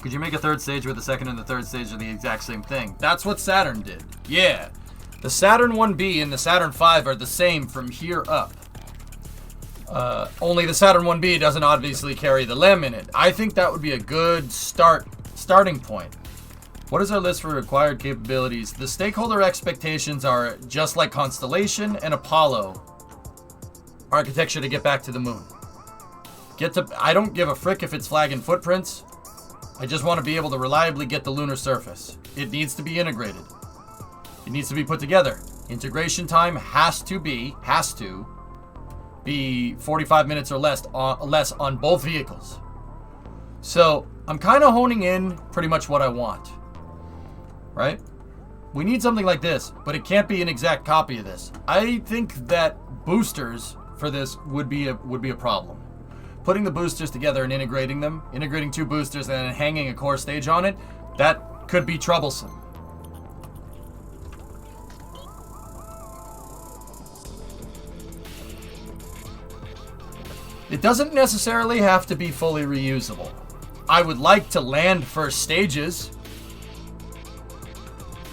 Could you make a third stage where the second and the third stage are the exact same thing? That's what Saturn did. Yeah. The Saturn 1B and the Saturn 5 are the same from here up. Only the Saturn 1B doesn't obviously carry the LEM in it. I think that would be a good starting point. What is our list for required capabilities? The stakeholder expectations are just like Constellation and Apollo architecture to get back to the moon. I don't give a frick if it's flagging footprints. I just want to be able to reliably get the lunar surface. It needs to be integrated. It needs to be put together. Integration time has to be 45 minutes or less on both vehicles. So I'm kind of honing in pretty much what I want, right? We need something like this, but it can't be an exact copy of this. I think that boosters for this would be a problem. Putting the boosters together and integrating two boosters and then hanging a core stage on it, that could be troublesome. It doesn't necessarily have to be fully reusable. I would like to land first stages,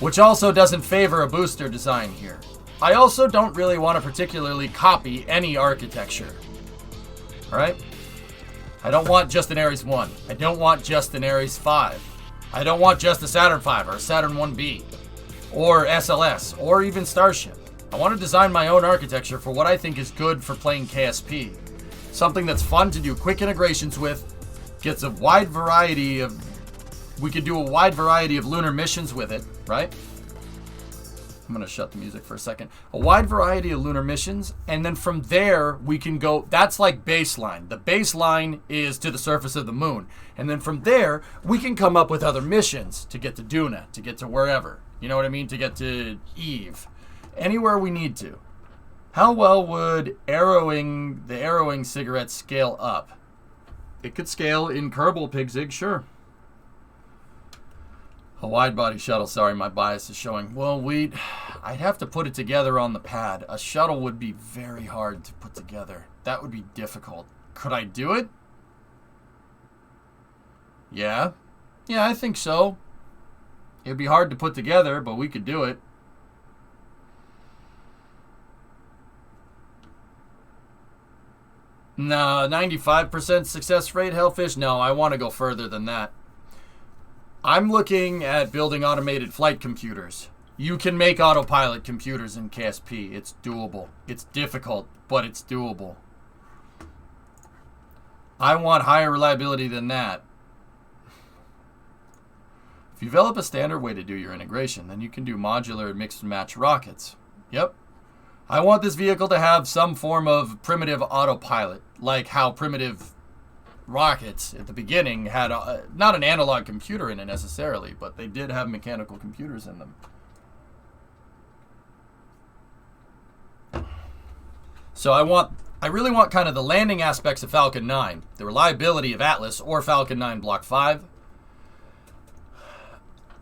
which also doesn't favor a booster design here. I also don't really want to particularly copy any architecture. Alright? I don't want just an Ares 1. I don't want just an Ares 5. I don't want just a Saturn 5 or a Saturn 1B or SLS or even Starship. I want to design my own architecture for what I think is good for playing KSP. Something that's fun to do quick integrations with, gets a wide variety of, we could do a wide variety of lunar missions with it, right? I'm going to shut the music for a second. A wide variety of lunar missions, and then from there we can go, that's like baseline. The baseline is to the surface of the moon. And then from there, we can come up with other missions to get to Duna, to get to wherever. You know what I mean? To get to Eve. Anywhere we need to. How well would the arrowing cigarette scale up? It could scale in Kerbal Pigzig, sure. A wide body shuttle, sorry, my bias is showing. Well, I'd have to put it together on the pad. A shuttle would be very hard to put together. That would be difficult. Could I do it? Yeah. Yeah, I think so. It'd be hard to put together, but we could do it. No, 95% success rate, Hellfish? No, I want to go further than that. I'm looking at building automated flight computers. You can make autopilot computers in KSP. It's doable. It's difficult, but it's doable. I want higher reliability than that. If you develop a standard way to do your integration, then you can do modular and mix and match rockets. Yep. I want this vehicle to have some form of primitive autopilot, like how primitive rockets at the beginning had not an analog computer in it necessarily, but they did have mechanical computers in them. So I really want kind of the landing aspects of Falcon 9, the reliability of Atlas or Falcon 9 Block 5.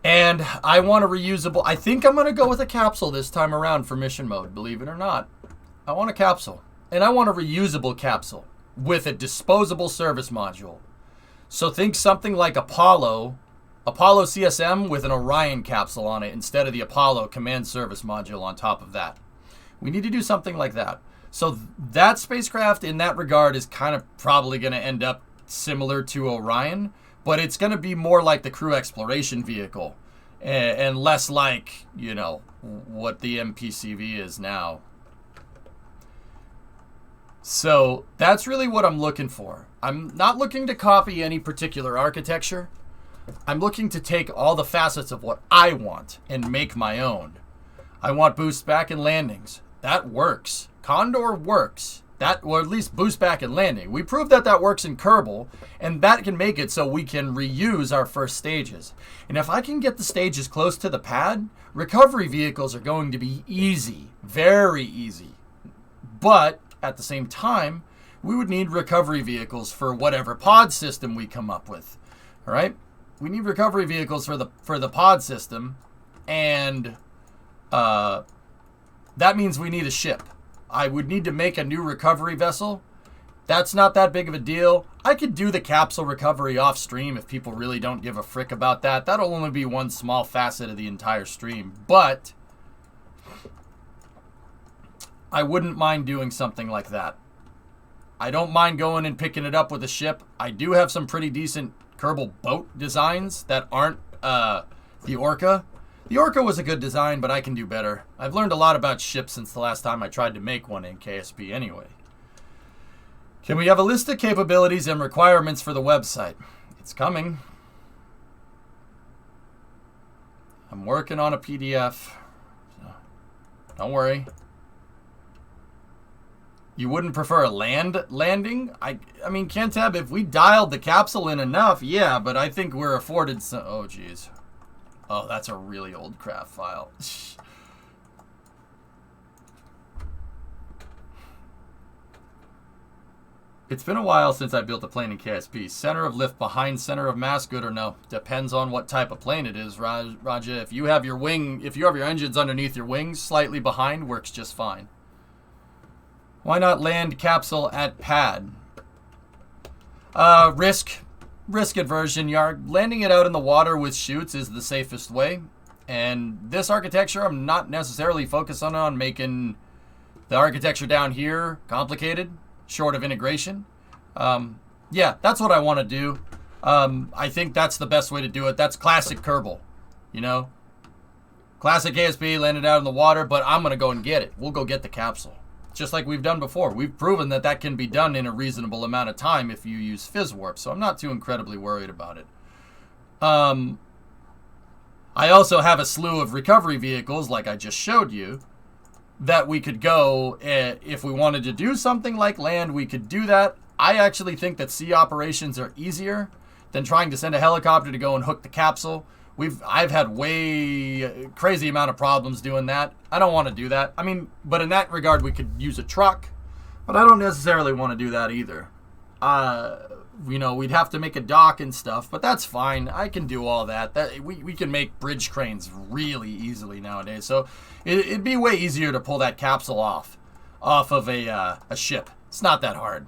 And I want a reusable, I think I'm going to go with a capsule this time around for mission mode, believe it or not. I want a capsule. And I want a reusable capsule with a disposable service module. So think something like Apollo CSM with an Orion capsule on it instead of the Apollo command service module on top of that. We need to do something like that. So that spacecraft in that regard is kind of probably going to end up similar to Orion, but it's going to be more like the crew exploration vehicle and less like, you know, what the MPCV is now. So that's really what I'm looking for. I'm not looking to copy any particular architecture. I'm looking to take all the facets of what I want and make my own. I want boost back and landings. That works. Condor works. That, or at least boost back and landing. We proved that that works in Kerbal, and that can make it so we can reuse our first stages. And if I can get the stages close to the pad, recovery vehicles are going to be easy. Very easy. But at the same time, we would need recovery vehicles for whatever pod system we come up with. All right? We need recovery vehicles for the pod system, and that means we need a ship. I would need to make a new recovery vessel. That's not that big of a deal. I could do the capsule recovery off stream if people really don't give a frick about that. That'll only be one small facet of the entire stream. But I wouldn't mind doing something like that. I don't mind going and picking it up with a ship. I do have some pretty decent Kerbal boat designs that aren't the Orca. The Orca was a good design, but I can do better. I've learned a lot about ships since the last time I tried to make one in KSP anyway. Can we have a list of capabilities and requirements for the website? It's coming. I'm working on a PDF. So don't worry. You wouldn't prefer a landing? I mean, Kentab, if we dialed the capsule in enough, yeah, but I think we're afforded some... Oh, geez. Oh, that's a really old craft file. It's been a while since I built a plane in KSP. Center of lift behind center of mass, good or no? Depends on what type of plane it is, Raja. If you have your engines underneath your wings, slightly behind, works just fine. Why not land capsule at pad? Risk aversion. Landing it out in the water with chutes is the safest way. And this architecture, I'm not necessarily focused on making the architecture down here complicated, short of integration. Yeah, that's what I want to do. I think that's the best way to do it. That's classic Kerbal, you know? Classic KSP, land it out in the water, but I'm going to go and get it. We'll go get the capsule. Just like we've done before. We've proven that that can be done in a reasonable amount of time if you use fizz warp, so I'm not too incredibly worried about it. I also have a slew of recovery vehicles, like I just showed you, that we could go, if we wanted to do something like land, we could do that. I actually think that sea operations are easier than trying to send a helicopter to go and hook the capsule. I've had way crazy amount of problems doing that. I don't want to do that. I mean, but in that regard, we could use a truck, but I don't necessarily want to do that either. You know, we'd have to make a dock and stuff, but that's fine. I can do all that. We can make bridge cranes really easily nowadays. So it'd be way easier to pull that capsule off of a ship. It's not that hard.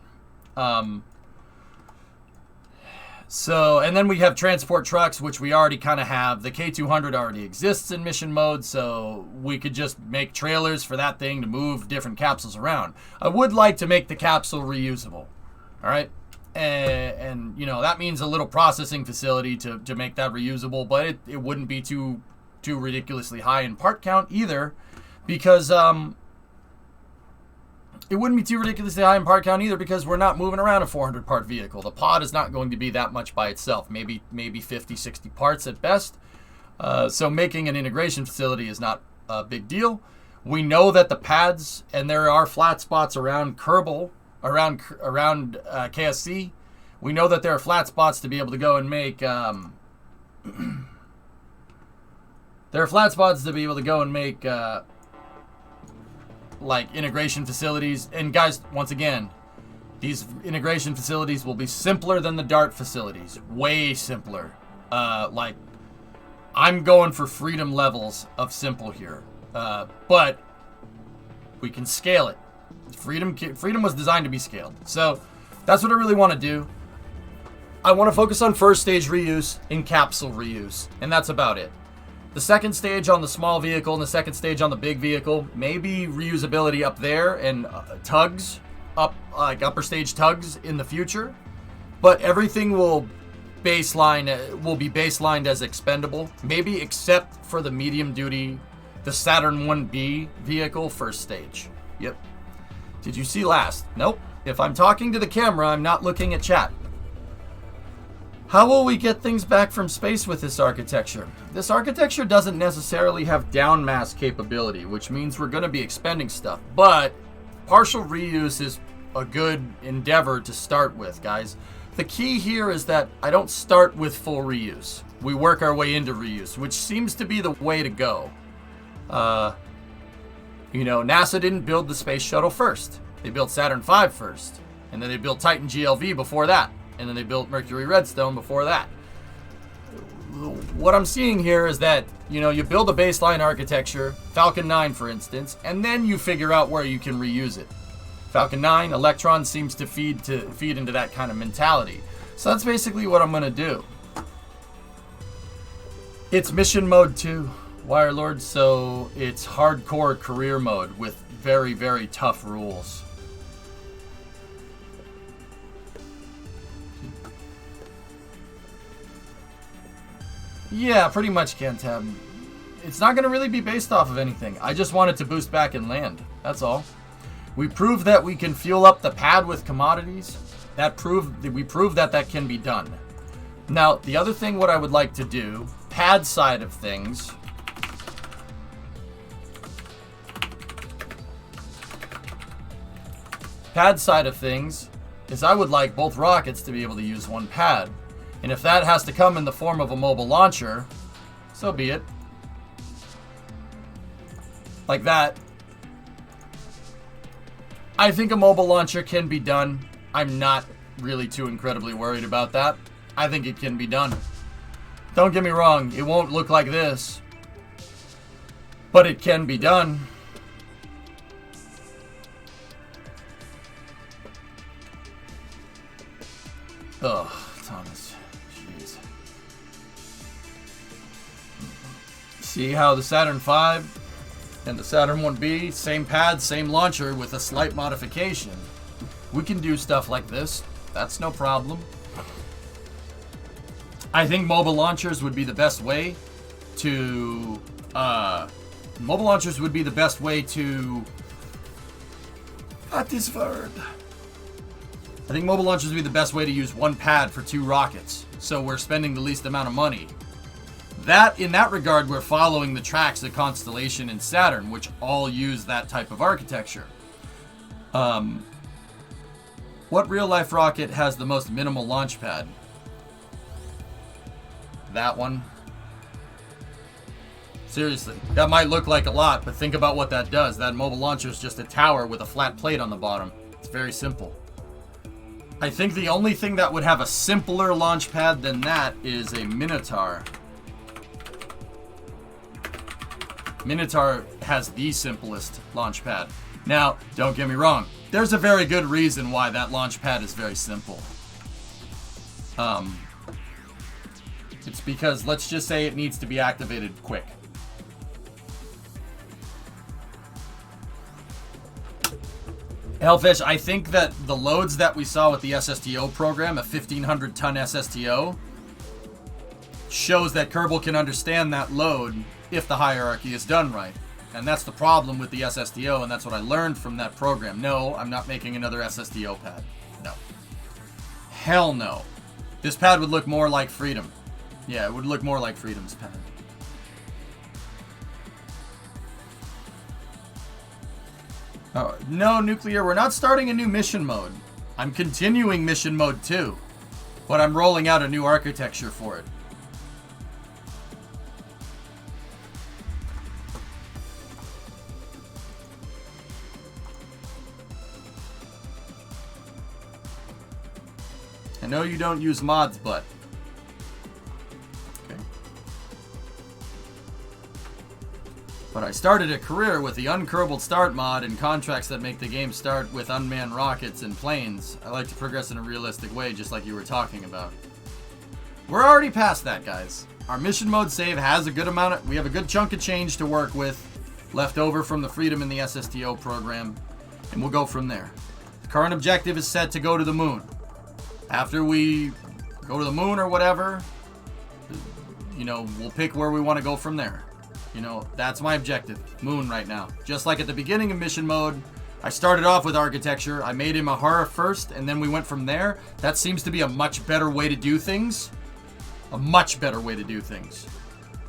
So, and then we have transport trucks, which we already kind of have. The K200 already exists in mission mode, so we could just make trailers for that thing to move different capsules around. I would like to make the capsule reusable, all right? And you know, that means a little processing facility to make that reusable, but it wouldn't be too too ridiculously high in part count either, because it wouldn't be too ridiculously high in part count either because we're not moving around a 400 part vehicle. The pod is not going to be that much by itself, maybe 50, 60 parts at best. So making an integration facility is not a big deal. We know that the pads, and there are flat spots around Kerbal, around KSC. We know that there are flat spots to be able to go and make like integration facilities. And guys, once again, these integration facilities will be simpler than the Dart facilities, way simpler. Like, I'm going for freedom levels of simple here, but we can scale it. Freedom was designed to be scaled, so that's what I really want to do. I want to focus on first stage reuse and capsule reuse, and that's about it. The second stage on the small vehicle and the second stage on the big vehicle, maybe reusability up there and tugs, like upper stage tugs in the future. But everything will be baselined as expendable, maybe except for the medium duty, the Saturn 1B vehicle first stage. Yep. Did you see last? Nope. If I'm talking to the camera, I'm not looking at chat. How will we get things back from space with this architecture? This architecture doesn't necessarily have down mass capability, which means we're going to be expending stuff. But partial reuse is a good endeavor to start with, guys. The key here is that I don't start with full reuse. We work our way into reuse, which seems to be the way to go. NASA didn't build the space shuttle first. They built Saturn V first. And then they built Titan GLV before that. And then they built Mercury Redstone before that. What I'm seeing here is that, you build a baseline architecture, Falcon 9 for instance, and then you figure out where you can reuse it. Falcon 9, Electron seems to feed into that kind of mentality. So that's basically what I'm going to do. It's mission mode 2, Wirelord, so it's hardcore career mode with very, very tough rules. Yeah, pretty much, Cantab. It's not going to really be based off of anything. I just want it to boost back and land. That's all. We proved that we can fuel up the pad with commodities. We proved that can be done. Now, the other thing what I would like to do, pad side of things, is I would like both rockets to be able to use one pad. And if that has to come in the form of a mobile launcher, so be it. Like that. I think a mobile launcher can be done. I'm not really too incredibly worried about that. I think it can be done. Don't get me wrong, it won't look like this. But it can be done. Ugh, Thomas. Jeez. See how the Saturn V and the Saturn 1B, same pad, same launcher with a slight modification. We can do stuff like this. That's no problem. I think mobile launchers would be the best way to... Not this word. I think mobile launchers would be the best way to use one pad for 2 rockets. So we're spending the least amount of money. In that regard, we're following the tracks of Constellation and Saturn, which all use that type of architecture. What real-life rocket has the most minimal launch pad? That one. Seriously, that might look like a lot, but think about what that does. That mobile launcher is just a tower with a flat plate on the bottom. It's very simple. I think the only thing that would have a simpler launch pad than that is a Minotaur. Minotaur has the simplest launch pad. Now, don't get me wrong. There's a very good reason why that launch pad is very simple. It's because, let's just say it needs to be activated quick. Hellfish, I think that the loads that we saw with the SSTO program, a 1,500 ton SSTO, shows that Kerbal can understand that load if the hierarchy is done right. And that's the problem with the SSDO, and that's what I learned from that program. No, I'm not making another SSDO pad. No. Hell no. This pad would look more like Freedom. Yeah, it would look more like Freedom's pad. No, Nuclear, we're not starting a new mission mode. I'm continuing mission mode 2, but I'm rolling out a new architecture for it. I know you don't use mods, but... Okay. But I started a career with the Uncurbed Start mod and contracts that make the game start with unmanned rockets and planes. I like to progress in a realistic way, just like you were talking about. We're already past that, guys. Our mission mode save has a good amount of... We have a good chunk of change to work with left over from the Freedom and the SSTO program, and we'll go from there. The current objective is set to go to the moon. After we go to the moon or whatever, you know, we'll pick where we want to go from there. You know, that's my objective. Moon right now. Just like at the beginning of mission mode, I started off with architecture. I made him a horror first, and then we went from there. That seems to be a much better way to do things. A much better way to do things.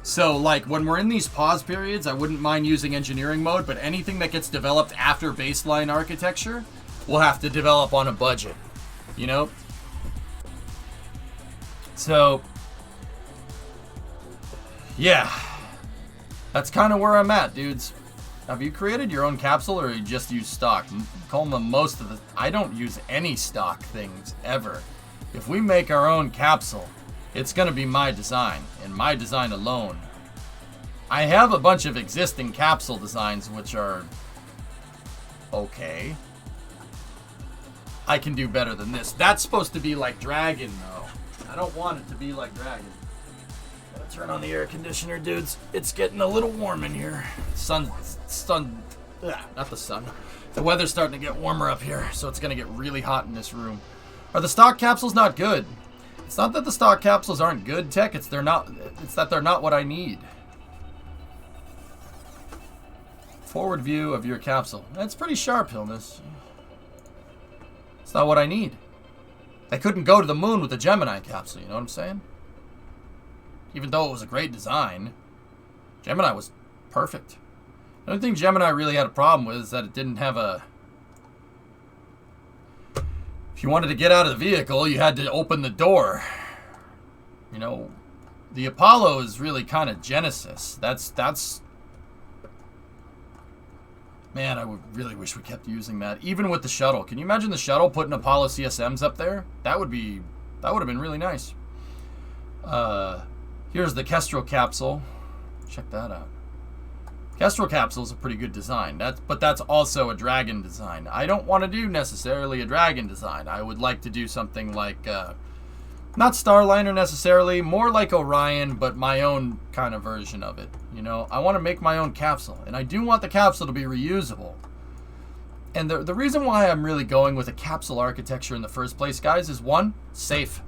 So, like, when we're in these pause periods, I wouldn't mind using engineering mode, but anything that gets developed after baseline architecture, we'll have to develop on a budget. You know? So, yeah, that's kind of where I'm at, dudes. Have you created your own capsule, or you just use stock? Colma, most of the... I don't use any stock things, ever. If we make our own capsule, it's going to be my design, and my design alone. I have a bunch of existing capsule designs, which are okay. I can do better than this. That's supposed to be like Dragon, though. I don't want it to be like Dragon. Gotta turn on the air conditioner, dudes. It's getting a little warm in here. Not the sun. The weather's starting to get warmer up here, so it's gonna get really hot in this room. Are the stock capsules not good? It's not that the stock capsules aren't good, Tech. It's that they're not what I need. Forward view of your capsule. That's pretty sharp, Hilness. It's not what I need. They couldn't go to the moon with the Gemini capsule, you know what I'm saying? Even though it was a great design, Gemini was perfect. The only thing Gemini really had a problem with is that it didn't have a... If you wanted to get out of the vehicle, you had to open the door. You know, the Apollo is really kind of Genesis. That's... Man, I would really wish we kept using that. Even with the shuttle. Can you imagine the shuttle putting Apollo CSMs up there? That would have been really nice. Here's the Kestrel capsule. Check that out. Kestrel capsule is a pretty good design. But that's also a Dragon design. I don't want to do necessarily a Dragon design. I would like to do something like... not Starliner necessarily, more like Orion, but my own kind of version of it. You know, I want to make my own capsule, and I do want the capsule to be reusable. And the reason why I'm really going with a capsule architecture in the first place, guys, is one, safe.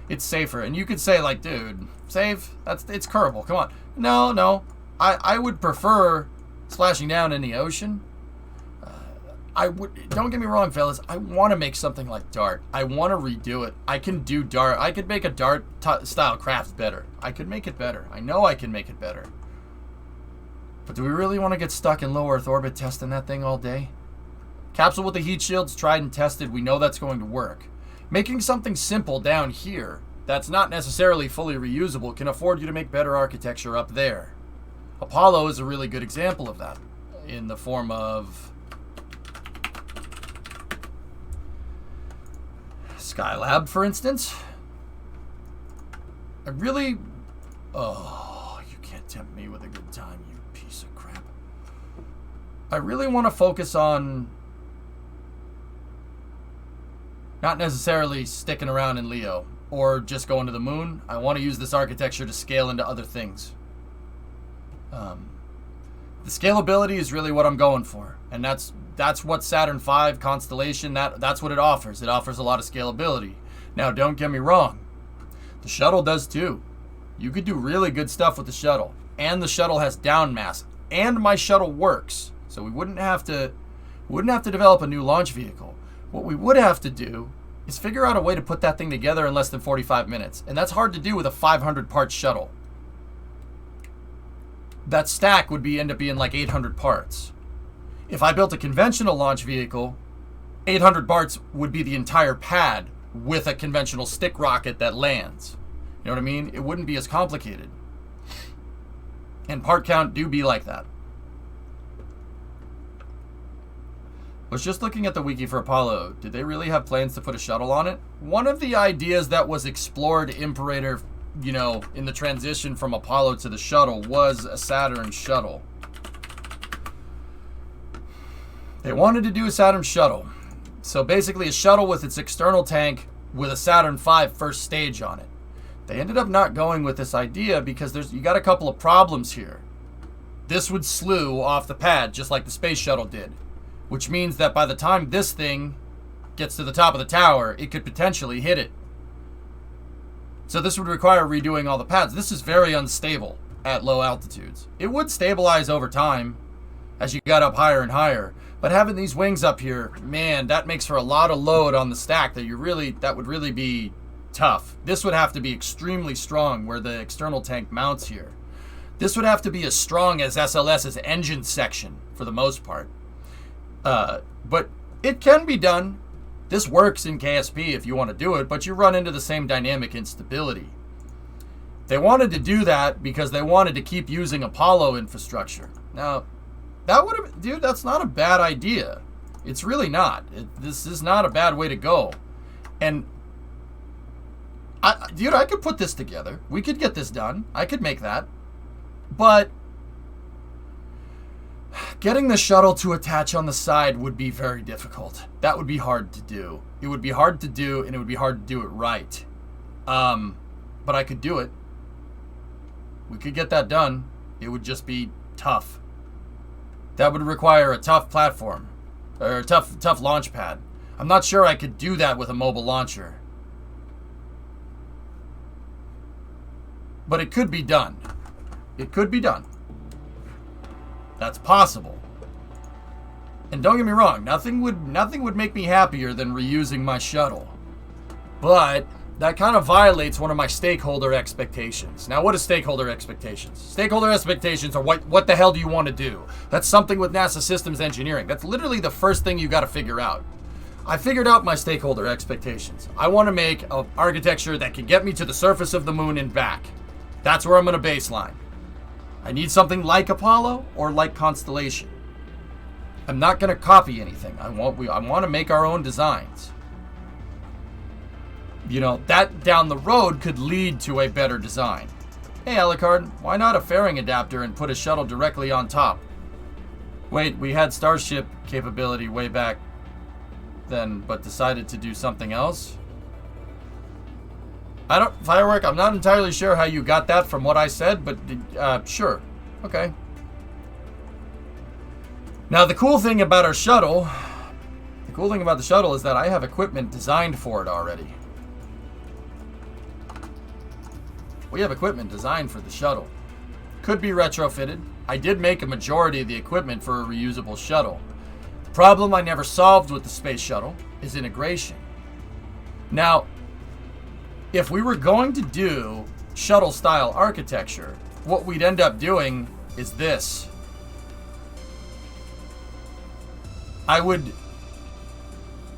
It's safer, and you could say, like, dude, safe? It's Kerbal, come on. No, I would prefer splashing down in the ocean. Don't get me wrong, fellas. I want to make something like Dart. I want to redo it. I can do Dart. I could make a Dart style craft better. I could make it better. I know I can make it better. But do we really want to get stuck in low Earth orbit testing that thing all day? Capsule with the heat shields, tried and tested. We know that's going to work. Making something simple down here that's not necessarily fully reusable can afford you to make better architecture up there. Apollo is a really good example of that in the form of... Skylab, for instance. I really... Oh, you can't tempt me with a good time, you piece of crap. I really want to focus on... not necessarily sticking around in Leo, or just going to the moon. I want to use this architecture to scale into other things. The scalability is really what I'm going for, and that's what Saturn V constellation, that's what it offers. It offers a lot of scalability. Now, don't get me wrong. The shuttle does too. You could do really good stuff with the shuttle. And the shuttle has down mass. And my shuttle works. So we wouldn't have to develop a new launch vehicle. What we would have to do is figure out a way to put that thing together in less than 45 minutes. And that's hard to do with a 500 part shuttle. That stack would end up being like 800 parts. If I built a conventional launch vehicle, 800 parts would be the entire pad with a conventional stick rocket that lands. You know what I mean? It wouldn't be as complicated. And part count do be like that. Was just looking at the wiki for Apollo. Did they really have plans to put a shuttle on it? One of the ideas that was explored, Imperator, in the transition from Apollo to the shuttle, was a Saturn shuttle. They wanted to do a Saturn shuttle. So basically a shuttle with its external tank with a Saturn V first stage on it. They ended up not going with this idea because you got a couple of problems here. This would slew off the pad just like the space shuttle did. Which means that by the time this thing gets to the top of the tower, it could potentially hit it. So this would require redoing all the pads. This is very unstable at low altitudes. It would stabilize over time as you got up higher and higher. But having these wings up here, man, that makes for a lot of load on the stack that would really be tough. This would have to be extremely strong where the external tank mounts here. This would have to be as strong as SLS's engine section for the most part. But it can be done. This works in KSP if you want to do it, but you run into the same dynamic instability. They wanted to do that because they wanted to keep using Apollo infrastructure. Now, that's not a bad idea. It's really not. This is not a bad way to go. And, I could put this together. We could get this done. I could make that. But getting the shuttle to attach on the side would be very difficult. That would be hard to do. It would be hard to do, and it would be hard to do it right. But I could do it. We could get that done. It would just be tough. That would require a tough platform, or a tough launch pad. I'm not sure I could do that with a mobile launcher. But it could be done. It could be done. That's possible. And don't get me wrong, nothing would make me happier than reusing my shuttle. But that kind of violates one of my stakeholder expectations. Now, what is stakeholder expectations? Stakeholder expectations are what the hell do you want to do? That's something with NASA systems engineering. That's literally the first thing you got to figure out. I figured out my stakeholder expectations. I want to make an architecture that can get me to the surface of the moon and back. That's where I'm going to baseline. I need something like Apollo or like Constellation. I'm not going to copy anything. I want to make our own designs. That down the road could lead to a better design. Hey, Alucard, why not a fairing adapter and put a shuttle directly on top? Wait, we had Starship capability way back then, but decided to do something else? Firework, I'm not entirely sure how you got that from what I said, but sure. Okay. Now, the cool thing about our shuttle, is that I have equipment designed for it already. We have equipment designed for the shuttle. Could be retrofitted. I did make a majority of the equipment for a reusable shuttle. The problem I never solved with the space shuttle is integration. Now, if we were going to do shuttle-style architecture, what we'd end up doing is this.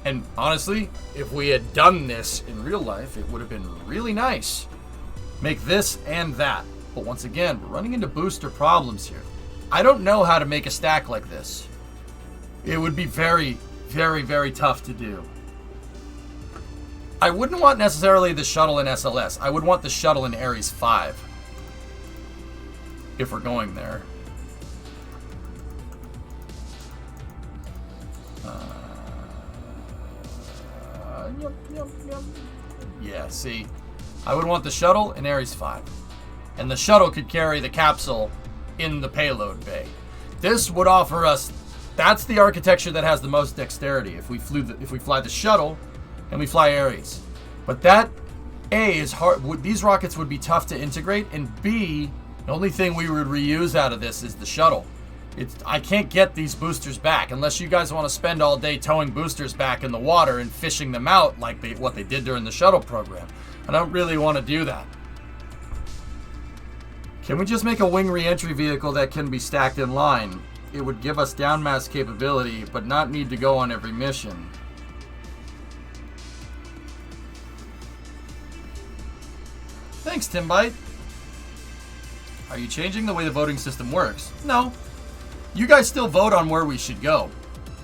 And honestly, if we had done this in real life, it would have been really nice. Make this and that. But once again, we're running into booster problems here. I don't know how to make a stack like this. It would be very, very, very tough to do. I wouldn't want necessarily the shuttle in SLS. I would want the shuttle in Ares 5. If we're going there. Yep. Yeah, see. I would want the shuttle in Ares 5. And the shuttle could carry the capsule in the payload bay. This would offer us... That's the architecture that has the most dexterity. If we fly the shuttle and we fly Ares. But that A, is hard. These rockets would be tough to integrate, and B, the only thing we would reuse out of this is the shuttle. I can't get these boosters back unless you guys want to spend all day towing boosters back in the water and fishing them out like what they did during the shuttle program. I don't really want to do that. Can we just make a wing re-entry vehicle that can be stacked in line? It would give us downmass capability, but not need to go on every mission. Thanks, Timbite. Are you changing the way the voting system works? No. You guys still vote on where we should go,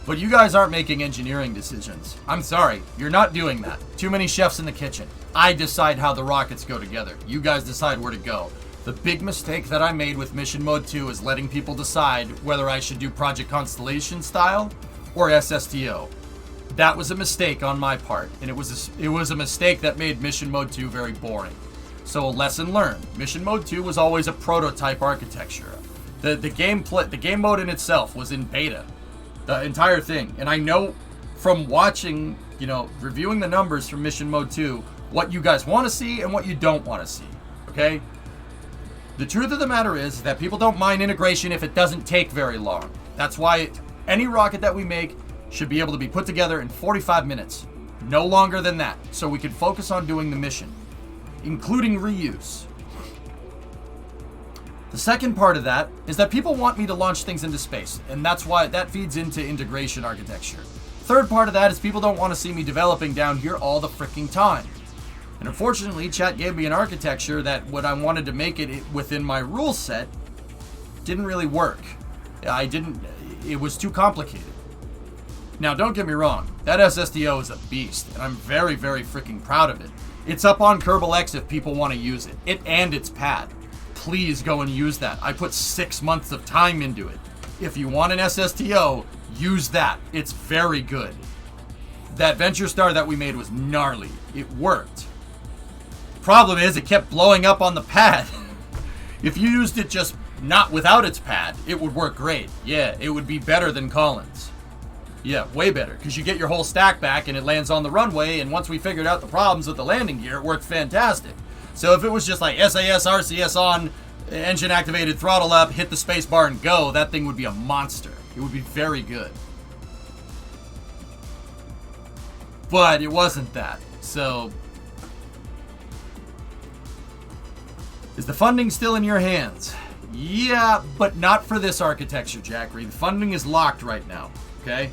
but you guys aren't making engineering decisions. I'm sorry, you're not doing that. Too many chefs in the kitchen. I decide how the rockets go together. You guys decide where to go. The big mistake that I made with Mission Mode 2 is letting people decide whether I should do Project Constellation style or SSTO. That was a mistake on my part, and it was a mistake that made Mission Mode 2 very boring. So a lesson learned. Mission Mode 2 was always a prototype architecture. The game mode in itself was in beta, the entire thing. And I know from watching, reviewing the numbers from Mission Mode 2, what you guys want to see and what you don't want to see, okay? The truth of the matter is that people don't mind integration if it doesn't take very long. That's why any rocket that we make should be able to be put together in 45 minutes, no longer than that, so we can focus on doing the mission, including reuse. The second part of that is that people want me to launch things into space, and that's why that feeds into integration architecture. Third part of that is people don't want to see me developing down here all the freaking time. And unfortunately, chat gave me an architecture that when I wanted to make it within my rule set, didn't really work. It was too complicated. Now, don't get me wrong, that SSDO is a beast, and I'm very, very freaking proud of it. It's up on Kerbal X if people want to use it. It and its pad. Please go and use that. I put 6 months of time into it. If you want an SSTO, use that. It's very good. That Venture Star that we made was gnarly. It worked. Problem is, it kept blowing up on the pad. If you used it just not without its pad, it would work great. Yeah, it would be better than Collins. Yeah, way better, because you get your whole stack back and it lands on the runway, and once we figured out the problems with the landing gear, it worked fantastic. So if it was just like SAS, RCS on, engine activated, throttle up, hit the space bar and go, that thing would be a monster. It would be very good. But it wasn't that. So, is the funding still in your hands? Yeah, but not for this architecture, Jackery. The funding is locked right now, okay?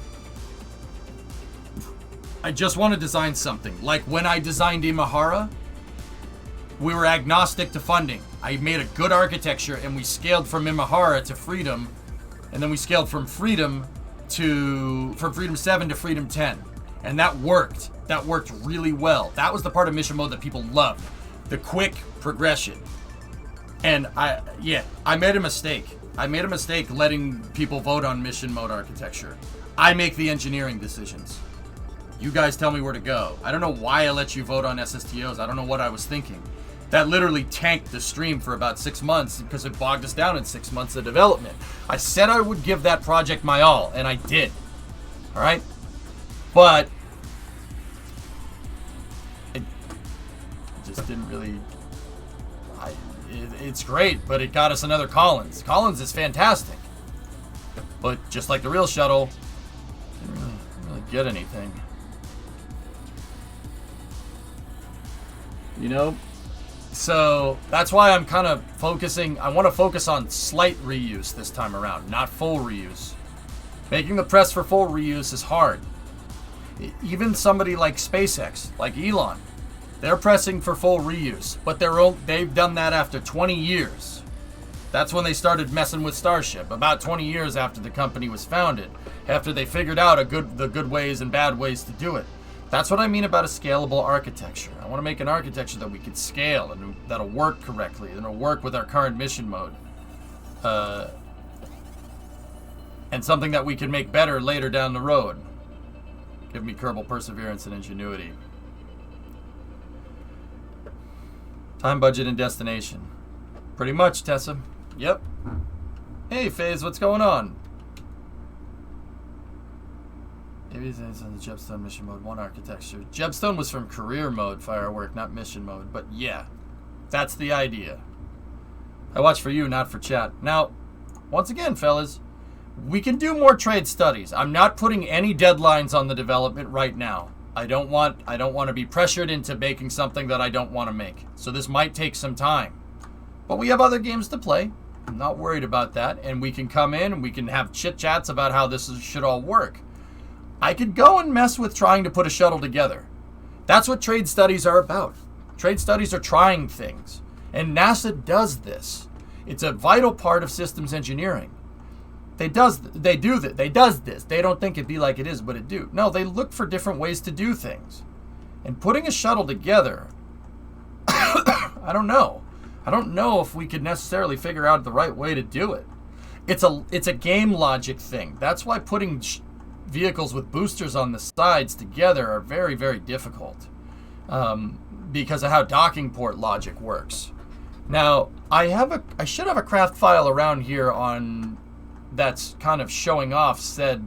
I just want to design something. Like when I designed Imahara, we were agnostic to funding. I made a good architecture and we scaled from Imahara to Freedom, and then we scaled from Freedom 7 to Freedom 10. And that worked. That worked really well. That was the part of Mission Mode that people loved. The quick progression. And I made a mistake. I made a mistake letting people vote on Mission Mode architecture. I make the engineering decisions. You guys tell me where to go. I don't know why I let you vote on SSTOs. I don't know what I was thinking. That literally tanked the stream for about 6 months because it bogged us down in 6 months of development. I said I would give that project my all, and I did. All right? But it just didn't really... It's great, but it got us another Collins. Collins is fantastic. But just like the real shuttle, didn't really get anything. You know? So that's why I'm kind of focusing. I want to focus on slight reuse this time around, not full reuse. Making the press for full reuse is hard. Even somebody like SpaceX, like Elon, they're pressing for full reuse, but they've done that after 20 years. That's when they started messing with Starship, about 20 years after the company was founded, after they figured out the good ways and bad ways to do it. That's what I mean about a scalable architecture. I want to make an architecture that we could scale and that'll work correctly, and it'll work with our current mission mode. And something that we can make better later down the road. Give me Kerbal perseverance and ingenuity. Time, budget, and destination. Pretty much, Tessa. Yep. Hey, FaZe, what's going on? KV's on the Jebstone mission mode, 1 architecture. Jebstone was from career mode firework, not mission mode. But yeah, that's the idea. I watch for you, not for chat. Now, once again, fellas, we can do more trade studies. I'm not putting any deadlines on the development right now. I don't want to be pressured into making something that I don't want to make. So this might take some time. But we have other games to play. I'm not worried about that. And we can come in and we can have chit-chats about how this should all work. I could go and mess with trying to put a shuttle together. That's what trade studies are about. Trade studies are trying things. And NASA does this. It's a vital part of systems engineering. They do this. They don't think it be like it is, but it do. No, they look for different ways to do things. And putting a shuttle together, I don't know. I don't know if we could necessarily figure out the right way to do it. It's a game logic thing. That's why putting vehicles with boosters on the sides together are very, very difficult. Because of how docking port logic works. Now, I should have a craft file around here on that's kind of showing off said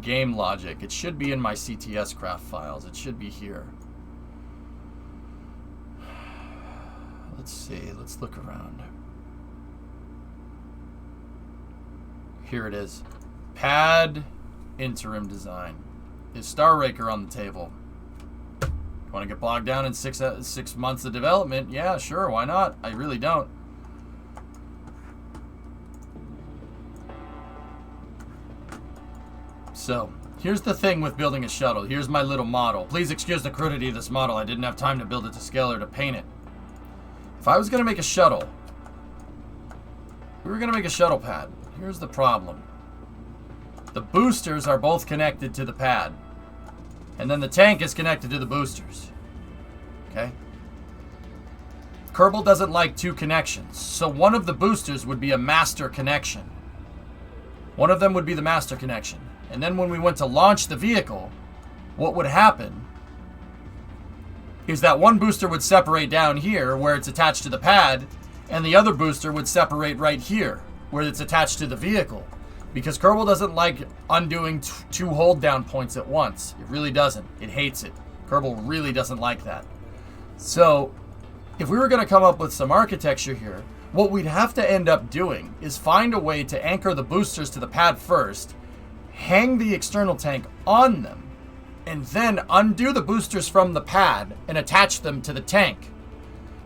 game logic. It should be in my CTS craft files. It should be here. Let's see. Let's look around. Here it is. Pad interim design. Is Star Raker on the table? Want to get bogged down in 6 months of development? Yeah, sure. Why not? I really don't. So, here's the thing with building a shuttle. Here's my little model. Please excuse the crudity of this model. I didn't have time to build it to scale or to paint it. If I was going to make a shuttle, we were going to make a shuttle pad. Here's the problem. The boosters are both connected to the pad. And then the tank is connected to the boosters. Okay? Kerbal doesn't like 2 connections. So one of the boosters would be a master connection. One of them would be the master connection. And then when we went to launch the vehicle, what would happen is that one booster would separate down here where it's attached to the pad, and the other booster would separate right here where it's attached to the vehicle. Because Kerbal doesn't like undoing 2 hold down points at once. It really doesn't. It hates it. Kerbal really doesn't like that. So, if we were going to come up with some architecture here, what we'd have to end up doing is find a way to anchor the boosters to the pad first, hang the external tank on them, and then undo the boosters from the pad and attach them to the tank.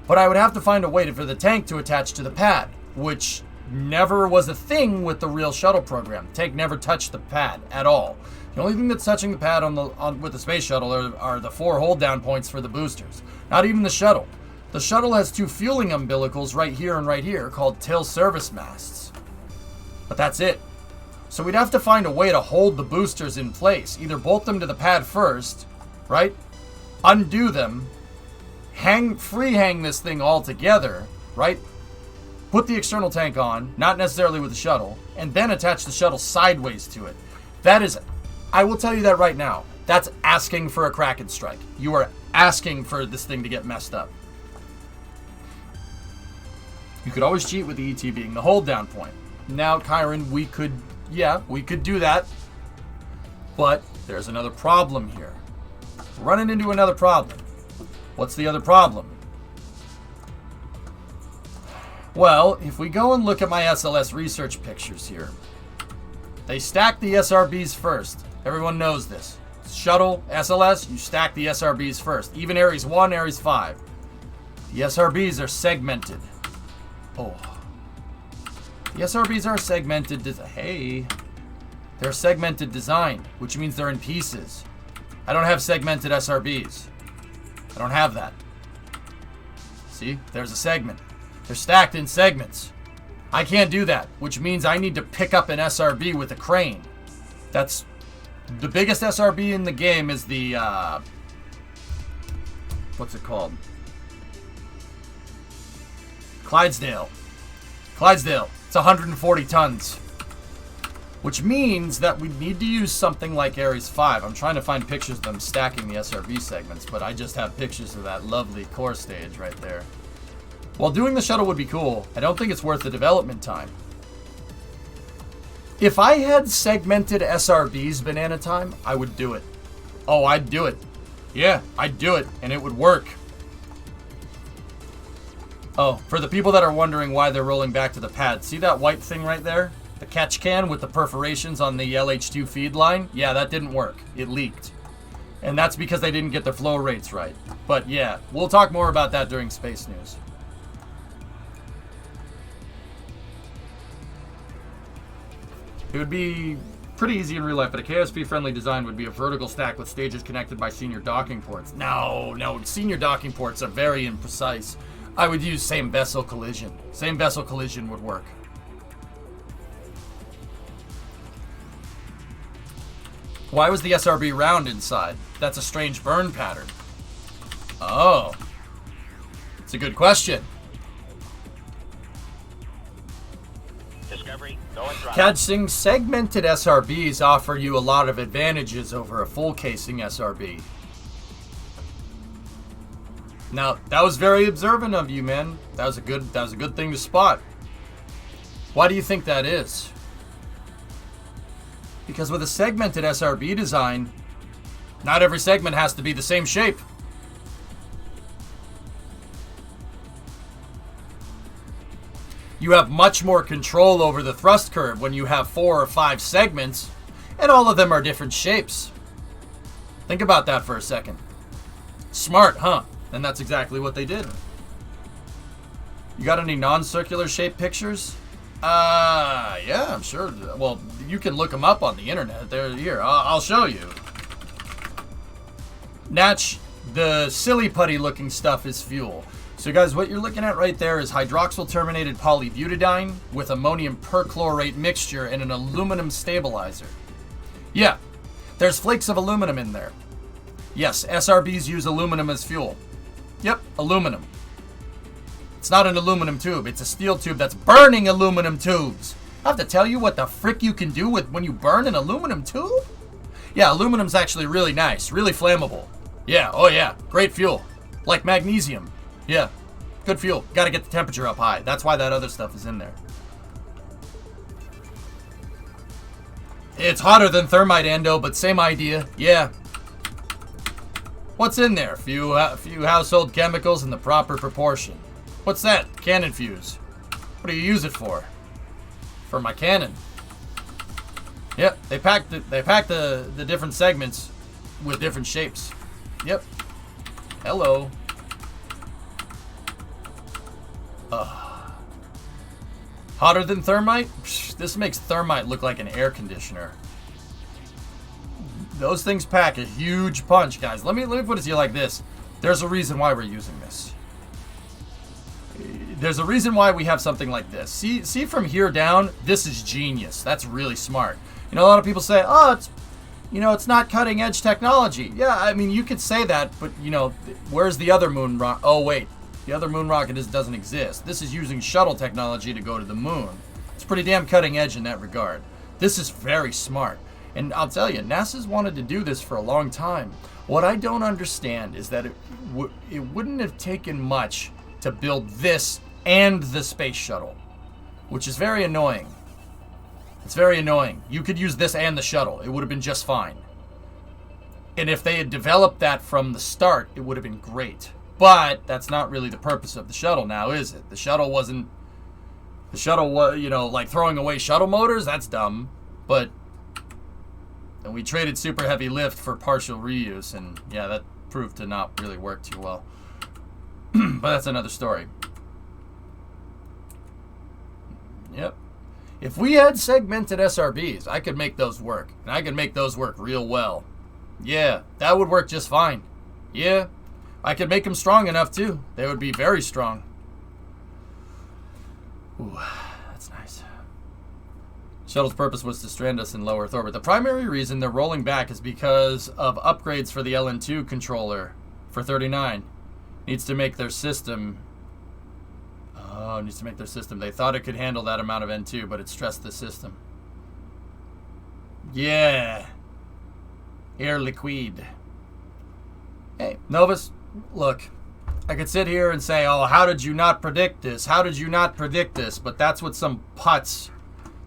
But I would have to find a way for the tank to attach to the pad, which never was a thing with the real shuttle program. The tank never touched the pad at all. The only thing that's touching the pad with the space shuttle are the 4 hold down points for the boosters. Not even the shuttle. The shuttle has 2 fueling umbilicals right here called tail service masts. But that's it. So we'd have to find a way to hold the boosters in place. Either bolt them to the pad first, right? Undo them, free hang this thing all together, right? Put the external tank on, not necessarily with the shuttle, and then attach the shuttle sideways to it. That is, I will tell you that right now, that's asking for a Kraken strike. You are asking for this thing to get messed up. You could always cheat with the ET being the hold down point. Now, Kyron, we could do that, but there's another problem here. We're running into another problem. What's the other problem? Well, if we go and look at my SLS research pictures here, they stack the SRBs first. Everyone knows this. Shuttle, SLS, you stack the SRBs first. Even Ares 1, Ares 5. The SRBs are segmented. Oh. The SRBs are segmented. They're segmented design, which means they're in pieces. I don't have segmented SRBs. I don't have that. See? There's a segment. They're stacked in segments. I can't do that, which means I need to pick up an SRB with a crane. That's the biggest SRB in the game is the, what's it called? Clydesdale. It's 140 tons. Which means that we need to use something like Ares 5. I'm trying to find pictures of them stacking the SRB segments, but I just have pictures of that lovely core stage right there. While doing the shuttle would be cool, I don't think it's worth the development time. If I had segmented SRBs, Banana Time, I would do it. Oh, I'd do it. Yeah, I'd do it, and it would work. Oh, for the people that are wondering why they're rolling back to the pad, see that white thing right there? The catch can with the perforations on the LH2 feed line? Yeah, that didn't work. It leaked. And that's because they didn't get the flow rates right. But yeah, we'll talk more about that during Space News. It would be pretty easy in real life, but a KSP-friendly design would be a vertical stack with stages connected by senior docking ports. No, senior docking ports are very imprecise. I would use same vessel collision. Same vessel collision would work. Why was the SRB round inside? That's a strange burn pattern. Oh. It's a good question. Discovery, go and drop. Catching segmented SRBs offer you a lot of advantages over a full casing SRB. Now, that was very observant of you, man. That was a good thing to spot. Why do you think that is? Because with a segmented SRB design, not every segment has to be the same shape. You have much more control over the thrust curve when you have 4 or 5 segments, and all of them are different shapes. Think about that for a second. Smart, huh? And that's exactly what they did. You got any non-circular shape pictures? Yeah, I'm sure. Well, you can look them up on the internet. They're here. I'll show you. Natch, the silly putty looking stuff is fuel. So guys, what you're looking at right there is hydroxyl terminated polybutadiene with ammonium perchlorate mixture and an aluminum stabilizer. Yeah, there's flakes of aluminum in there. Yes, SRBs use aluminum as fuel. Yep, aluminum. It's not an aluminum tube, it's a steel tube that's burning aluminum tubes. I have to tell you what the frick you can do with when you burn an aluminum tube? Yeah, aluminum's actually really nice, really flammable. Yeah, oh yeah, great fuel. Like magnesium. Yeah, good fuel. Gotta get the temperature up high. That's why that other stuff is in there. It's hotter than thermite, Endo, but same idea. Yeah. What's in there? Few household chemicals in the proper proportion. What's that? Cannon fuse. What do you use it for? For my cannon. Yep, they packed the different segments with different shapes. Yep. Hello. Hotter than thermite? Psh, this makes thermite look like an air conditioner. Those things pack a huge punch, guys. Let me put it to you like this. There's a reason why we're using this. There's a reason why we have something like this. See from here down, this is genius. That's really smart. You know, a lot of people say, oh, it's not cutting edge technology. Yeah, I mean, you could say that, but where's the other moon rock? Oh, wait. The other moon rocket doesn't exist. This is using shuttle technology to go to the moon. It's pretty damn cutting edge in that regard. This is very smart. And I'll tell you, NASA's wanted to do this for a long time. What I don't understand is that it wouldn't have taken much to build this and the space shuttle, which is very annoying. It's very annoying. You could use this and the shuttle. It would have been just fine. And if they had developed that from the start, it would have been great. But that's not really the purpose of the shuttle now, is it? The shuttle was, like throwing away shuttle motors? That's dumb. But and we traded super heavy lift for partial reuse, and yeah, that proved to not really work too well. But that's another story. Yep. If we had segmented SRBs, I could make those work. And I could make those work real well. Yeah, that would work just fine. Yeah. I could make them strong enough, too. They would be very strong. Ooh, that's nice. Shuttle's purpose was to strand us in low Earth orbit. The primary reason they're rolling back is because of upgrades for the LN2 controller for 39. Needs to make their system... Oh, needs to make their system. They thought it could handle that amount of N2, but it stressed the system. Yeah. Air liquide. Hey, Novus... Look, I could sit here and say, oh, how did you not predict this? How did you not predict this? But that's what some putz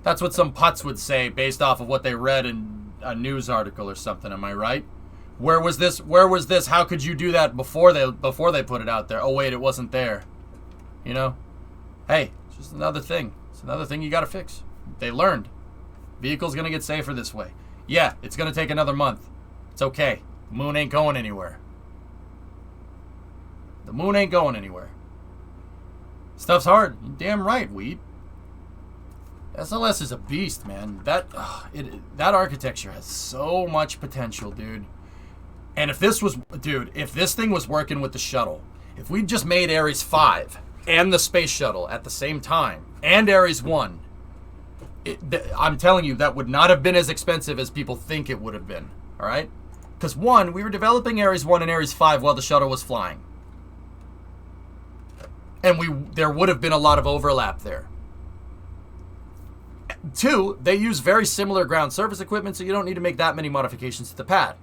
That's what some putz would say based off of what they read in a news article or something. Am I right? Where was this? Where was this? How could you do that before they put it out there? Oh wait, it wasn't there. You know? Hey, it's just another thing. It's another thing you got to fix. They learned. Vehicle's going to get safer this way. Yeah, it's going to take another month. It's okay. The moon ain't going anywhere. The moon ain't going anywhere. Stuff's hard. You're damn right, Weed. SLS is a beast, man. That architecture has so much potential, dude. And if this thing was working with the shuttle, if we just made Ares 5 and the space shuttle at the same time, and Ares 1, I'm telling you, that would not have been as expensive as people think it would have been, all right? Because, one, we were developing Ares 1 and Ares 5 while the shuttle was flying. And there would have been a lot of overlap there. Two, they use very similar ground surface equipment, so you don't need to make that many modifications to the pad.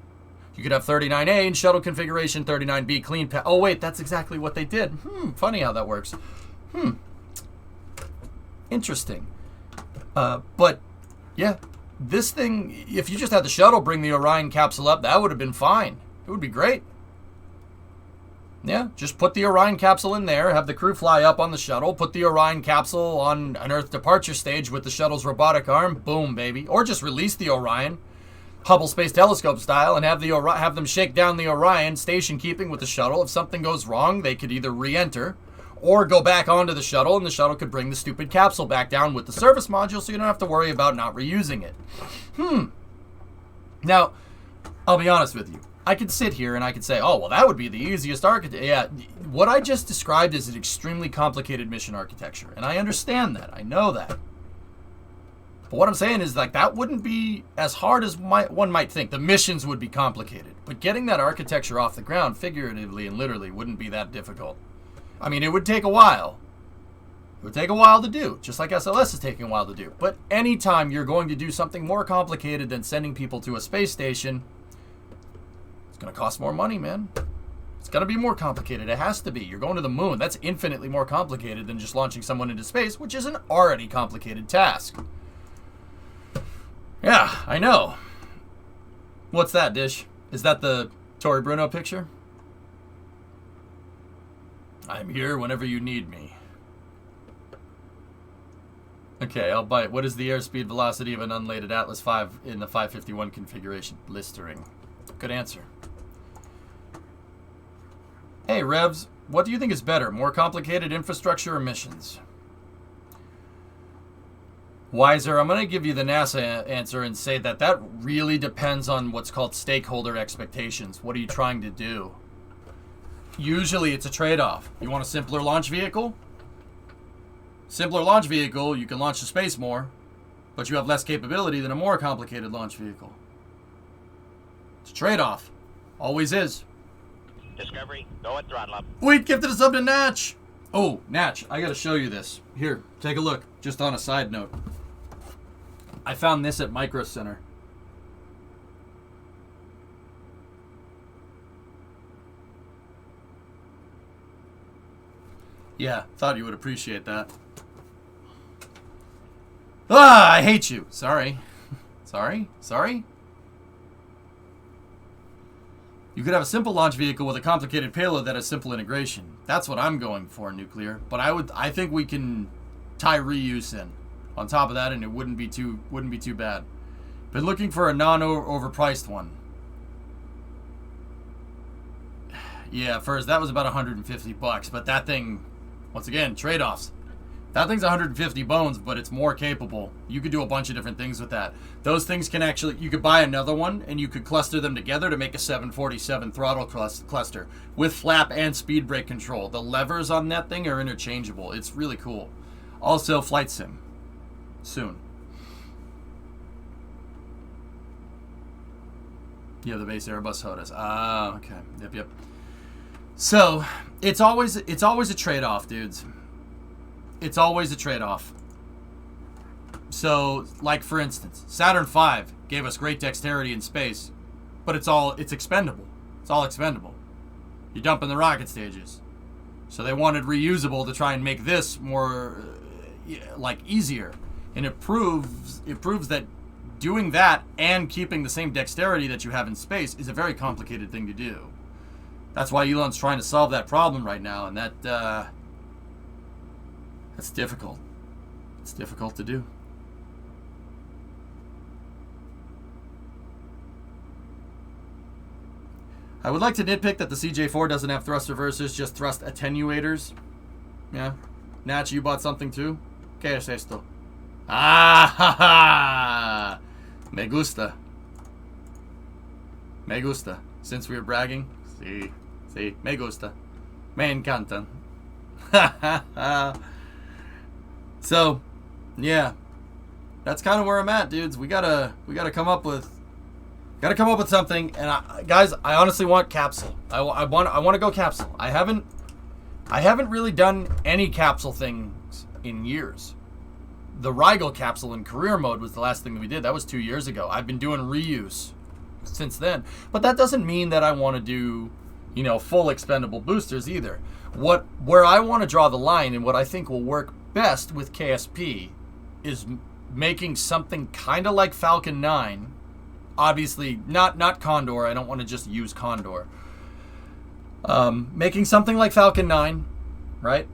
You could have 39A in shuttle configuration, 39B clean pad. Oh, wait, that's exactly what they did. Funny how that works. Interesting. But, yeah, this thing, if you just had the shuttle bring the Orion capsule up, that would have been fine. It would be great. Yeah, just put the Orion capsule in there, have the crew fly up on the shuttle, put the Orion capsule on an Earth departure stage with the shuttle's robotic arm, boom, baby. Or just release the Orion, Hubble Space Telescope style, and have them shake down the Orion, station keeping with the shuttle. If something goes wrong, they could either re-enter or go back onto the shuttle, and the shuttle could bring the stupid capsule back down with the service module, so you don't have to worry about not reusing it. Now, I'll be honest with you. I could sit here and I could say, oh, well, that would be the easiest architecture. Yeah, what I just described is an extremely complicated mission architecture, and I understand that. I know that. But what I'm saying is, like, that wouldn't be as hard as one might think. The missions would be complicated, but getting that architecture off the ground, figuratively and literally, wouldn't be that difficult. I mean, it would take a while. It would take a while to do, just like SLS is taking a while to do. But anytime you're going to do something more complicated than sending people to a space station, it's going to cost more money, man. It's going to be more complicated. It has to be. You're going to the moon. That's infinitely more complicated than just launching someone into space, which is an already complicated task. Yeah, I know. What's that, Dish? Is that the Tori Bruno picture? I'm here whenever you need me. Okay, I'll bite. What is the airspeed velocity of an unladed Atlas V in the 551 configuration? Blistering. Good answer. Hey, Revs, what do you think is better? More complicated infrastructure or missions? Wiser, I'm going to give you the NASA answer and say that really depends on what's called stakeholder expectations. What are you trying to do? Usually it's a trade-off. You want a simpler launch vehicle? Simpler launch vehicle, you can launch to space more, but you have less capability than a more complicated launch vehicle. It's a trade-off. Always is. Discovery, go at throttle up. Wait, gifted us up to Natch. Oh, Natch, I gotta show you this. Here, take a look. Just on a side note. I found this at Micro Center. Yeah, thought you would appreciate that. Ah, I hate you. Sorry. Sorry? You could have a simple launch vehicle with a complicated payload that has simple integration. That's what I'm going for, Nuclear. But I think we can tie reuse in on top of that, and it wouldn't be too bad. Been looking for a non-overpriced one. Yeah, first that was about $150, but that thing, once again, trade-offs. That thing's 150 bones, but it's more capable. You could do a bunch of different things with that. Those things can actually, you could buy another one, and you could cluster them together to make a 747 throttle cluster with flap and speed brake control. The levers on that thing are interchangeable. It's really cool. Also, flight sim. Soon. Yeah, the base Airbus HOTAS. Ah, okay. Yep. So, it's always a trade-off, dudes. It's always a trade-off. So, like for instance, Saturn V gave us great dexterity in space, but it's expendable. It's all expendable. You dump in the rocket stages. So they wanted reusable to try and make this more, like, easier. And it proves that doing that and keeping the same dexterity that you have in space is a very complicated thing to do. That's why Elon's trying to solve that problem right now, and that's difficult. It's difficult to do. I would like to nitpick that the CJ4 doesn't have thrust reversers, just thrust attenuators. Yeah. Natch, you bought something too? ¿Qué es esto? Ah, ha, ha. Me gusta. Me gusta. Since we were bragging. Sí. Sí. Me gusta. Me encantan. So, yeah. That's kind of where I'm at, dudes. We gotta come up with something. And guys, I honestly want capsule. I want to go capsule. I haven't really done any capsule things in years. The Rigel capsule in career mode was the last thing that we did. That was 2 years ago. I've been doing reuse since then. But that doesn't mean that I want to do, full expendable boosters either. Where I want to draw the line and what I think will work best with KSP is making something kind of like Falcon 9. Obviously, not Condor. I don't want to just use Condor. Making something like Falcon 9, right?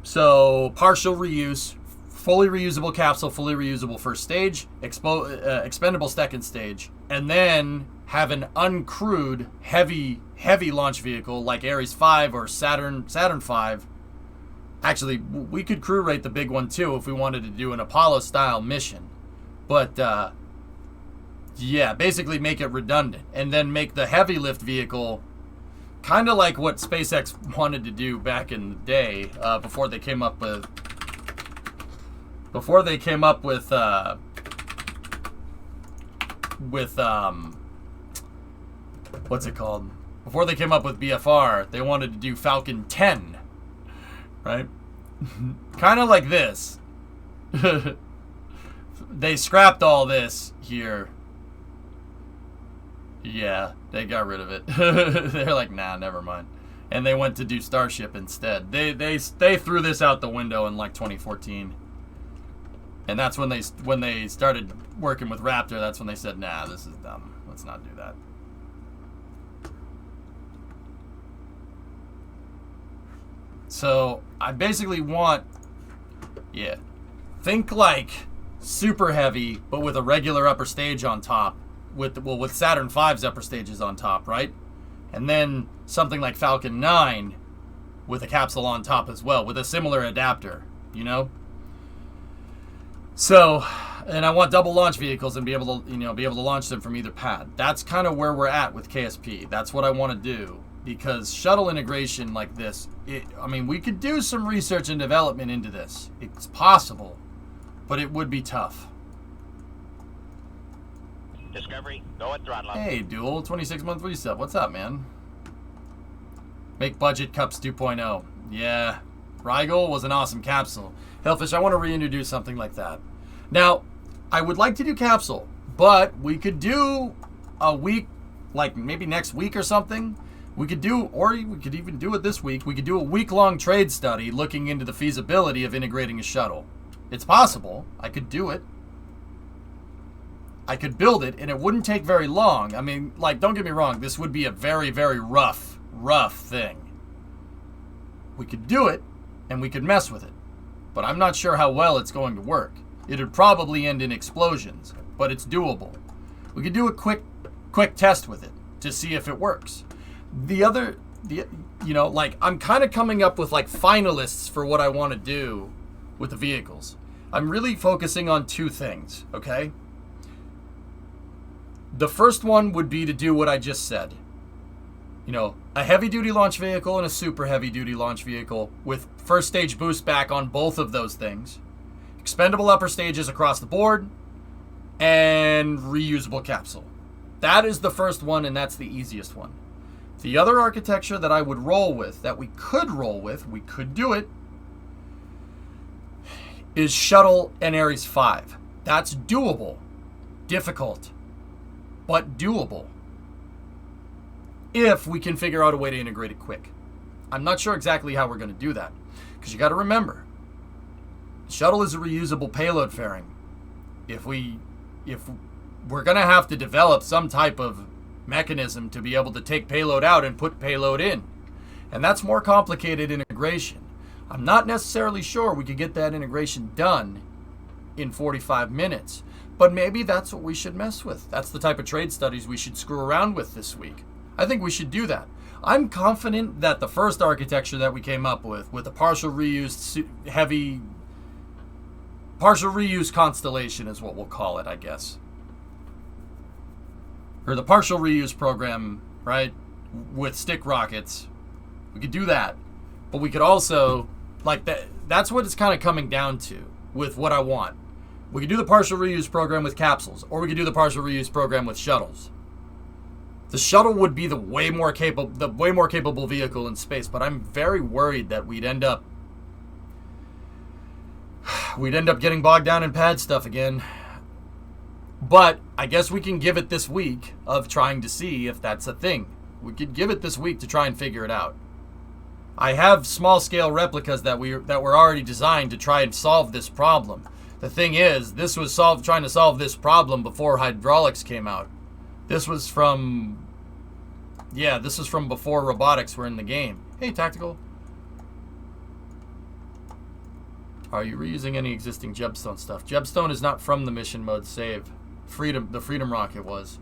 So, partial reuse, fully reusable capsule, fully reusable first stage, expendable second stage, and then have an uncrewed, heavy launch vehicle like Ares 5 or Saturn 5. Actually, we could crew rate the big one too if we wanted to do an Apollo-style mission. But, yeah, basically make it redundant. And then make the heavy lift vehicle kind of like what SpaceX wanted to do back in the day, before they came up with what's it called? Before they came up with BFR, they wanted to do Falcon 10, right? Kind of like this. They scrapped all this here. Yeah, they got rid of it. They're like, nah, never mind. And they went to do Starship instead. They threw this out the window in like 2014. And that's when they started working with Raptor. That's when they said, nah, this is dumb. Let's not do that. So I basically want, think like super heavy, but with a regular upper stage on top. With Saturn V's upper stages on top, right? And then something like Falcon 9 with a capsule on top as well, with a similar adapter, So, and I want double launch vehicles and be able to launch them from either pad. That's kind of where we're at with KSP. That's what I want to do, because shuttle integration like this, we could do some research and development into this. It's possible, but it would be tough. Discovery, go at throttle up. Hey, Dual, 26-month resub. What's up, man? Make budget cups 2.0. Yeah, Rigel was an awesome capsule. Hellfish, I want to reintroduce something like that. Now, I would like to do capsule, but we could do a week, like maybe next week or something. We could even do it this week. We could do a week-long trade study looking into the feasibility of integrating a shuttle. It's possible. I could do it. I could build it, and it wouldn't take very long. Don't get me wrong, this would be a very, very rough thing. We could do it, and we could mess with it. But I'm not sure how well it's going to work. It'd probably end in explosions, but it's doable. We could do a quick test with it to see if it works. I'm kind of coming up with like finalists for what I want to do with the vehicles. I'm really focusing on two things, okay? The first one would be to do what I just said. A heavy-duty launch vehicle and a super heavy-duty launch vehicle with first stage boost back on both of those things. Expendable upper stages across the board. And reusable capsule. That is the first one, and that's the easiest one. The other architecture that I would roll with, that we could do it, is Shuttle and Ares 5. That's doable. Difficult, but doable, if we can figure out a way to integrate it quick. I'm not sure exactly how we're going to do that, because you got to remember, Shuttle is a reusable payload fairing. If we're going to have to develop some type of mechanism to be able to take payload out and put payload in. And that's more complicated integration. I'm not necessarily sure we could get that integration done in 45 minutes. But maybe that's what we should mess with. That's the type of trade studies we should screw around with this week. I think we should do that. I'm confident that the first architecture that we came up with a partial reuse constellation is what we'll call it, I guess. Or the partial reuse program, right, with stick rockets. We could do that. But we could also, like, that's what it's kind of coming down to with what I want. We could do the partial reuse program with capsules, or we could do the partial reuse program with shuttles. The shuttle would be the way more capable vehicle in space, but I'm very worried that we'd end up getting bogged down in pad stuff again. But I guess we can give it this week of trying to see if that's a thing. We could give it this week to try and figure it out. I have small scale replicas that were already designed to try and solve this problem. The thing is, this was trying to solve this problem before hydraulics came out. This was from before robotics were in the game. Hey, Tactical. Are you reusing any existing Jebstone stuff? Jebstone is not from the mission mode save. The Freedom Rocket was.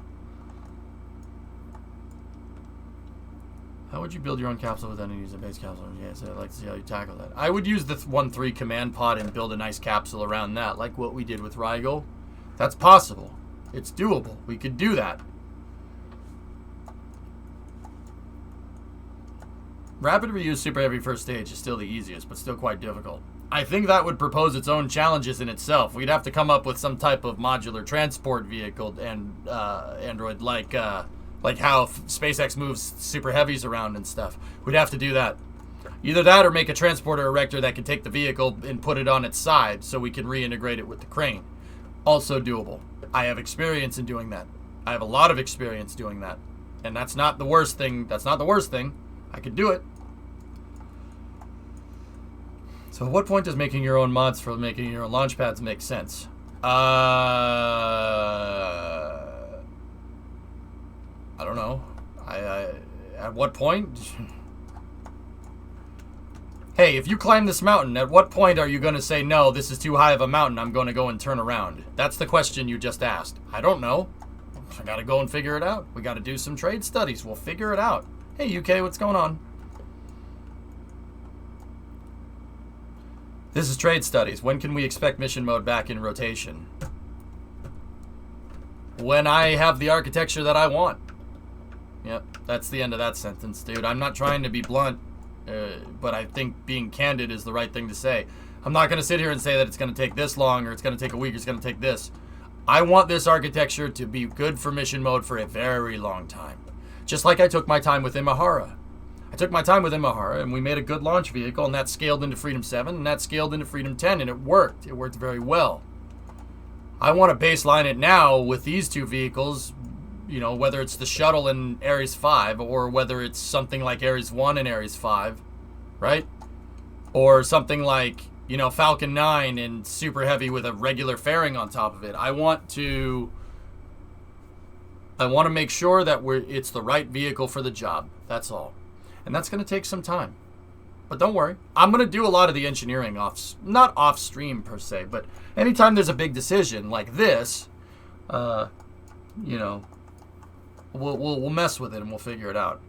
How would you build your own capsule without using a base capsule? Yes, I'd like to see how you tackle that. I would use the 1-3 command pod and build a nice capsule around that, like what we did with Rigel. That's possible. It's doable. We could do that. Rapid reuse super heavy first stage is still the easiest, but still quite difficult. I think that would propose its own challenges in itself. We'd have to come up with some type of modular transport vehicle and android, like how SpaceX moves super heavies around and stuff. We'd have to do that. Either that or make a transporter erector that can take the vehicle and put it on its side so we can reintegrate it with the crane. Also doable. I have experience in doing that. I have a lot of experience doing that. And that's not the worst thing. That's not the worst thing. I could do it. So at what point does making your own mods for making your own launch pads make sense? I don't know. At what point? Hey, if you climb this mountain, at what point are you going to say, no, this is too high of a mountain, I'm going to go and turn around? That's the question you just asked. I don't know. I got to go and figure it out. We got to do some trade studies. We'll figure it out. Hey, UK, what's going on? This is trade studies. When can we expect mission mode back in rotation? When I have the architecture that I want. Yep, that's the end of that sentence, dude. I'm not trying to be blunt, but I think being candid is the right thing to say. I'm not going to sit here and say that it's going to take this long, or it's going to take a week, or it's going to take this. I want this architecture to be good for mission mode for a very long time. Just like I took my time with Imahara. I took my time with Imahara, and we made a good launch vehicle, and that scaled into Freedom 7, and that scaled into Freedom 10, and it worked. It worked very well. I want to baseline it now with these two vehicles, you know, whether it's the shuttle in Ares 5, or whether it's something like Ares 1 and Ares 5, right? Or something like, you know, Falcon 9 and Super Heavy with a regular fairing on top of it. I want to make sure that it's the right vehicle for the job. That's all. And that's going to take some time. But don't worry. I'm going to do a lot of the engineering not off stream per se, but anytime there's a big decision like this, you know, we'll mess with it and we'll figure it out.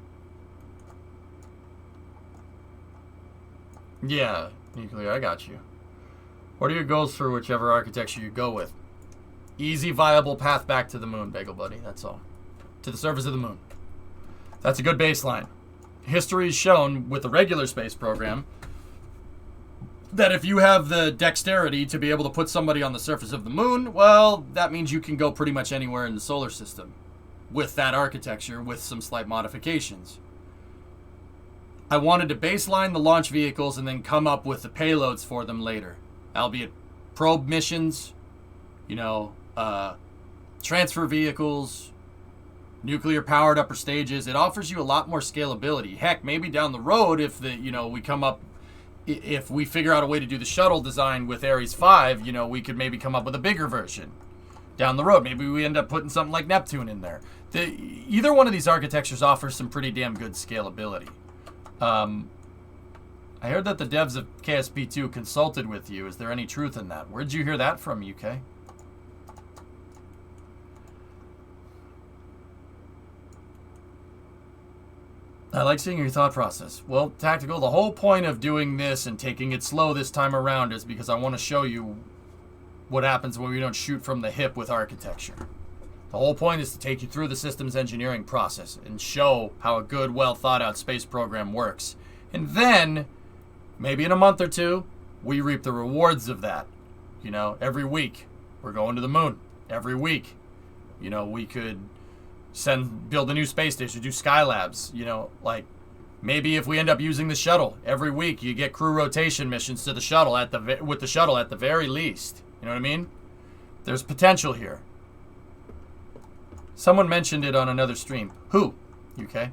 Yeah, Nuclear, I got you. What are your goals for whichever architecture you go with? Easy, viable path back to the moon, Bagel Buddy. That's all. To the surface of the moon. That's a good baseline. History has shown with the regular space program that if you have the dexterity to be able to put somebody on the surface of the moon, well, that means you can go pretty much anywhere in the solar system with that architecture with some slight modifications. I wanted to baseline the launch vehicles and then come up with the payloads for them later, albeit probe missions, you know, transfer vehicles, nuclear-powered upper stages. It offers you a lot more scalability. Heck, maybe down the road, if we come up if we figure out a way to do the shuttle design with Ares 5, you know, we could maybe come up with a bigger version down the road. Maybe we end up putting something like Neptune in there. Either one of these architectures offers some pretty damn good scalability. I heard that the devs of KSP2 consulted with you. Is there any truth in that? Where'd you hear that from, UK? I like seeing your thought process. Well, Tactical, the whole point of doing this and taking it slow this time around is because I want to show you what happens when we don't shoot from the hip with architecture. The whole point is to take you through the systems engineering process and show how a good, well thought out space program works. And then, maybe in a month or two, we reap the rewards of that. You know, every week, we're going to the moon. Every week, you know, we could build a new space station, do Skylabs, you know, like maybe if we end up using the shuttle every week, you get crew rotation missions to the shuttle with the shuttle at the very least. You know what I mean? There's potential here. Someone mentioned it on another stream. Who? UK?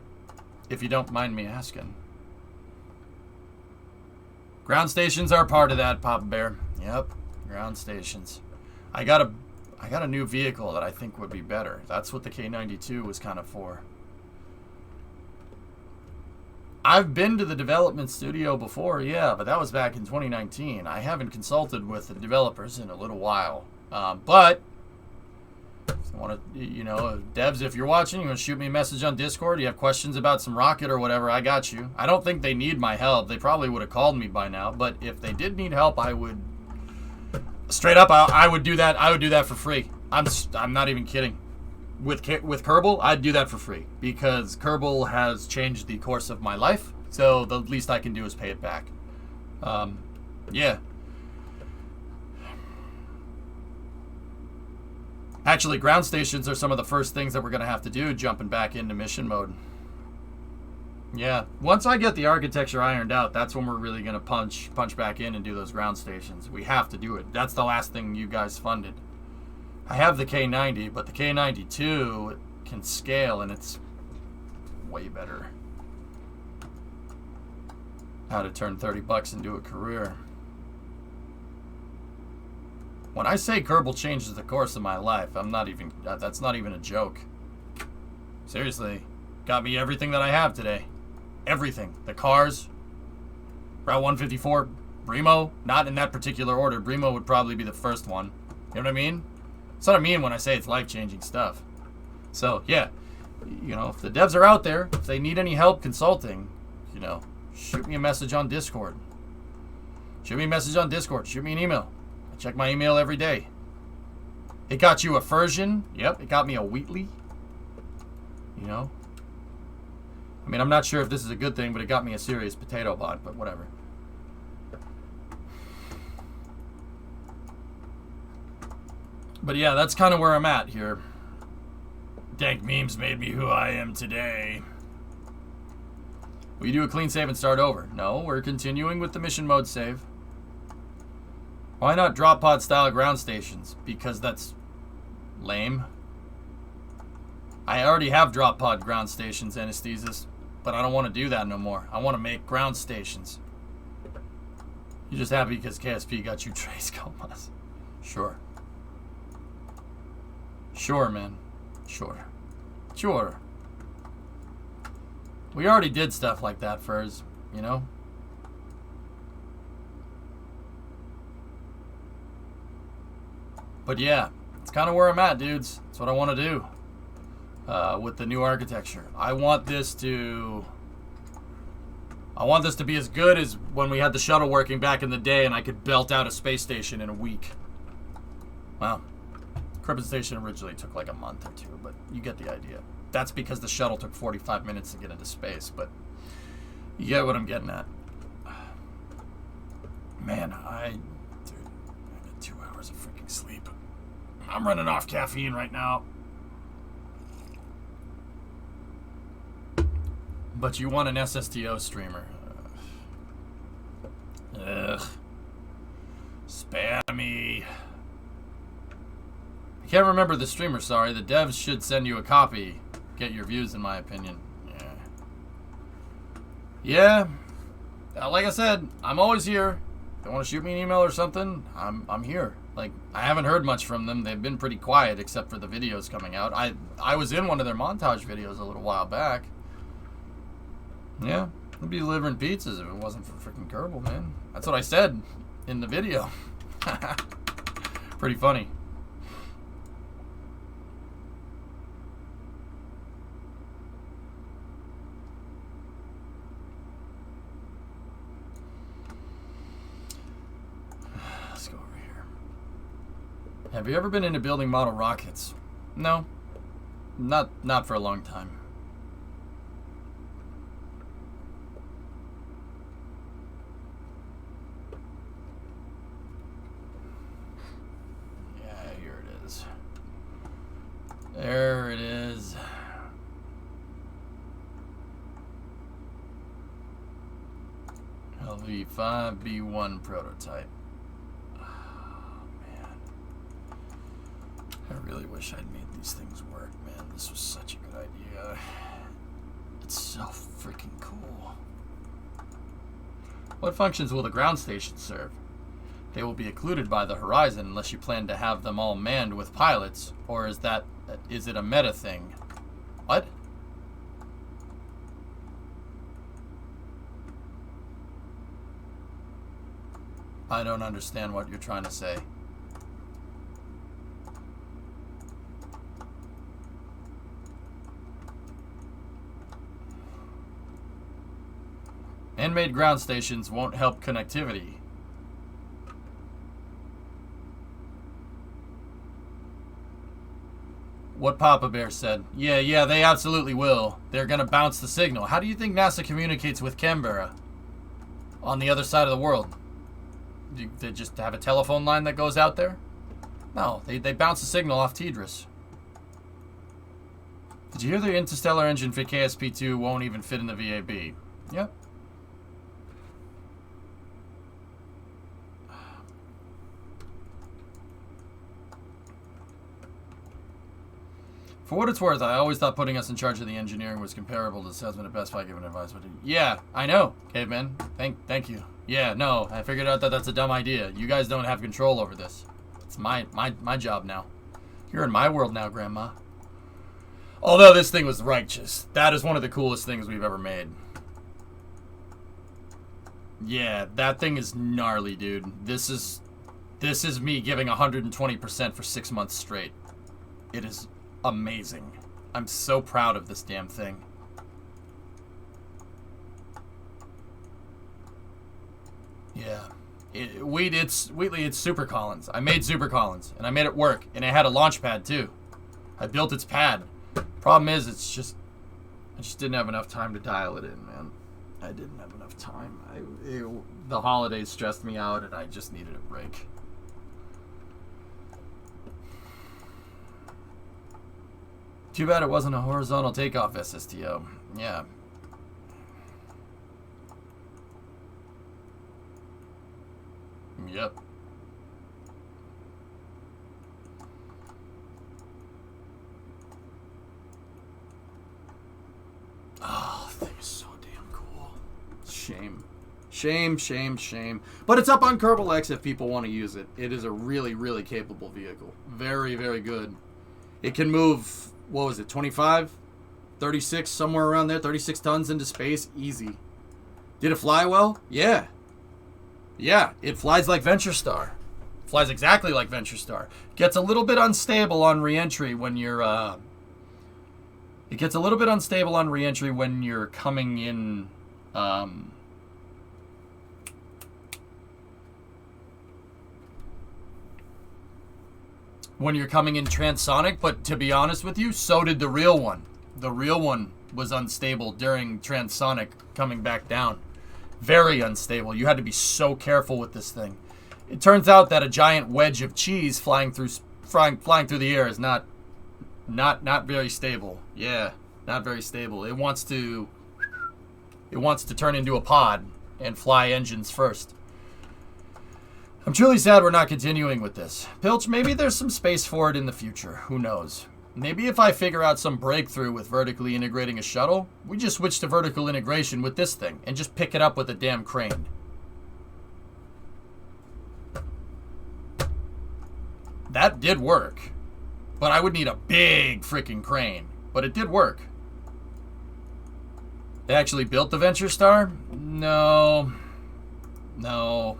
If you don't mind me asking. Ground stations are part of that, Papa Bear. Yep, ground stations. I got a new vehicle that I think would be better. That's what the K92 was kind of for. I've been to the development studio before, yeah, but that was back in 2019. I haven't consulted with the developers in a little while. But, if you want to, you know, devs, if you're watching, you want to shoot me a message on Discord, you have questions about some rocket or whatever, I got you. I don't think they need my help. They probably would have called me by now, but if they did need help, I would, straight up, I would do that. I would do that for free. I'm not even kidding. With Kerbal, I'd do that for free because Kerbal has changed the course of my life. So the least I can do is pay it back. Yeah. Actually, ground stations are some of the first things that we're going to have to do jumping back into mission mode. Yeah. Once I get the architecture ironed out, that's when we're really going to punch back in and do those ground stations. We have to do it. That's the last thing you guys funded. I have the K90, but the K92 can scale, and it's way better. How to turn 30 bucks into a career. When I say Kerbal changes the course of my life, that's not even a joke. Seriously, got me everything that I have today. Everything. The cars, Route 154, Bremo, not in that particular order. Bremo would probably be the first one. You know what I mean? That's what I mean when I say it's life-changing stuff. So, yeah, you know, if the devs are out there, if they need any help consulting, you know, shoot me a message on Discord. Shoot me a message on Discord. Shoot me an email. I check my email every day. It got you a Fursion. Yep, it got me a Wheatley. You know? I mean, I'm not sure if this is a good thing, but it got me a serious potato bot, but whatever. But yeah, that's kind of where I'm at here. Dank memes made me who I am today. Will you do a clean save and start over? No, we're continuing with the mission mode save. Why not drop pod style ground stations? Because that's lame. I already have drop pod ground stations, Anesthesis, but I don't want to do that no more. I want to make ground stations. You're just happy because KSP got you trace comas. Sure. Sure, man. Sure. Sure. We already did stuff like that, Furs. You know? But yeah, it's kind of where I'm at, dudes. That's what I want to do with the new architecture. I want this to be as good as when we had the shuttle working back in the day and I could belt out a space station in a week. Well, Crippen Station originally took like a month or two, but you get the idea. That's because the shuttle took 45 minutes to get into space, but you get what I'm getting at. Man, I got 2 hours of freaking sleep. I'm running off caffeine right now. But you want an SSTO streamer. Ugh. Spammy. I can't remember the streamer, sorry. The devs should send you a copy. Get your views, in my opinion. Yeah. like I said, I'm always here. If they want to shoot me an email or something, I'm here. Like, I haven't heard much from them. They've been pretty quiet except for the videos coming out. I was in one of their montage videos a little while back. Yeah, I'd be delivering pizzas if it wasn't for freaking Kerbal, man. That's what I said in the video. Pretty funny. Let's go over here. Have you ever been into building model rockets? No. Not for a long time. There it is. LV5B1 prototype. Oh, man. I really wish I'd made these things work, man. This was such a good idea. It's so freaking cool. What functions will the ground station serve? They will be occluded by the horizon unless you plan to have them all manned with pilots, or is it a meta thing? What? I don't understand what you're trying to say. Man-made ground stations won't help connectivity. What Papa Bear said. Yeah, they absolutely will. They're going to bounce the signal. How do you think NASA communicates with Canberra? On the other side of the world? Do they just have a telephone line that goes out there? No, they bounce the signal off Tidris. Did you hear the interstellar engine for KSP2 won't even fit in the VAB? Yep. For what it's worth, I always thought putting us in charge of the engineering was comparable to the salesman at Best Buy giving advice. But yeah, I know, Caveman. Thank you. Yeah, no, I figured out that that's a dumb idea. You guys don't have control over this. It's my job now. You're in my world now, Grandma. Although this thing was righteous. That is one of the coolest things we've ever made. Yeah, that thing is gnarly, dude. This is me giving 120% for 6 months straight. It is amazing. I'm so proud of this damn thing. Yeah. Wheatley, it's Super Collins. I made Super Collins, and I made it work, and it had a launch pad, too. I built its pad. Problem is, I just didn't have enough time to dial it in, man. I didn't have enough time. The holidays stressed me out, and I just needed a break. Too bad it wasn't a horizontal takeoff SSTO. Yeah. Yep. Oh, thing is so damn cool. Shame. Shame. But it's up on Kerbal X if people want to use it. It is a really, really capable vehicle. Very, very good. It can move, what was it, 25? 36, somewhere around there. 36 tons into space. Easy. Did it fly well? Yeah. Yeah, it flies like Venture Star. Flies exactly like Venture Star. Gets a little bit unstable on re-entry when you're, It gets a little bit unstable on re-entry when you're coming in, when you're coming in transonic, but to be honest with you, so did the real one. The real one was unstable during transonic coming back down. Very unstable. You had to be so careful with this thing. It turns out that a giant wedge of cheese flying through the air is not very stable. Yeah, not very stable. It wants to turn into a pod and fly engines first. I'm truly sad we're not continuing with this. Pilch, maybe there's some space for it in the future. Who knows? Maybe if I figure out some breakthrough with vertically integrating a shuttle, we just switch to vertical integration with this thing and just pick it up with a damn crane. That did work. But I would need a big freaking crane. But it did work. They actually built the Venture Star? No. No.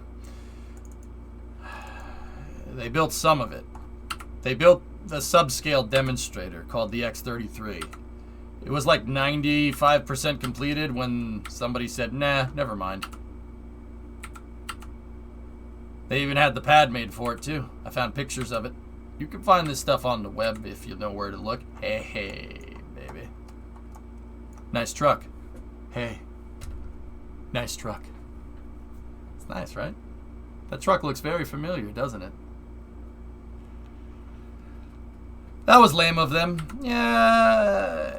They built some of it. They built the subscale demonstrator called the X-33. It was like 95% completed when somebody said, nah, never mind. They even had the pad made for it too. I found pictures of it. You can find this stuff on the web if you know where to look. Hey, hey, baby. Nice truck. Hey. Nice truck. It's nice, right? That truck looks very familiar, doesn't it? That was lame of them. Yeah.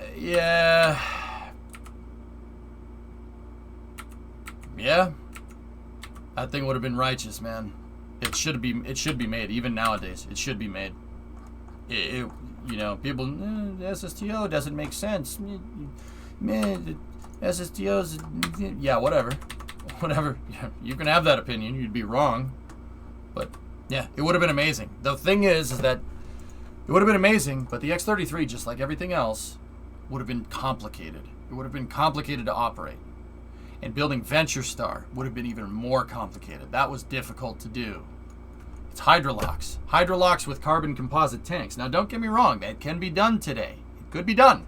That thing would have been righteous, man. It should be made. Even nowadays, it should be made. You know, people, the SSTO doesn't make sense. Man, the SSTOs, yeah, whatever. Yeah, you can have that opinion. You'd be wrong. But, yeah, it would have been amazing. The thing is that it would have been amazing, but the X-33, just like everything else, would have been complicated. It would have been complicated to operate. And building Venture Star would have been even more complicated. That was difficult to do. It's hydrolocks. Hydrolocks with carbon composite tanks. Now, don't get me wrong. That can be done today. It could be done.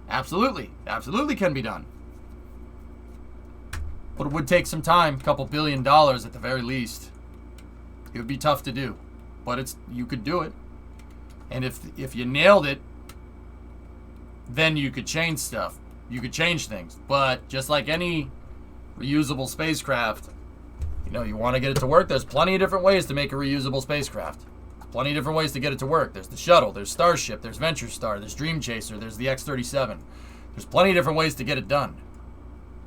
Absolutely. Absolutely can be done. But it would take some time. A couple $1 billion at the very least. It would be tough to do. But you could do it. And if you nailed it, then you could change stuff. You could change things. But just like any reusable spacecraft, you know, you want to get it to work, there's plenty of different ways to make a reusable spacecraft. Plenty of different ways to get it to work. There's the shuttle, there's Starship, there's Venture Star, there's Dream Chaser, there's the X-37. There's plenty of different ways to get it done.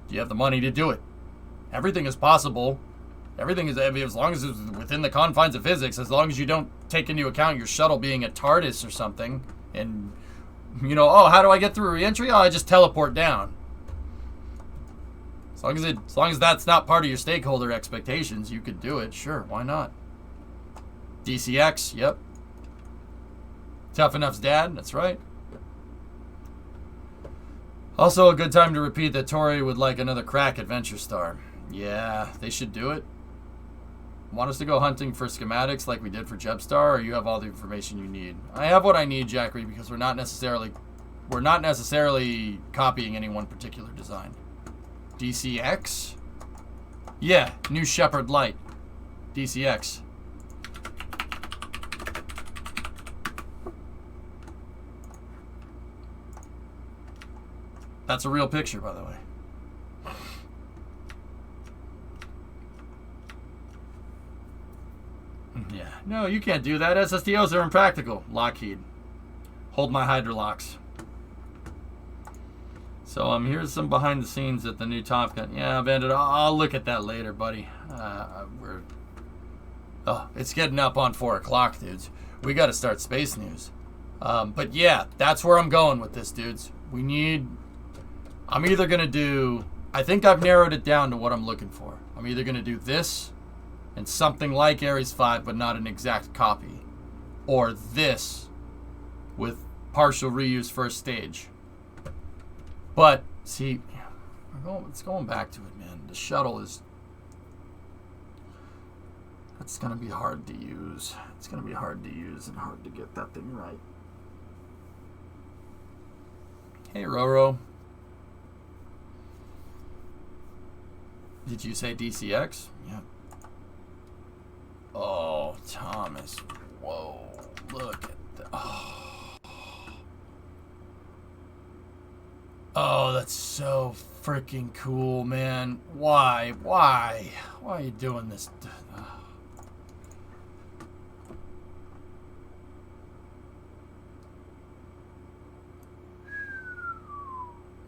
Do you have the money to do it? Everything is possible. Everything is, I mean, as long as it's within the confines of physics, as long as you don't take into account your shuttle being a TARDIS or something, and, you know, oh, how do I get through re-entry? Oh, I just teleport down. As long as that's not part of your stakeholder expectations, you could do it. Sure, why not? DCX, yep. Tough Enough's dad, that's right. Also a good time to repeat that Tori would like another crack at Venture Star. Yeah, they should do it. Want us to go hunting for schematics like we did for Jebstar, or you have all the information you need? I have what I need, Jackery, because we're not necessarily copying any one particular design. DCX? Yeah, New Shepard Light. DCX. That's a real picture, by the way. Yeah. No, you can't do that. SSTOs are impractical. Lockheed. Hold my hydrolocks. So here's some behind the scenes at the new Top Gun. Yeah, Bandit, I'll look at that later, buddy. It's getting up on 4 o'clock, dudes. We got to start space news. But yeah, that's where I'm going with this, dudes. I'm either going to do, I think I've narrowed it down to what I'm looking for. I'm either going to do this and something like Ares 5, but not an exact copy. Or this with partial reuse first stage. But, see, it's going back to it, man. The shuttle that's going to be hard to use. It's going to be hard to use and hard to get that thing right. Hey, Roro. Did you say DCX? Yeah. Oh, Thomas. Whoa. Look at that. Oh, that's so freaking cool, man. Why? Why are you doing this?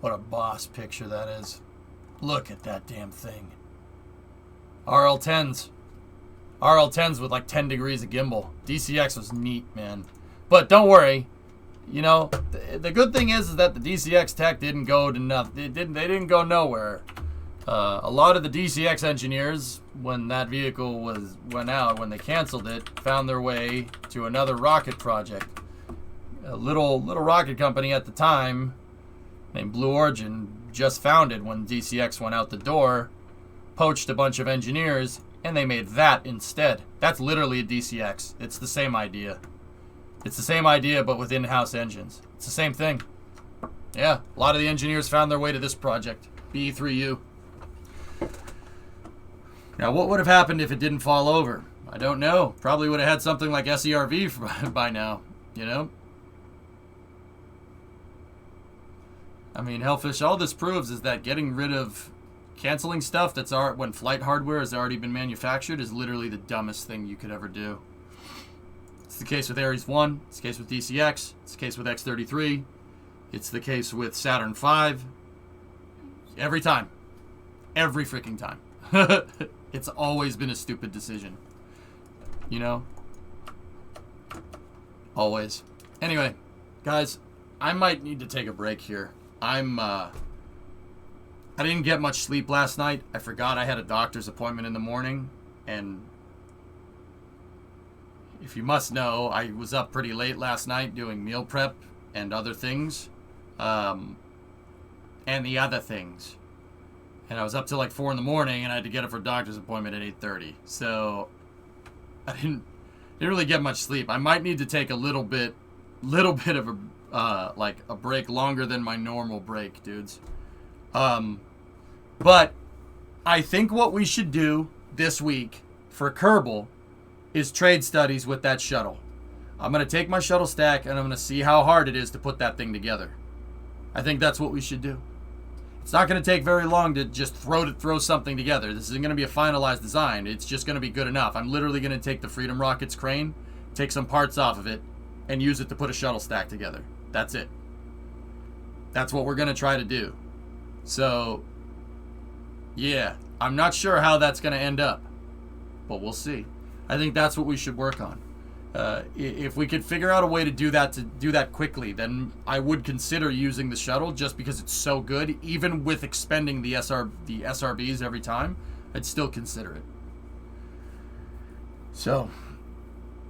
What a boss picture that is. Look at that damn thing. RL-10s. RL-10s with like 10 degrees of gimbal. DCX was neat, man. But don't worry. you know, the good thing is that the DCX tech didn't go to nothing. They didn't go nowhere. A lot of the DCX engineers, when that vehicle went out, when they canceled it, found their way to another rocket project. A little rocket company at the time named Blue Origin, just founded when DCX went out the door, poached a bunch of engineers, and they made that instead. That's literally a DCX. It's the same idea. It's the same idea, but with in-house engines. It's the same thing. Yeah, a lot of the engineers found their way to this project, BE3U. Now, what would have happened if it didn't fall over? I don't know. Probably would have had something like SERV by now, you know? I mean, Hellfish, all this proves is that getting rid of canceling stuff that's when flight hardware has already been manufactured is literally the dumbest thing you could ever do. It's the case with Ares 1, it's the case with DCX, it's the case with X-33, it's the case with Saturn V. Every time. Every freaking time. It's always been a stupid decision. You know? Always. Anyway, guys, I might need to take a break here. I didn't get much sleep last night. I forgot I had a doctor's appointment in the morning, and if you must know, I was up pretty late last night doing meal prep and other things. And the other things. And I was up till like 4 in the morning, and I had to get up for a doctor's appointment at 8:30. So I didn't really get much sleep. I might need to take a little bit of a like a break longer than my normal break, dudes. But I think what we should do this week for Kerbal is trade studies with that shuttle. I'm going to take my shuttle stack, and I'm going to see how hard it is to put that thing together. I think that's what we should do. It's not going to take very long to just throw something together. This isn't going to be a finalized design. It's just going to be good enough. I'm literally going to take the Freedom Rockets crane, take some parts off of it, and use it to put a shuttle stack together. That's it. That's what we're going to try to do. So, yeah, I'm not sure how that's going to end up, but we'll see. I think that's what we should work on. If we could figure out a way to do that quickly, then I would consider using the shuttle just because it's so good. Even with expending the SRBs every time, I'd still consider it. So,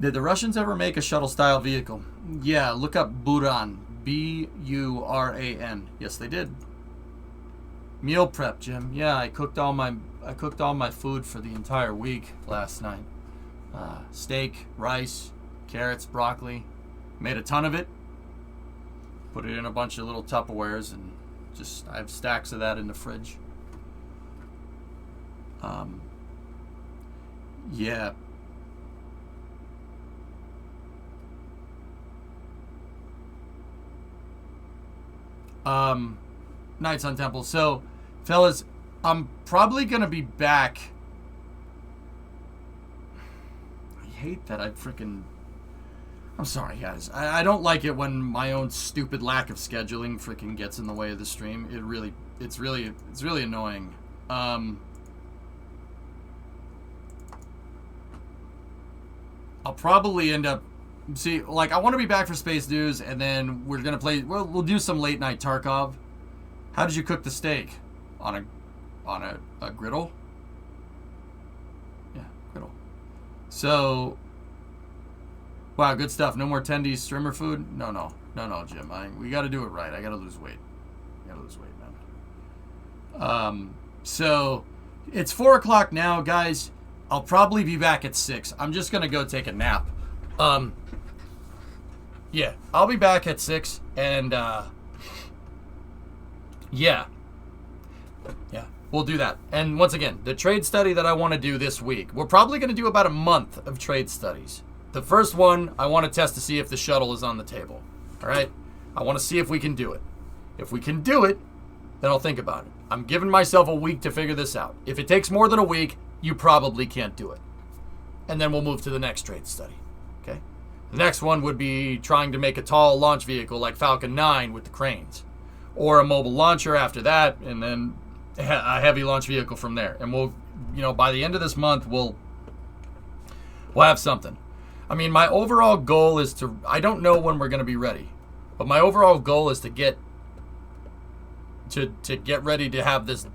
did the Russians ever make a shuttle-style vehicle? Yeah, look up Buran. B-U-R-A-N. Yes, they did. Meal prep, Jim. Yeah, I cooked all my food for the entire week last night. Steak, rice, carrots, broccoli. Made a ton of it. Put it in a bunch of little Tupperwares, and I have stacks of that in the fridge. Yeah. Knights on Temple. So, fellas, I'm probably gonna be back. I hate that I'm sorry, guys. I don't like it when my own stupid lack of scheduling freaking gets in the way of the stream. It's really annoying. I'll probably end up. See, like, I want to be back for Space News, and then we're gonna play. We'll do some late night Tarkov. How did you cook the steak? On a griddle? Yeah, griddle. So, wow, good stuff. No more tendies streamer food? No, Jim. We got to do it right. I got to lose weight. Man. So, it's 4 o'clock now, guys. I'll probably be back at 6. I'm just gonna go take a nap. Yeah, I'll be back at 6, and yeah, we'll do that. And once again, the trade study that I want to do this week, we're probably going to do about a month of trade studies. The first one, I want to test to see if the shuttle is on the table. All right? I want to see if we can do it. If we can do it, then I'll think about it. I'm giving myself a week to figure this out. If it takes more than a week, you probably can't do it. And then we'll move to the next trade study. Okay? The next one would be trying to make a tall launch vehicle like Falcon 9 with the cranes. Or a mobile launcher after that, and then a heavy launch vehicle from there. And we'll, by the end of this month, we'll have something. I mean, my overall goal is I don't know when we're going to be ready. But my overall goal is to get ready to have this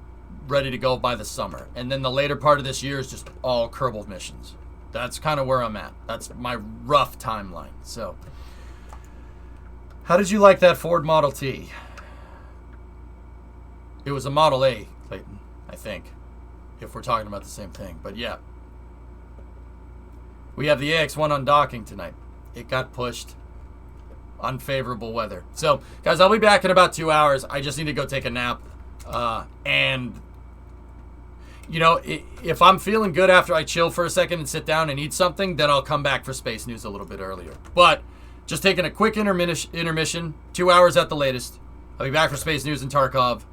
ready to go by the summer. And then the later part of this year is just all Kerbal missions. That's kind of where I'm at. That's my rough timeline. So, how did you like that Ford Model T? It was a Model A, Clayton, I think, if we're talking about the same thing. But yeah. We have the AX1 on docking tonight. It got pushed. Unfavorable weather. So, guys, I'll be back in about 2 hours. I just need to go take a nap. And, you know, if I'm feeling good after I chill for a second and sit down and eat something, then I'll come back for Space News a little bit earlier. But just taking a quick intermission, 2 hours at the latest. I'll be back for Space News and Tarkov.